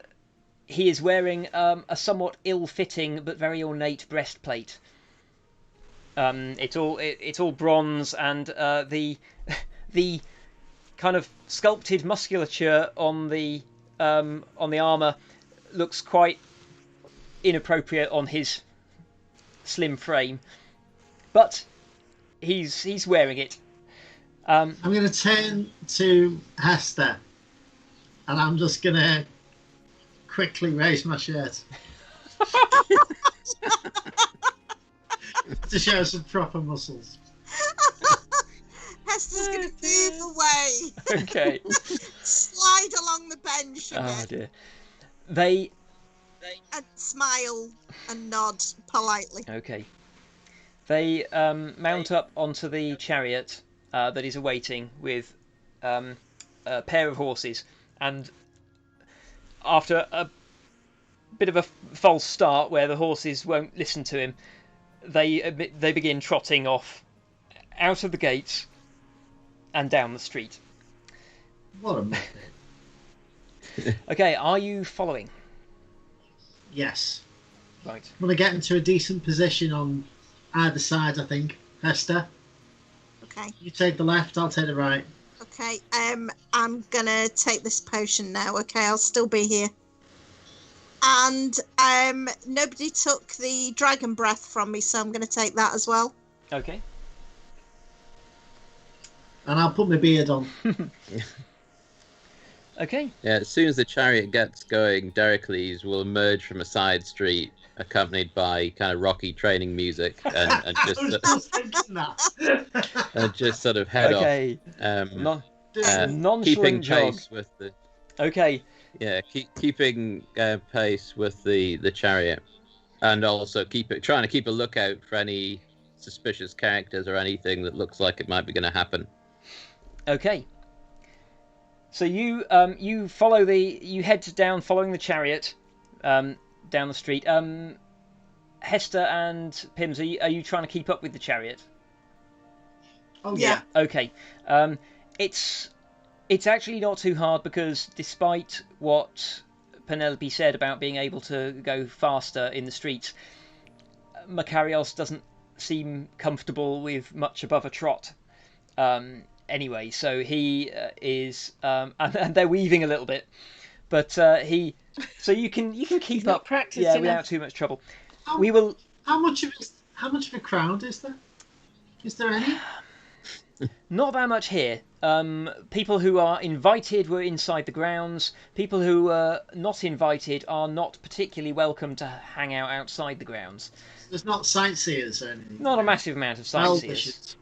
he is wearing a somewhat ill-fitting but very ornate breastplate. It's all bronze, and the kind of sculpted musculature on the armor looks quite inappropriate on his slim frame, but he's wearing it. I'm going to turn to Hester, and I'm just going to quickly raise my shirt to show some proper muscles. Hester's going to move away. Okay. Slide along the bench a Oh bit. dear. They And smile and nod politely. Okay. They mount up onto the chariot that is awaiting with a pair of horses, and after a bit of a false start where the horses won't listen to him, they begin trotting off out of the gates and down the street. What a muppet. Okay, are you following? Yes. Right. I'm going to get into a decent position on either side, I think. Hester, Okay. you take the left, I'll take the right. Okay. I'm gonna take this potion now. Okay, I'll still be here. And nobody took the dragon breath from me, so I'm gonna take that as well. Okay. And I'll put my beard on. Okay. Yeah, as soon as the chariot gets going, Dericles will emerge from a side street, accompanied by kind of rocky training music, and I was just thinking that. and just sort of head Okay. off. Keeping Nonchalant jog. pace with the Okay. keeping pace with the chariot, and also trying to keep a lookout for any suspicious characters or anything that looks like it might be going to happen. Okay. So you you head down following the chariot down the street. Hester and Pimz, are you trying to keep up with the chariot? Oh yeah. Okay. It's actually not too hard, because despite what Penelope said about being able to go faster in the streets, Makarios doesn't seem comfortable with much above a trot. Anyway, so he is, and they're weaving a little bit, but so you can keep up, without too much trouble. We will. How much of a crowd is there? Is there any? Not that much here. People who are invited were inside the grounds. People who were not invited are not particularly welcome to hang out outside the grounds. There's not sightseers or anything. Not a massive amount of sightseers.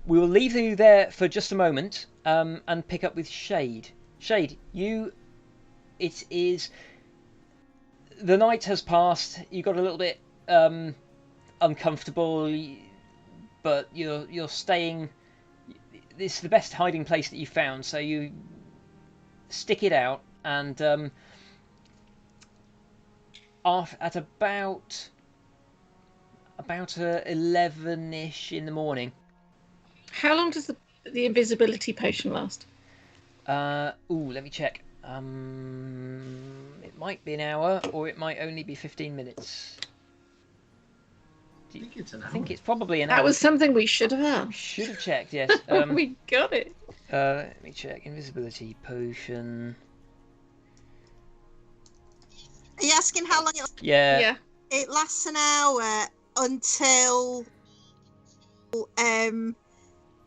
We will leave you there for just a moment and pick up with Shade. Shade, it is. The night has passed. You got a little bit uncomfortable, but you're staying. This is the best hiding place that you found, so you stick it out, and at about 11ish in the morning. How long does the the invisibility potion last? Let me check. It might be an hour, or it might only be 15 minutes. I think it's an I hour. think it's probably an hour. That was something we should have asked. Should have checked, yes. We got it. Let me check. Invisibility potion. Are you asking how long Yeah. Yeah. it lasts? An hour until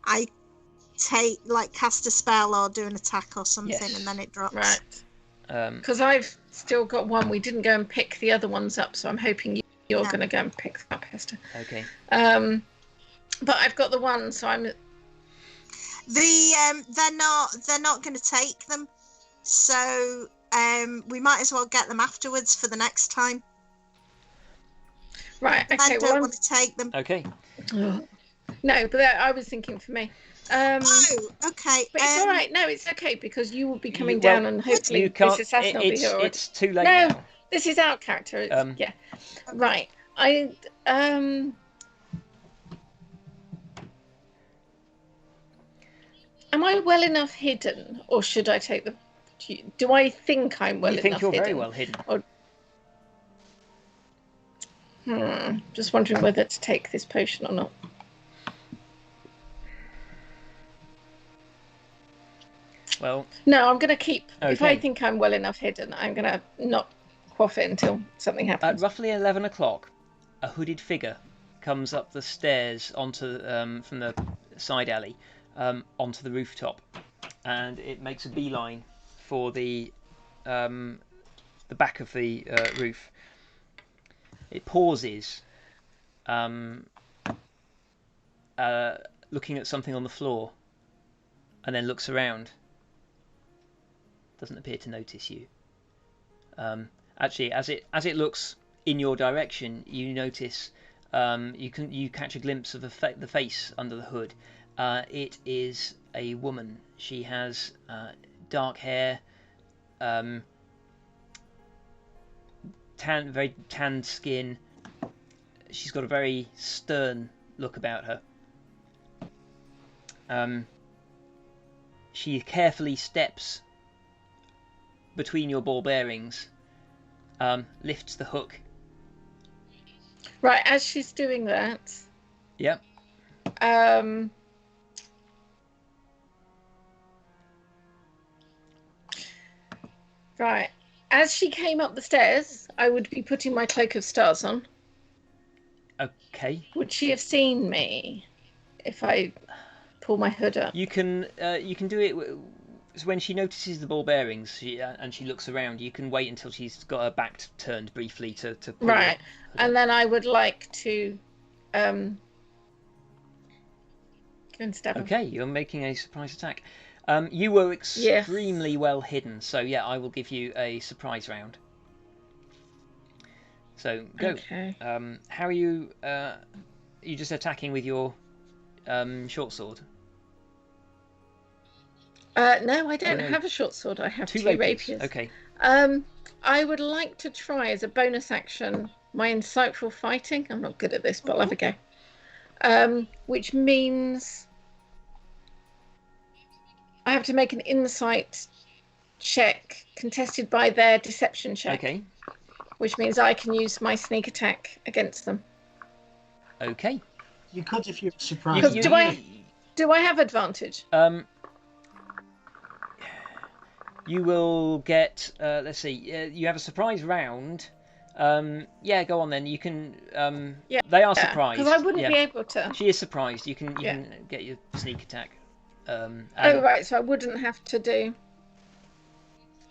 I cast a spell or do an attack or something, Yes. and then it drops. Right. Because I've still got one. We didn't go and pick the other ones up, so I'm hoping you're going to go and pick them up, Hester. Okay. But I've got the one, so I'm. They're not going to take them, so we might as well get them afterwards for the next time. Right. Okay. I don't want to take them. Okay. No, but I was thinking for me. Okay. But it's all right. No, it's okay because you will be coming well, down, and hopefully You can't. this assassin will be here. already. It's too late No. now. This is our character. Yeah. Right. Am I well enough hidden, or should I take the? Do I think I'm well You enough think you're hidden? very well hidden. Just wondering whether to take this potion or not. Well. No, I'm going to keep. Okay. If I think I'm well enough hidden, I'm going to not quaff it until something happens. At roughly 11 o'clock, a hooded figure comes up the stairs onto from the side alley onto the rooftop, and it makes a beeline for the back of the roof. It pauses, looking at something on the floor, and then looks around. Doesn't appear to notice you. Actually, as it looks in your direction, you notice you catch a glimpse of the face under the hood. It is a woman. She has dark hair, very tanned skin. She's got a very stern look about her. She carefully steps between your ball bearings, lifts the hook. Right, as she's doing that. Yep. Right. As she came up the stairs, I would be putting my cloak of stars on. Okay. Would she have seen me if I pull my hood up? You can do it when she notices the ball bearings and she looks around. You can wait until she's got her back turned briefly to pull right, and then I would like to go and stab her. Okay, you're making a surprise attack. You were extremely well hidden, so yeah, I will give you a surprise round. So go. Okay. How are you? You just attacking with your short sword? No, I don't have a short sword. I have two rapiers. Okay. I would like to try as a bonus action my insightful fighting. I'm not good at this, but I'll have a go. Which means I have to make an insight check contested by their deception check. Okay. Which means I can use my sneak attack against them. Okay. You could if you're surprised. Do I have advantage? You will get. Let's see. You have a surprise round. Yeah, go on then. You can. Yeah. They are surprised. Because I wouldn't be able to. She is surprised. You can get your sneak attack. Oh right, so I wouldn't have to do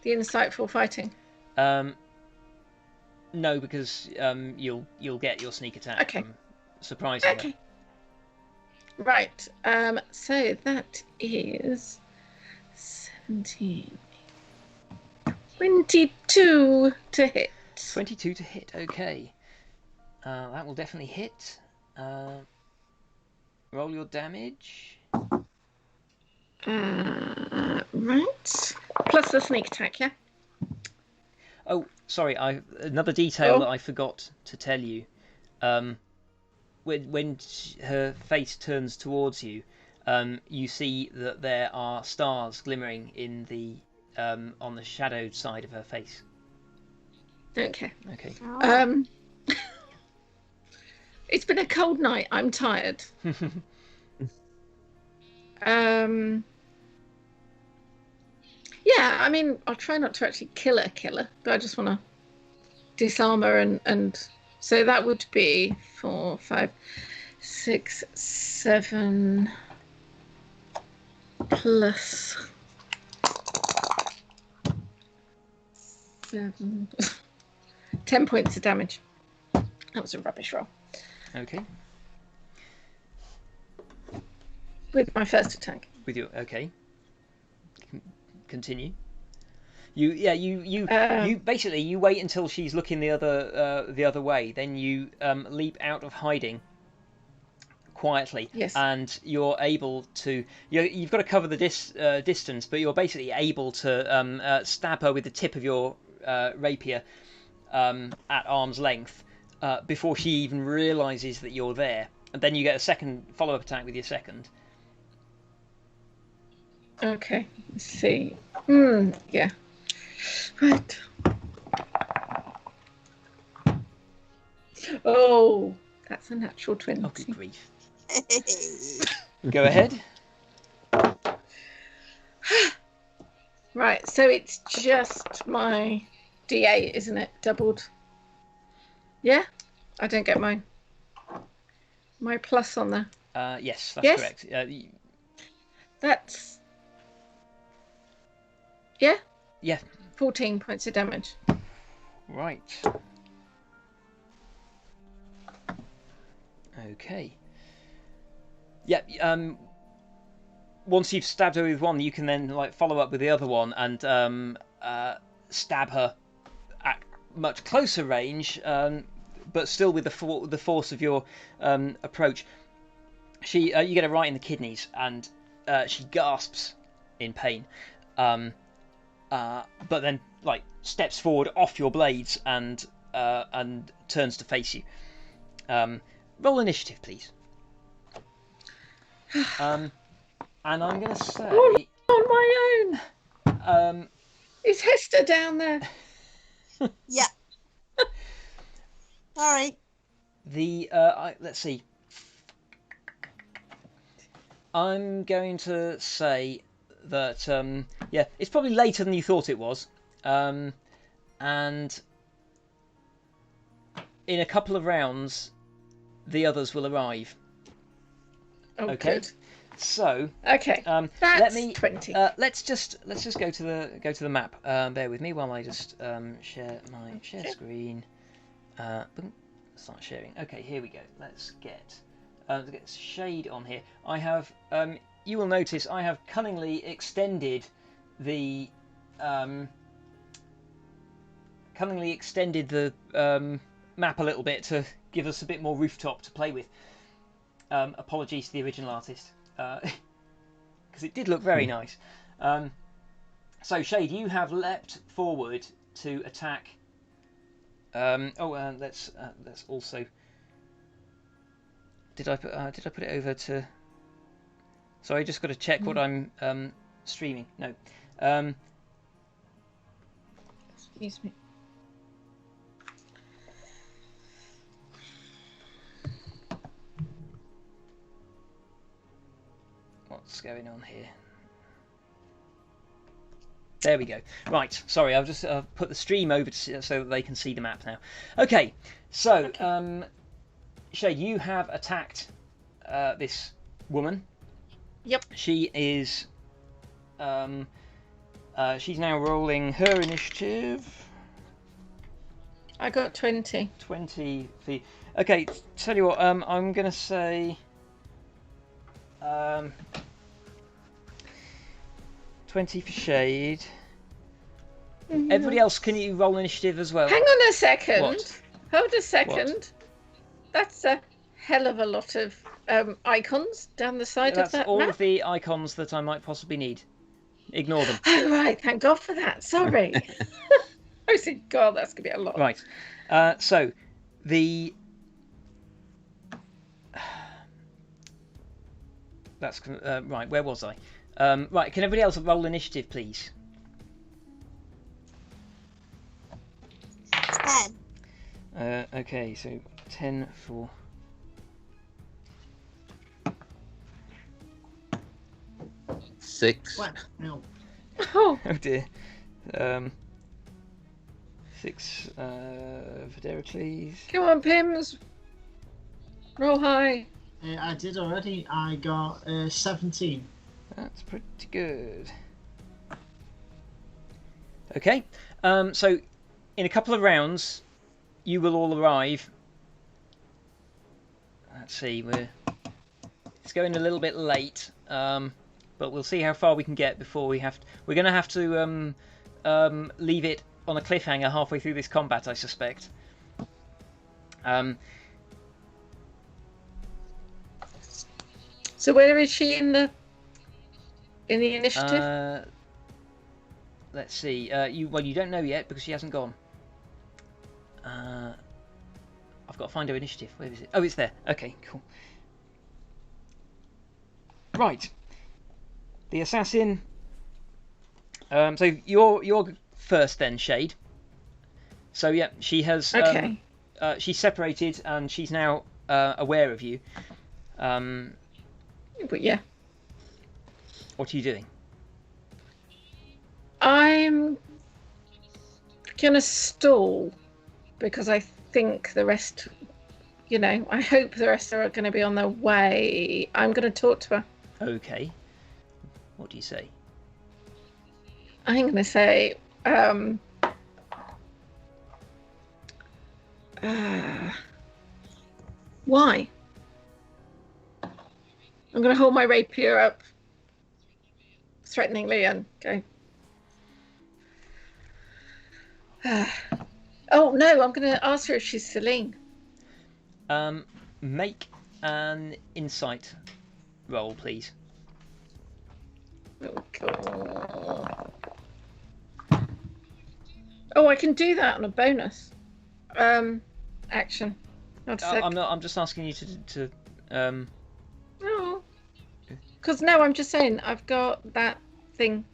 the insightful fighting. No, because you'll get your sneak attack. Okay. From surprising her. Okay. Right. So that is 17. 22 to hit. 22 to hit. Okay. That will definitely hit. Roll your damage. Right. Plus the sneak attack, yeah? Oh, sorry. Another detail that I forgot to tell you. When her face turns towards you, you see that there are stars glimmering in the on the shadowed side of her face. Okay. Okay. It's been a cold night. I'm tired. Yeah, I mean, I'll try not to actually kill her, but I just want to disarm her, and so that would be 4, 5, 6, 7 plus 7, 10 points of damage. That was a rubbish roll. Okay. With my first attack. With your continue. You basically you wait until she's looking the other way, then you leap out of hiding quietly. Yes. And you're able to you've got to cover the distance, but you're basically able to stab her with the tip of your rapier at arm's length before she even realizes that you're there, and then you get a second follow-up attack with your second. Okay, let's see. Yeah. Right. Oh, that's a natural 20. Oh, good grief. Go ahead. Right, so it's just my D8, isn't it? Doubled. Yeah? I don't get my plus on there. Yes, that's correct. That's... Yeah? Yeah. 14 points of damage. Right. Okay. Yeah. Once you've stabbed her with one, you can then follow up with the other one and stab her at much closer range, but still with the force of your approach. You get her right in the kidneys, and she gasps in pain. But then steps forward off your blades and turns to face you. Roll initiative, please. And I'm going to say on my own. Is Hester down there? Yeah. All right. Let's see. I'm going to say that it's probably later than you thought it was, and in a couple of rounds the others will arrive. Okay. Good. So okay, that's 20. Let's just go to the map. Bear with me while I just share my screen. Boom, start sharing. Okay, here we go. Let's get shade on here. I have you will notice I have cunningly extended the map a little bit to give us a bit more rooftop to play with. Apologies to the original artist, because it did look very nice. So Shade, you have leapt forward to attack. Let's also. Did I put it over to? Sorry, I just got to check what I'm streaming. No. Excuse me. What's going on here? There we go. Right, sorry, I've just put the stream over so that they can see the map now. Okay, so Shade, you have attacked this woman. Yep. She is. She's now rolling her initiative. I got 20. 20 feet. Okay, tell you what. I'm gonna say. 20 for Shade. Everybody else, can you roll initiative as well? Hang on a second. What? Hold a second. What? That's a hell of a lot of icons down the side of that That's all map. of the icons that I might possibly need. Ignore them. Oh, right. Thank God for that. Sorry. I said, God, that's going to be a lot. Right. So, the... That's right. Where was I? Right. Can everybody else roll initiative, please? 10. Okay, so 10 for. Six. What? No. Oh, Oh dear. 6 for Dericles. come on, Pimz. Roll high. I did already. I got 17. That's pretty good. Okay. So in a couple of rounds, you will all arrive. Let's see. It's going a little bit late. But we'll see how far we can get before we're going to have to leave it on a cliffhanger halfway through this combat, I suspect. So where is she in the initiative? Let's see. You don't know yet because she hasn't gone. I've got to find her initiative. Where is it? Oh, it's there. Okay, cool. Right. The assassin. So you're first then, Shade. So yeah, she has. Okay. She's separated and she's now aware of you. But yeah, What are you doing? I'm gonna stall because I think the rest. I hope the rest are going to be on their way. I'm going to talk to her. Okay. What do you say? I'm going to say, why? I'm going to hold my rapier up threateningly and go, oh no, I'm going to ask her if she's Celine. Make an insight roll, please. Oh, God. Oh, I can do that on a bonus action. Not a sec. I'm just asking you to Oh. Because no, I'm just saying I've got that thing.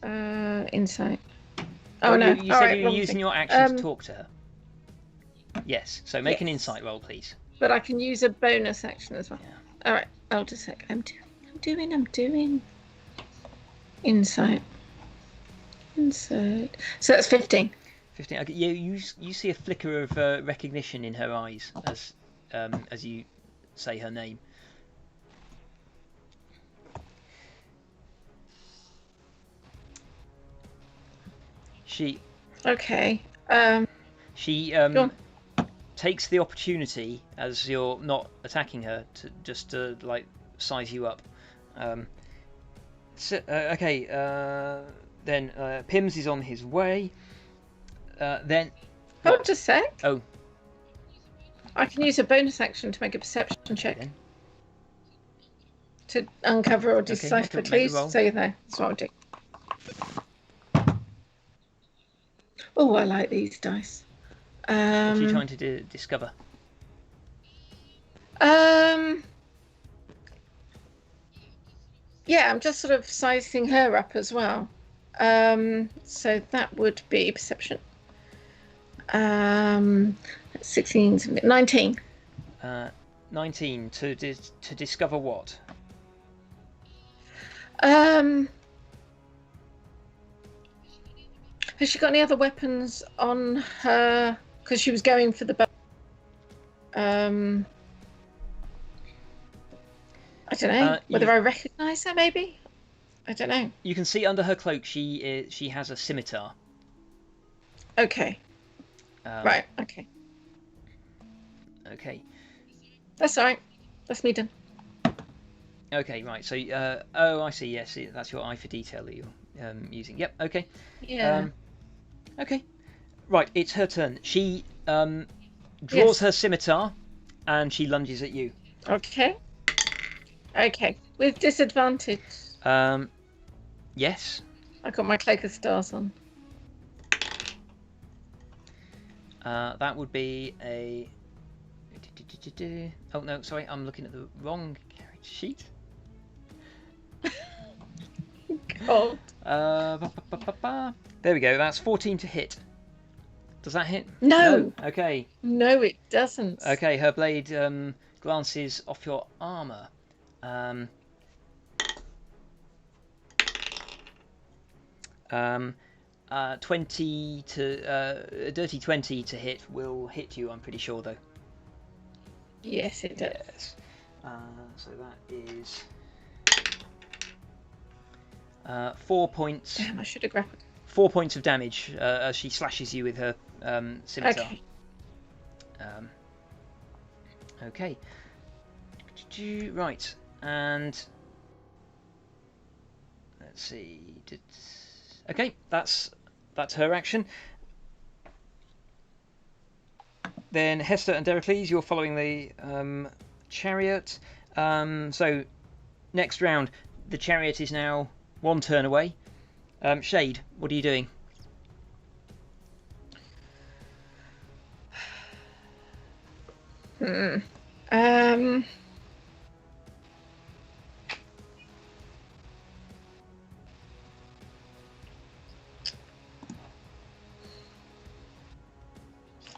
Insight. Oh no! You All said right, you were wrong using thing. your action to talk to her. Yes. So make an Yes. insight roll, please. But I can use a bonus action as well. Yeah. All right. Hold a sec. I'm doing. Insight. So that's 15. 15. Okay, you see a flicker of recognition in her eyes as you say her name. She Okay. She Go on. takes the opportunity as you're not attacking her to just to like size you up. Okay. Then Pimz is on his way. Then. Hold a sec. Oh. I can use a bonus action to make a perception check Then. to uncover or Okay, decipher make a clues. roll. So you're there. That's what I'll do. Oh, I like these dice. What are you trying to discover? Yeah, I'm just sort of sizing her up as well. So that would be perception. 16, 19. 19 to discover what? Has she got any other weapons on her? Because she was going for the bow. I don't know. Whether I recognise her, maybe. I don't know. You can see under her cloak she has a scimitar. Okay. Right. Okay. Okay. That's all right. That's me done. Okay. Right. So oh, I see. Yes, that's your eye for detail that you're using. Yep. Okay. Yeah. Okay. Right. It's her turn. She draws her scimitar, and she lunges at you. Okay. Okay. With disadvantage. Yes. I got my cloak of stars on. That would be a. Oh no, sorry, I'm looking at the wrong character. sheet. God. There we go. That's 14 to hit. Does that hit? No. Okay. No, it doesn't. Okay. Her blade glances off your armor. 20 to dirty 20 to hit will hit you. I'm pretty sure though. Yes, it does. Yes. So that is 4 points. Damn, I should have grappled. 4 points of damage as she slashes you with her scimitar. Okay. Okay. Right, and let's see. Okay, that's her action. Then Hester and Dericles, you're following the chariot. So next round, the chariot is now 1 turn away. Shade, what are you doing?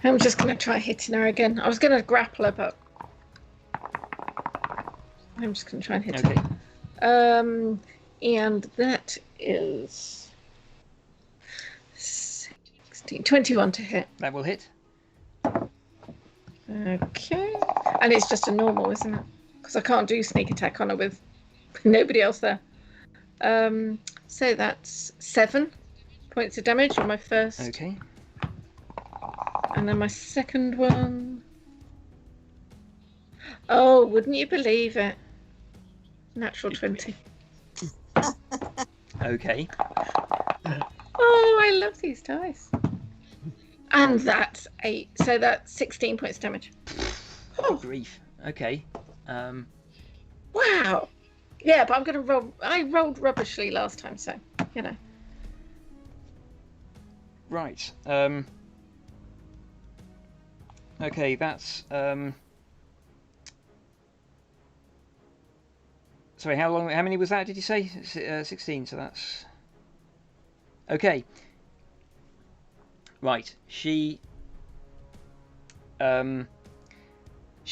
I'm just going to try hitting her again. I was going to grapple her, but I'm just going to try and hit Okay. her. And that is 16, 21 to hit. That will hit. Okay. And it's just a normal, isn't it? Because I can't do sneak attack on her with nobody else there. So that's 7 points of damage on my first. Okay. And then my second one. Oh, wouldn't you believe it? Natural 20. Okay. Oh, I love these dice. And that's 8. So that's 16 points damage. Oh, grief. Okay. Wow. Yeah, but I'm going to roll. I rolled rubbishly last time, so, you know. Right. Okay, that's sorry, how many was that, did you say? 16, so that's okay. Right, she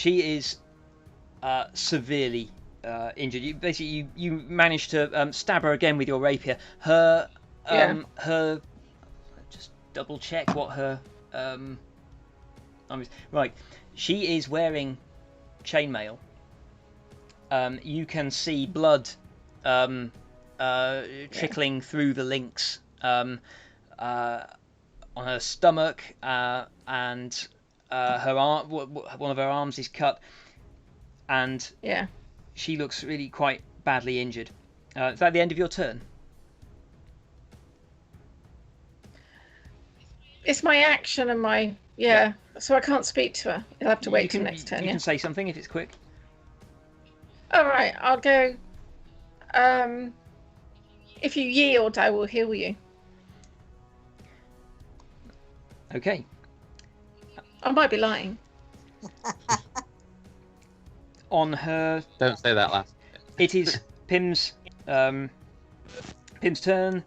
is severely injured. You managed to stab her again with your rapier. Her just double check what her right. She is wearing chainmail. You can see blood trickling through the links on her stomach, and her arm. One of her arms is cut, and she looks really quite badly injured. Is that the end of your turn? It's my action and my so I can't speak to her. You'll have to wait till next turn. You can say something if it's quick. All right, I'll go. If you yield, I will heal you. Okay. I might be lying. On her. Don't say that last. It is Pim's. Pim's turn.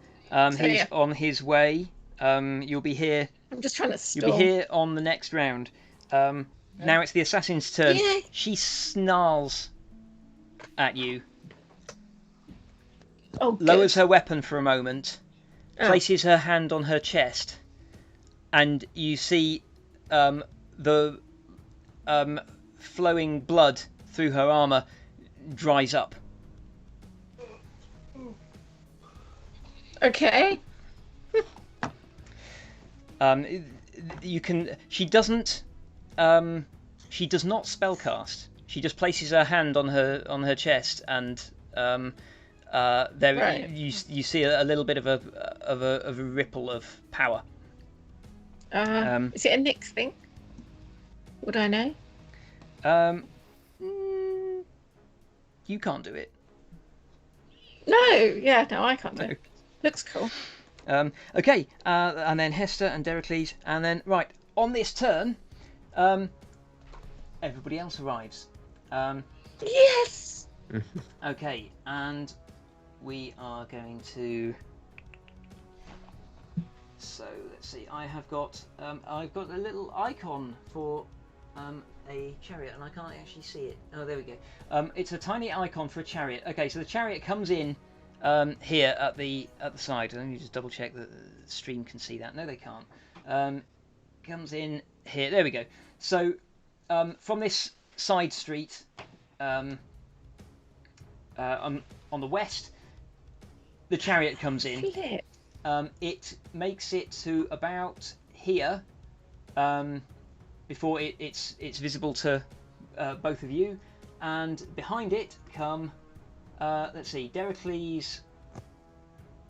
He's on his way. You'll be here. I'm just trying to stall. You'll be here on the next round. Now it's the assassin's turn. Yay. She snarls at you. Oh, good. Lowers her weapon for a moment. Places her hand on her chest. And you see the flowing blood through her armour dries up. Okay. You can. She doesn't. She does not spellcast. She just places her hand on her chest, and you see a little bit of a ripple of power. Is it a Nyx thing? Would I know? You can't do it. No, I can't do it. Looks cool. Okay, and then Hester and Dericles, and then right on this turn, everybody else arrives. Yes. Okay, and we are going to. So let's see. I've got a little icon for a chariot, and I can't actually see it. Oh, there we go. It's a tiny icon for a chariot. Okay, so the chariot comes in here at the side. Let me just double check that the stream can see that. No, they can't. Comes in here. There we go. So from this side street on the west, the chariot comes in. It makes it to about here before it's visible to both of you, and behind it come let's see, Dericles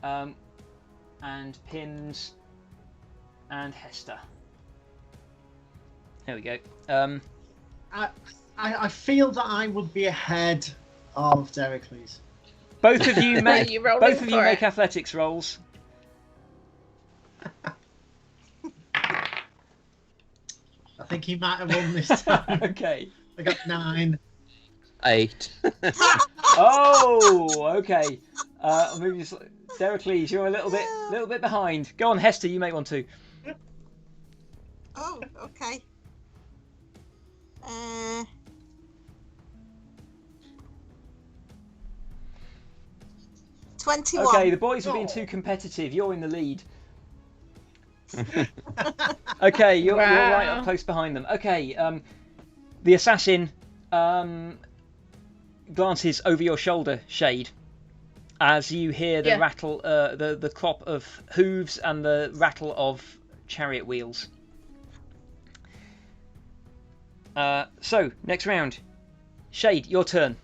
and Pimz and Hester. There we go. I feel that I would be ahead of Dericles. Both of you make make athletics rolls. I think he might have won this time. Okay. I got 9. 8. Oh, okay. Maybe just, Dericles, you're a little bit behind. Go on, Hester, you make one too. Oh, okay. 21. Okay, the boys are being too competitive. You're in the lead. Okay, you're right up close behind them. Okay, the assassin glances over your shoulder, Shade, as you hear the rattle, the clop of hooves and the rattle of chariot wheels. So, next round. Shade, your turn.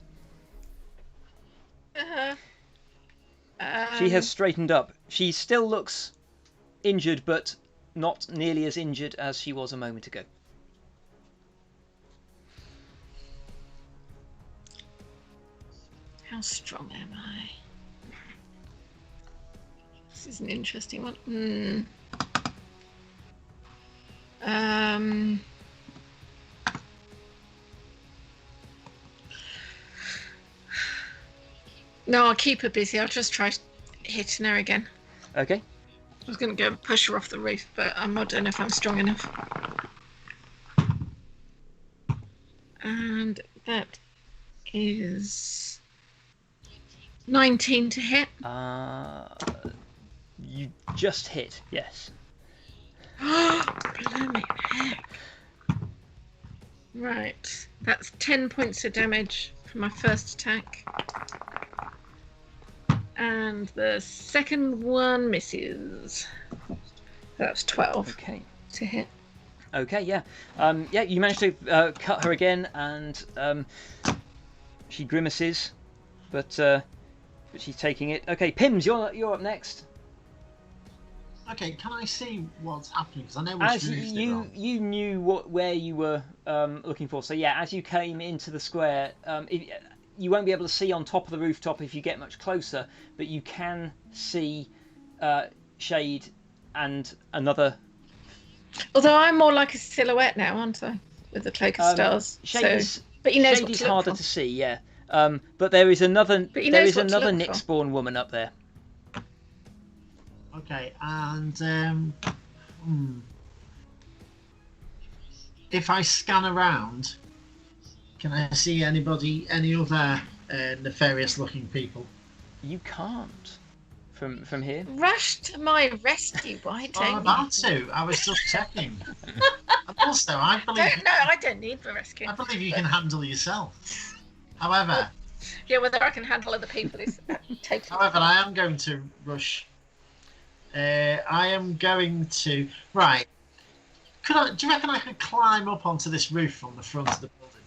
She has straightened up. She still looks injured, but not nearly as injured as she was a moment ago. How strong am I? This is an interesting one. No, I'll keep her busy. I'll just try hitting her again. Okay. I was going to go and push her off the roof, but I don't know if I'm strong enough. And that is 19 to hit. You just hit, yes. Blimey heck. Right. That's 10 points of damage for my first attack. And the second one misses. That's 12 Okay. to hit. Okay, yeah. You managed to cut her again, and she grimaces, but she's taking it. Okay, Pimz, you're up next. Okay, can I see what's happening? Because I know As which roof you knew where you were looking for. So yeah, as you came into the square, you won't be able to see on top of the rooftop if you get much closer, but you can see Shade and another. Although I'm more like a silhouette now, aren't I? With the cloak of stars. But he knows Shade what is to look harder for. to see, yeah. But there is another But he knows what to look for. Nyxborn woman up there. Okay, and if I scan around, can I see any other nefarious-looking people? You can't from here. Rush to my rescue, why don't I'm you? about to. I was just checking. And also, I don't need the rescue. I believe you can handle yourself. However, Yeah, whether I can handle other people is totally. however, I am going to rush. I am going to right. Do you reckon I could climb up onto this roof on the front of the building?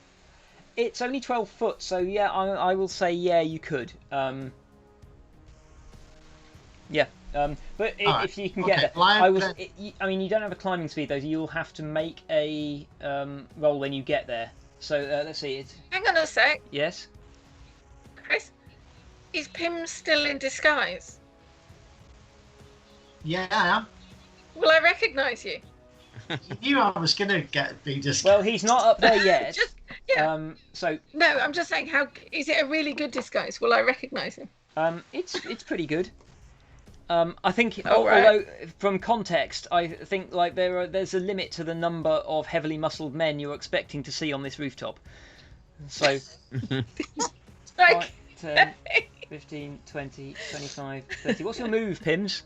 It's only 12 foot, so yeah, I will say yeah, you could. But if you can get there, Well, I mean, you don't have a climbing speed though. You'll have to make a roll when you get there. So let's see. Hang on a sec, Yes. Chris. Is Pim still in disguise? Yeah, I am. Will I recognise you? You knew I was going to be just. Well, he's not up there yet. Yeah. So No, I'm just saying, how is it a really good disguise? Will I recognise him? it's pretty good. I think, Oh, right. although from context, I think like there's a limit to the number of heavily muscled men you're expecting to see on this rooftop. So, Like, 10, 15, 20, 25, 30. What's your move, Pimz?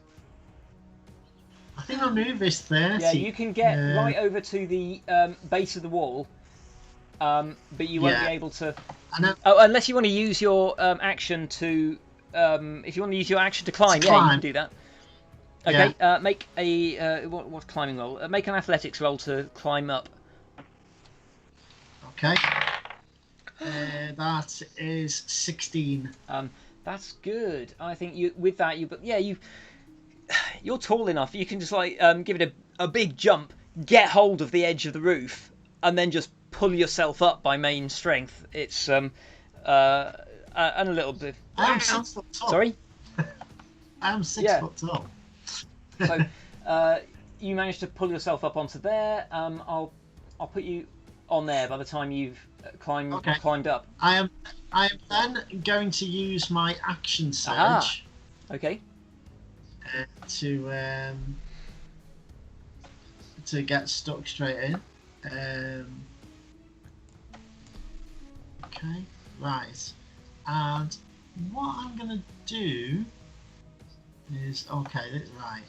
I think my move is 30. Yeah, you can get right over to the base of the wall, but you won't be able to. Oh, unless you want to use your action to. If you want to use your action to climb, you can do that. Okay, make a what climbing roll? Make an athletics roll to climb up. Okay. That is 16. That's good. I think with that you're tall enough. You can just like give it a big jump, get hold of the edge of the roof, and then just pull yourself up by main strength. It's and a little bit. I am 6 foot tall. Sorry? I am 6 foot tall. So you managed to pull yourself up onto there. I'll put you on there by the time you've climbed up. I am then going to use my action surge. Aha. Okay. To get stuck straight in. Okay, right. And what I'm gonna do is right.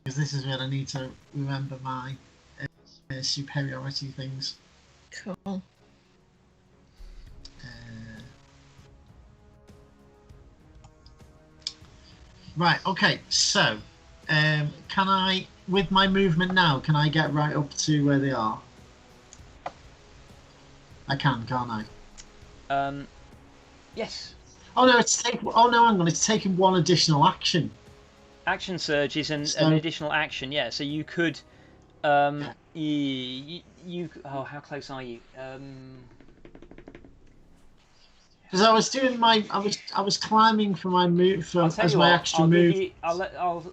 Because this is where I need to remember my superiority things. Cool. Right, okay, so can I, with my movement now, can I get right up to where they are? I can, can't I? Yes. Oh no, it's taking one additional action. Action surge is an additional action, yeah. So you could, you. Oh, how close are you? Because I was doing I was climbing for my move as my extra move. I'll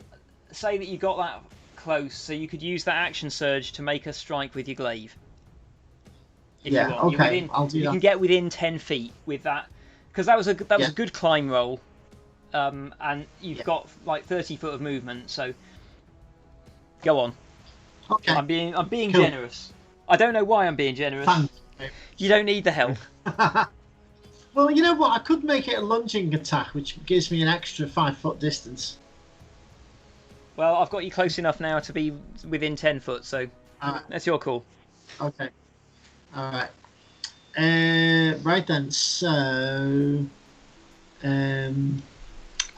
say that you got that close, so you could use that action surge to make a strike with your glaive. If you want. Okay, I'll do that. You can get within 10 feet with that, because that was a good climb roll, and you've got like 30 foot of movement. So go on. Okay. I'm being generous. I don't know why I'm being generous. Thanks. You don't need the help. Well, you know what? I could make it a lunging attack, which gives me an extra 5 foot distance. Well, I've got you close enough now to be within 10 foot, so that's your call. Okay. All right. Right then. So,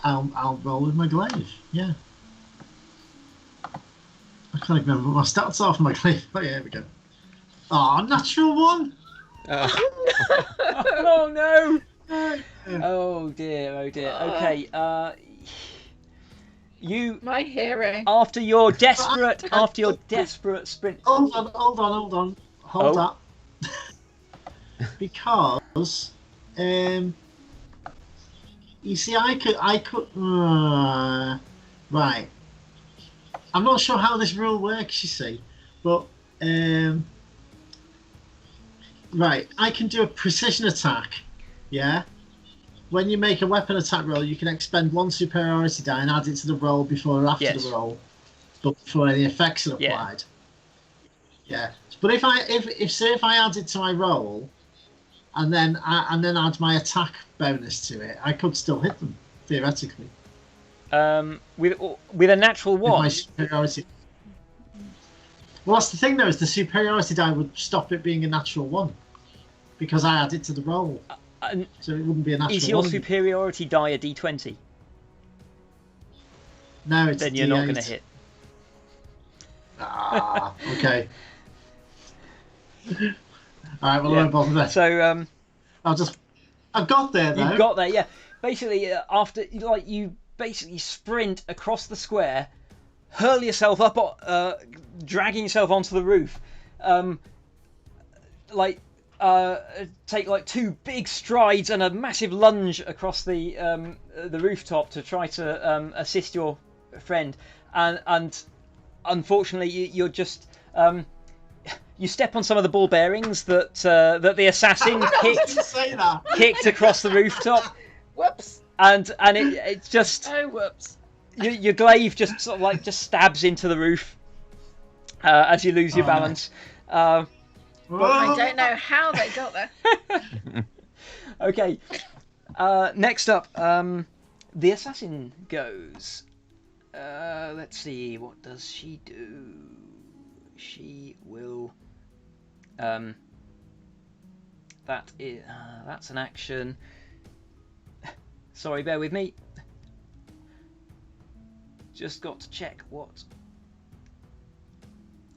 I'll roll with my glaive. Yeah. I can't even remember what my stats are for my glaive. Oh, yeah, here we go. Oh, natural 1. Oh no! Oh dear! Okay, you. My hero. After your desperate sprint. Hold on. Hold up. Because, you see, I could. Right. I'm not sure how this rule works. You see, but right, I can do a precision attack, yeah? When you make a weapon attack roll, you can expend 1 superiority die and add it to the roll before or after the roll, but before any effects are applied. Yeah. But if I add it to my roll, and then add my attack bonus to it, I could still hit them theoretically. With a natural 1. With my superiority. Well, that's the thing, though, is the superiority die would stop it being a natural 1. Because I add it to the roll. So it wouldn't be a natural 1. Is your superiority die a d20? No, it's then a you're D8. not going to hit. Ah, okay. Alright, well, I won't bother then. So, I've got there, though. You got there, yeah. Basically, after, like, you basically sprint across the square, hurl yourself up, dragging yourself onto the roof, take like 2 big strides and a massive lunge across the rooftop to try to assist your friend, and unfortunately you're just you step on some of the ball bearings that the assassin kicked across the rooftop, Whoops. and it just Oh, whoops. your glaive just sort of like just stabs into the roof as you lose your balance. I don't know how they got there. Okay. Next up, the assassin goes. Let's see, what does she do? She will. That's an action. Sorry, bear with me. Just got to check what.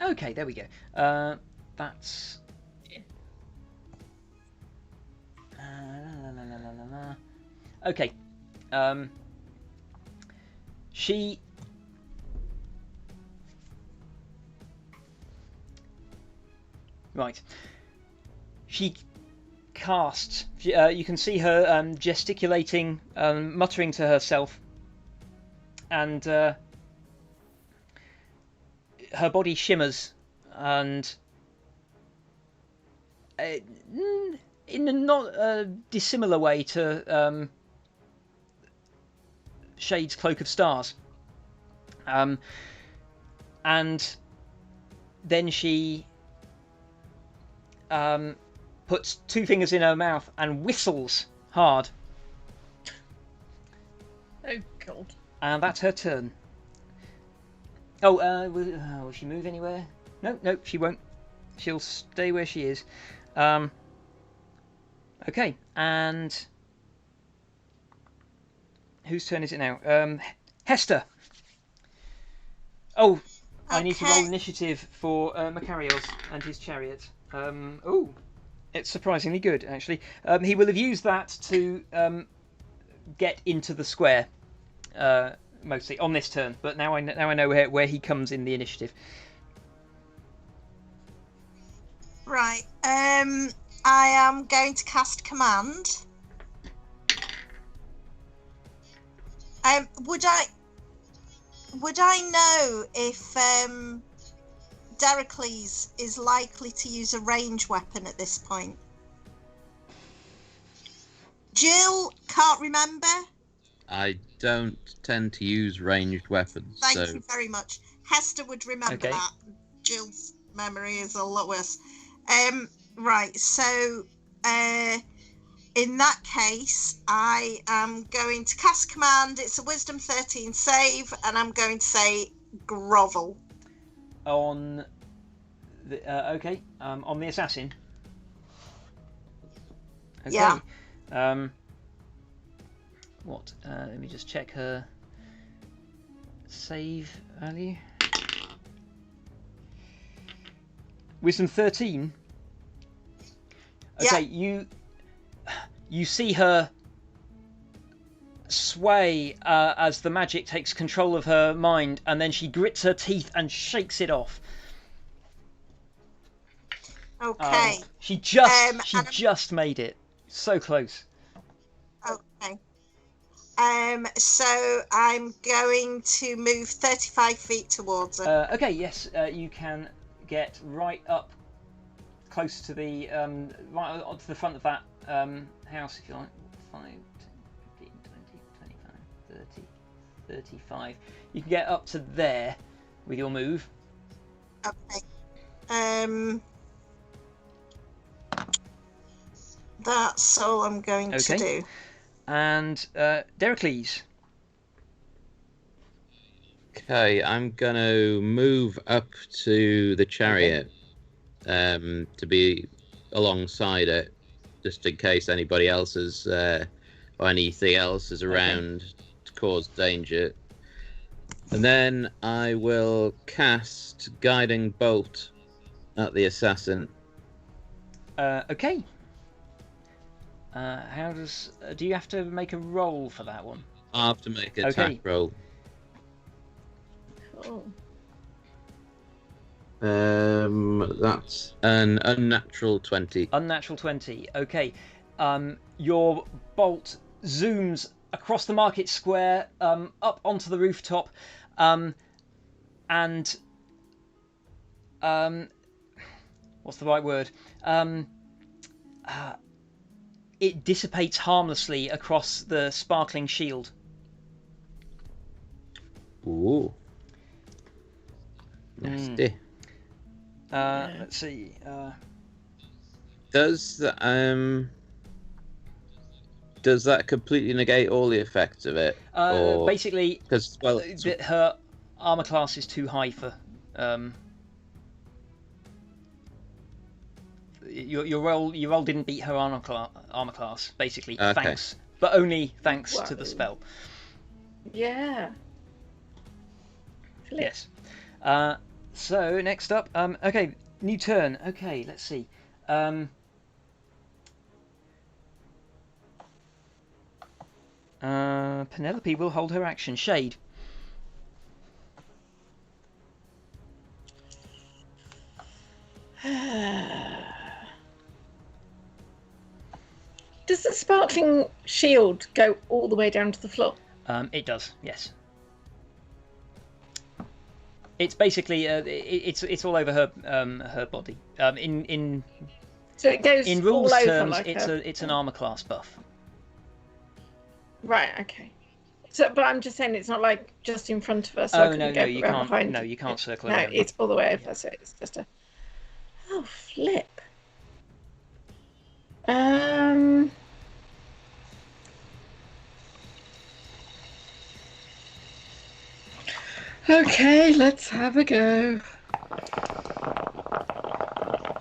Okay, there we go. That's. Okay. She. Right. She casts. You can see her gesticulating, muttering to herself, and her body shimmers, and in a not dissimilar way to Shade's Cloak of Stars. And then she puts two fingers in her mouth and whistles hard. Oh, God. And that's her turn. Oh, will she move anywhere? No, she won't. She'll stay where she is. Okay, and whose turn is it now? Hester. Oh, I need to roll initiative for Macarios and his chariot. Oh, it's surprisingly good, actually. He will have used that to get into the square, mostly on this turn. But now I know where he comes in the initiative. Right. I am going to cast command. Would I know if Dericles is likely to use a range weapon at this point? Jill can't remember. I don't tend to use ranged weapons. Thank you very much. Hester would remember that. Jill's memory is a lot worse. Right, so in that case, I am going to cast command. It's a Wisdom 13 save, and I'm going to say grovel. On the on the assassin. Okay. Yeah. What? Let me just check her save value. Wisdom 13. Okay, yeah. You see her sway as the magic takes control of her mind, and then she grits her teeth and shakes it off. Okay. She just made it. So close. Okay. So I'm going to move 35 feet towards her. Okay, yes, you can get right up close to the right onto the front of that house, if you like. 5, 10, 15, 20, 25, 30, 35. You can get up to there with your move. Okay. That's all I'm going to do. And Dericles. Okay, I'm gonna move up to the chariot to be alongside it, just in case anybody else is or anything else is around to cause danger. And then I will cast Guiding Bolt at the assassin. Okay. How does? Do you have to make a roll for that one? I have to make an attack roll. Oh. That's an unnatural 20. Unnatural 20. Okay. Your bolt zooms across the market square, up onto the rooftop, and what's the right word? It dissipates harmlessly across the sparkling shield. Ooh. Nasty. Let's see. Does that completely negate all the effects of it? Or... Basically, because well, her armor class is too high for. Your roll didn't beat her armor class, basically. Okay. Thanks, but only thanks to the spell. Yeah. Yes. So next up, okay, new turn. Okay, let's see. Penelope will hold her action. Shade. Does the sparkling shield go all the way down to the floor? It does, yes. It's basically it's all over her body. In So it goes in rules all over terms, like it's an armor class buff. Right. Okay. So, but I'm just saying it's not like just in front of us. So Oh no, you can't. Behind. No, you can't circle No, around. it's all the way over. So it's just a. Oh flip. Okay, let's have a go.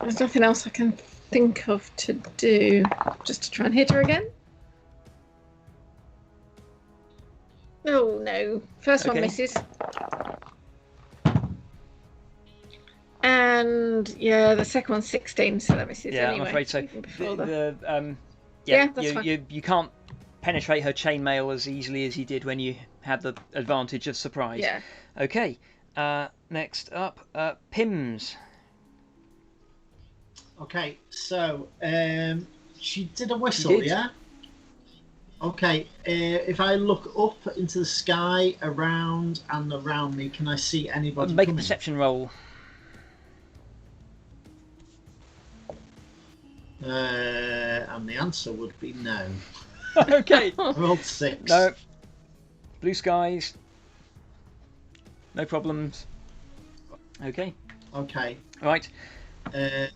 There's nothing else I can think of to do. Just to try and hit her again. Oh no. First one misses. And yeah, the second one's 16, so that misses Yeah, anyway. I'm afraid so. Yeah, that's fine. You can't penetrate her chainmail as easily as you did when you had the advantage of surprise. Yeah. Okay. Next up, Pimz. Okay, so she did a whistle, She did. yeah? Okay, if I look up into the sky around and around me, can I see anybody Make a coming? perception roll. And the answer would be no. Okay. I rolled 6. No. Blue skies. No problems. Okay. Okay. Right. I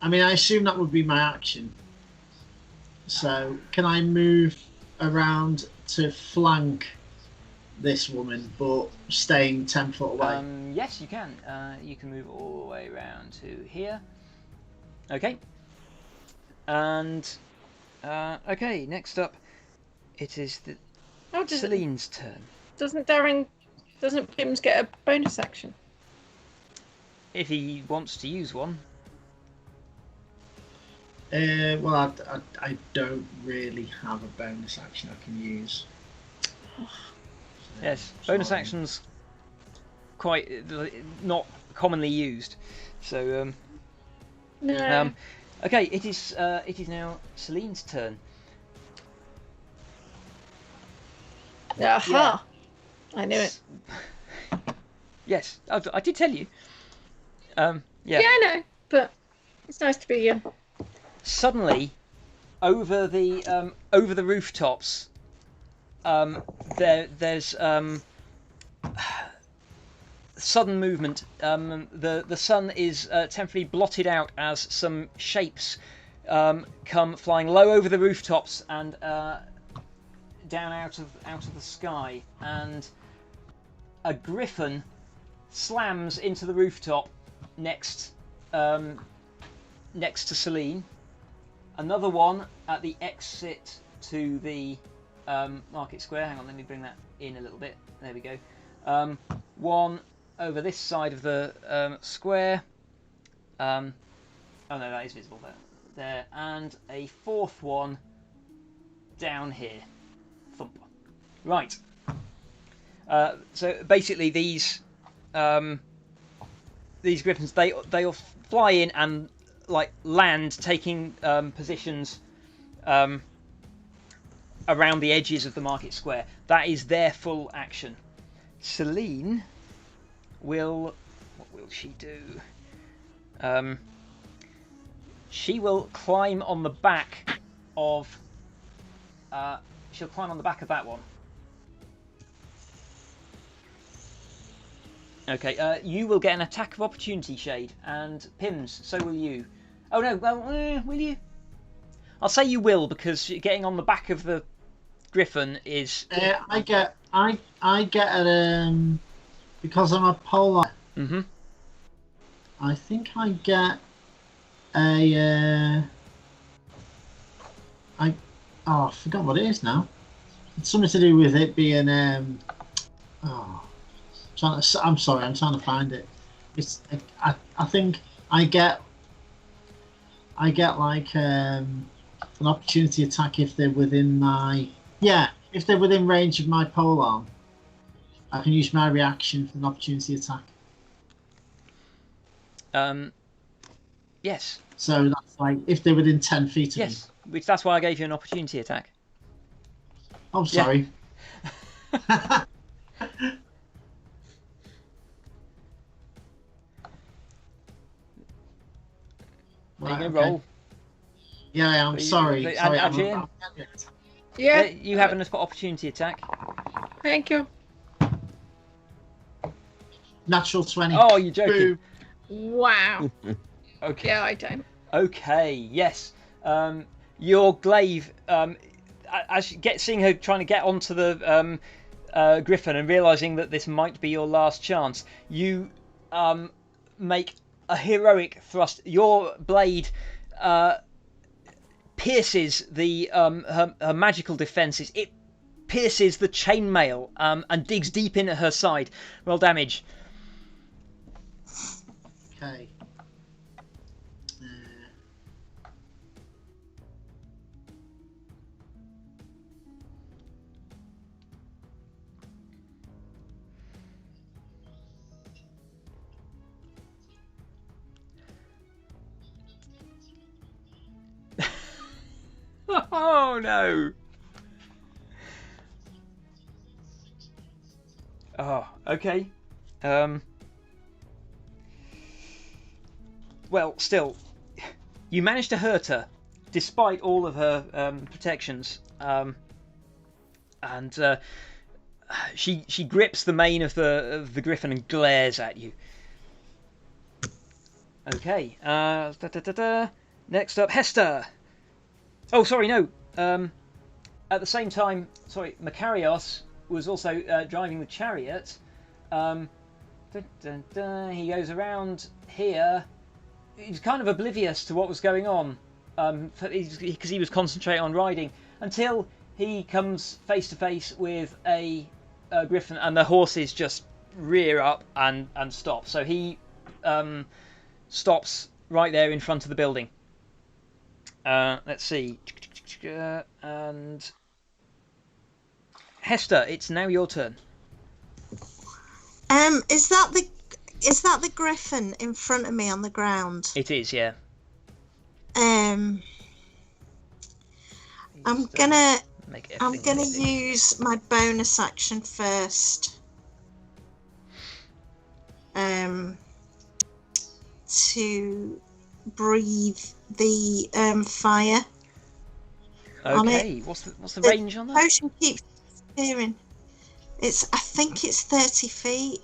mean, I assume that would be my action. So, can I move around to flank this woman, but staying 10 foot away? Yes, you can. You can move all the way around to here. Okay. And okay, next up, it is Celine's turn. Doesn't Pimz get a bonus action? If he wants to use one. Well, I don't really have a bonus action I can use. Yes, bonus actions quite not commonly used. So No. okay, it is now Celine's turn. Aha! I knew it. Yes, I did tell you. Yeah. Yeah, I know, but it's nice to be you. Suddenly, over the rooftops, there's sudden movement. The sun is temporarily blotted out as some shapes come flying low over the rooftops and down out of the sky, and a griffin slams into the rooftop next to Celine. Another one at the exit to the market square. Hang on, let me bring that in a little bit. There we go. One over this side of the square. Oh no, that is visible there. And a fourth one down here. Thump. Right. So basically, these griffins they'll fly in and like land, taking positions around the edges of the market square. That is their full action. Celine will. What will she do? she will climb on the back of. She'll climb on the back of that one. Okay. You will get an attack of opportunity, Shade, and Pimz. So will you. Oh no. Well, will you? I'll say you will because getting on the back of the griffin is. I get because I'm a polar. Mm-hmm. I think I get a. I forgot what it is now. It's something to do with it being. I'm sorry. I'm trying to find it. It's. I think I get like an opportunity attack if they're within my. Yeah, if they're within range of my polearm, I can use my reaction for an opportunity attack. Yes. So that's like if they're within 10 feet of me. Yes, which that's why I gave you an opportunity attack. Oh, sorry. Yeah. Are you going to roll? Yeah, I am. Sorry. Adrienne? Yeah. You have an opportunity attack. Thank you. Natural 20. Oh, you're joking. Wow. Okay. Yeah, I don't. Okay, yes. Your glaive, as you seeing her trying to get onto the griffin and realising that this might be your last chance, you make a heroic thrust. Your blade pierces the her magical defences. It pierces the chainmail and digs deep into her side. Roll damage. Okay. Oh no! Oh, okay. Well, still, you managed to hurt her, despite all of her protections. And she grips the mane of the griffin and glares at you. Okay. Next up, Hester. Oh, sorry, no. At the same time, Makarios was also driving the chariot. He goes around here. He's kind of oblivious to what was going on because he was concentrating on riding until he comes face to face with a griffin, and the horses just rear up and stop. So he stops right there in front of the building. Let's see. And Hester, it's now your turn. Is that the griffin in front of me on the ground? It is, yeah. I'm gonna use my bonus action first. To breathe the fire. On Okay. it. What's the range on that? Potion keeps disappearing. I think it's 30 feet.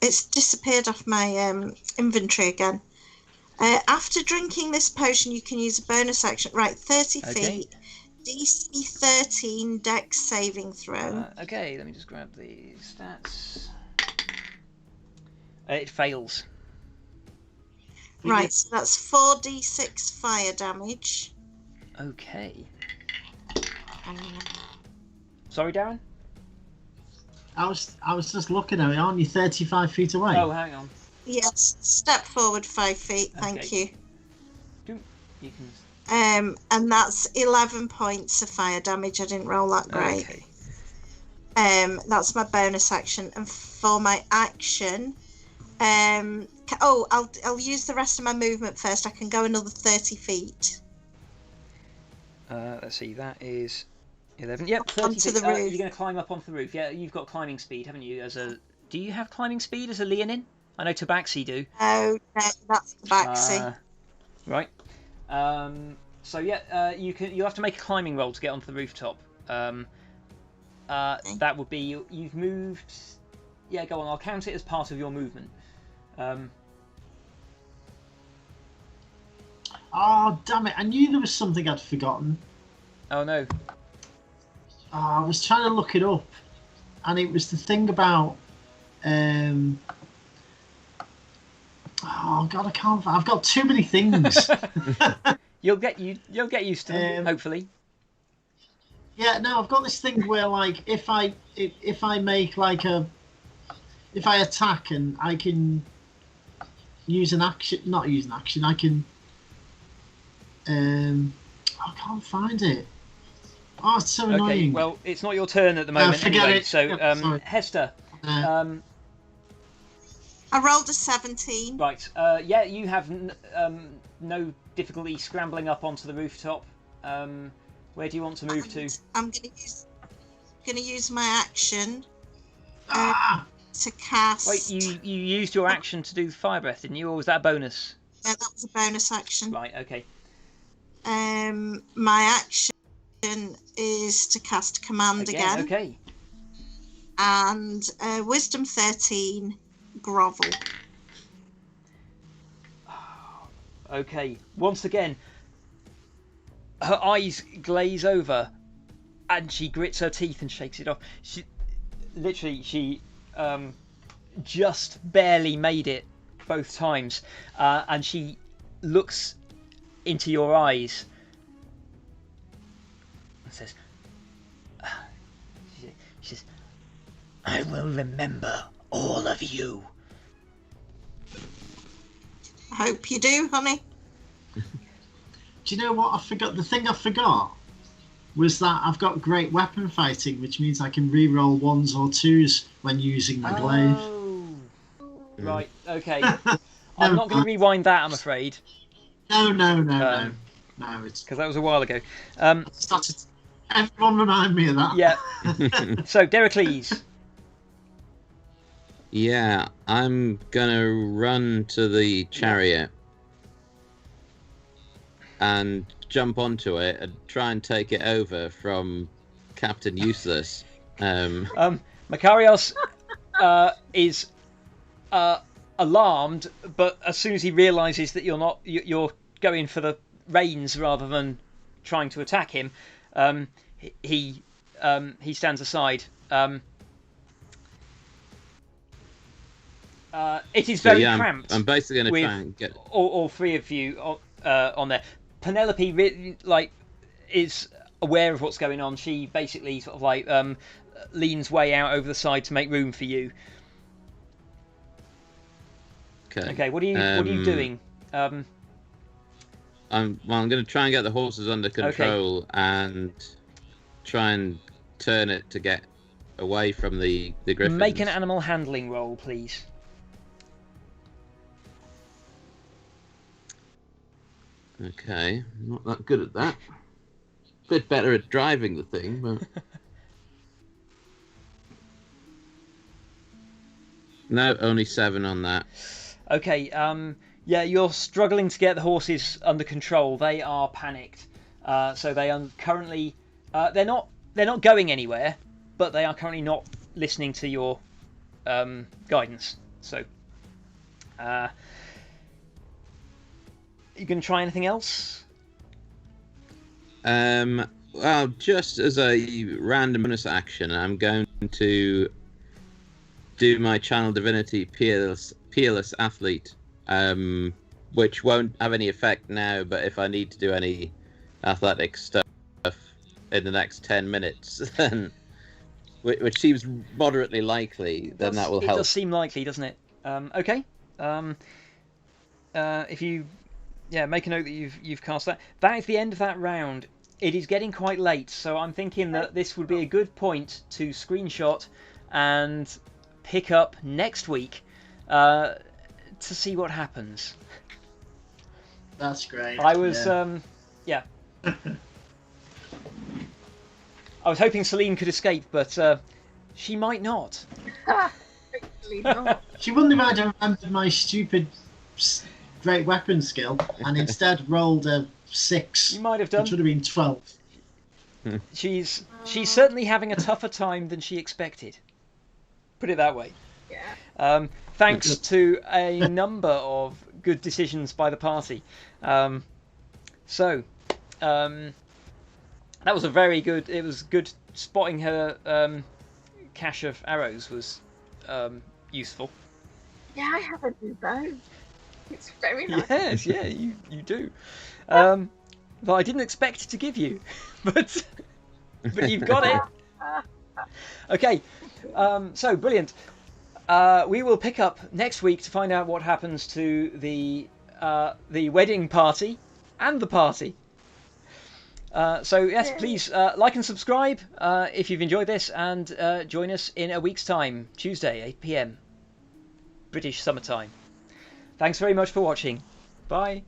It's disappeared off my inventory again. After drinking this potion, you can use a bonus action. Right, 30 feet. DC 13 Dex saving throw. Okay, let me just grab the stats. It fails. Right, so that's 4d6 fire damage. Okay. Sorry, Darren? I was just looking at it. Aren't you 35 feet away? Oh, hang on. Yes, step forward 5 feet. Thank you. You can. And that's 11 points of fire damage. I didn't roll that great. Okay. That's my bonus action, and for my action, I'll use the rest of my movement first. I can go another 30 feet. Let's see. That is 11. Yep, 30 Onto feet. the roof. You're going to climb up onto the roof. Yeah, you've got climbing speed, haven't you? Do you have climbing speed as a Leonin? I know Tabaxi do. Oh, no, that's the backseat. Right. So yeah, you'll have to make a climbing roll to get onto the rooftop. That would be you've moved. Yeah, go on. I'll count it as part of your movement. Oh, damn it. I knew there was something I'd forgotten. Oh, no. Oh, I was trying to look it up. And it was the thing about... Oh, God, I can't... I've got too many things. You'll get used to them, hopefully. Yeah, no, I've got this thing where, like, if I make, like, if I attack and I can use an action... Not use an action, I can... I can't find it. Oh, it's so annoying. Okay, well, it's not your turn at the moment anyway. It. So, Yeah, Hester. I rolled a 17. Right. Yeah, you have no difficulty scrambling up onto the rooftop. Where do you want to move to? I'm gonna use my action to cast. Wait, you used your action to do the fire breath, didn't you, or was that a bonus? Yeah, that was a bonus action. Right. Okay. My action is to cast command again. Okay. And wisdom 13, grovel. Okay. Once again, her eyes glaze over, and she grits her teeth and shakes it off. She just barely made it both times, and she looks into your eyes and says, she says, "I will remember all of you." I hope you do, honey. Do you know what I forgot? The thing I forgot was that I've got great weapon fighting, which means I can re-roll 1s or 2s when using my glaive. Oh, right. Okay. I'm not going to rewind that, I'm afraid. No, it's because that was a while ago. Everyone remind me of that. Yeah. So, Deracles. Yeah, I'm gonna run to the chariot and jump onto it and try and take it over from Captain Useless. Makarios is alarmed, but as soon as he realizes that you're going for the reins rather than trying to attack him, he stands aside. It is very cramped. I'm basically going to try and get all three of you on there. Penelope is aware of what's going on. She basically sort of like leans way out over the side to make room for you. Okay. What are you doing? I'm going to try and get the horses under control and try and turn it to get away from the griffins. Make an animal handling roll, please. Okay, I'm not that good at that. Bit better at driving the thing, but no, only 7 on that. Okay, yeah, you're struggling to get the horses under control. They are panicked, so they are currently they're not going anywhere, but they are currently not listening to your guidance. So, you gonna try anything else? Well, just as a random bonus action, I'm going to do my Channel Divinity Peerless Athlete, which won't have any effect now, but if I need to do any athletic stuff in the next 10 minutes, then, which seems moderately likely, then that will help. It does seem likely, doesn't it? Okay. If you make a note that you've cast that. That is the end of that round. It is getting quite late, so I'm thinking that this would be a good point to screenshot and pick up next week to see what happens. That's great. I was, I was hoping Celine could escape, but she might not. Absolutely not. She wouldn't have had to remember my stupid great weapon skill and instead rolled a 6, You might have done. which would have been 12. She's certainly having a tougher time than she expected. Put it that way. Yeah. Thanks to a number of good decisions by the party. That was a very good. It was good spotting her cache of arrows was useful. Yeah, I have a new bow. It's very nice. Yes, yeah, you do. That I didn't expect to give you, but you've got it. Okay, so brilliant. We will pick up next week to find out what happens to the wedding party and the party. So yes, please like and subscribe if you've enjoyed this, and join us in a week's time, Tuesday, 8 p.m. British summertime. Thanks very much for watching. Bye.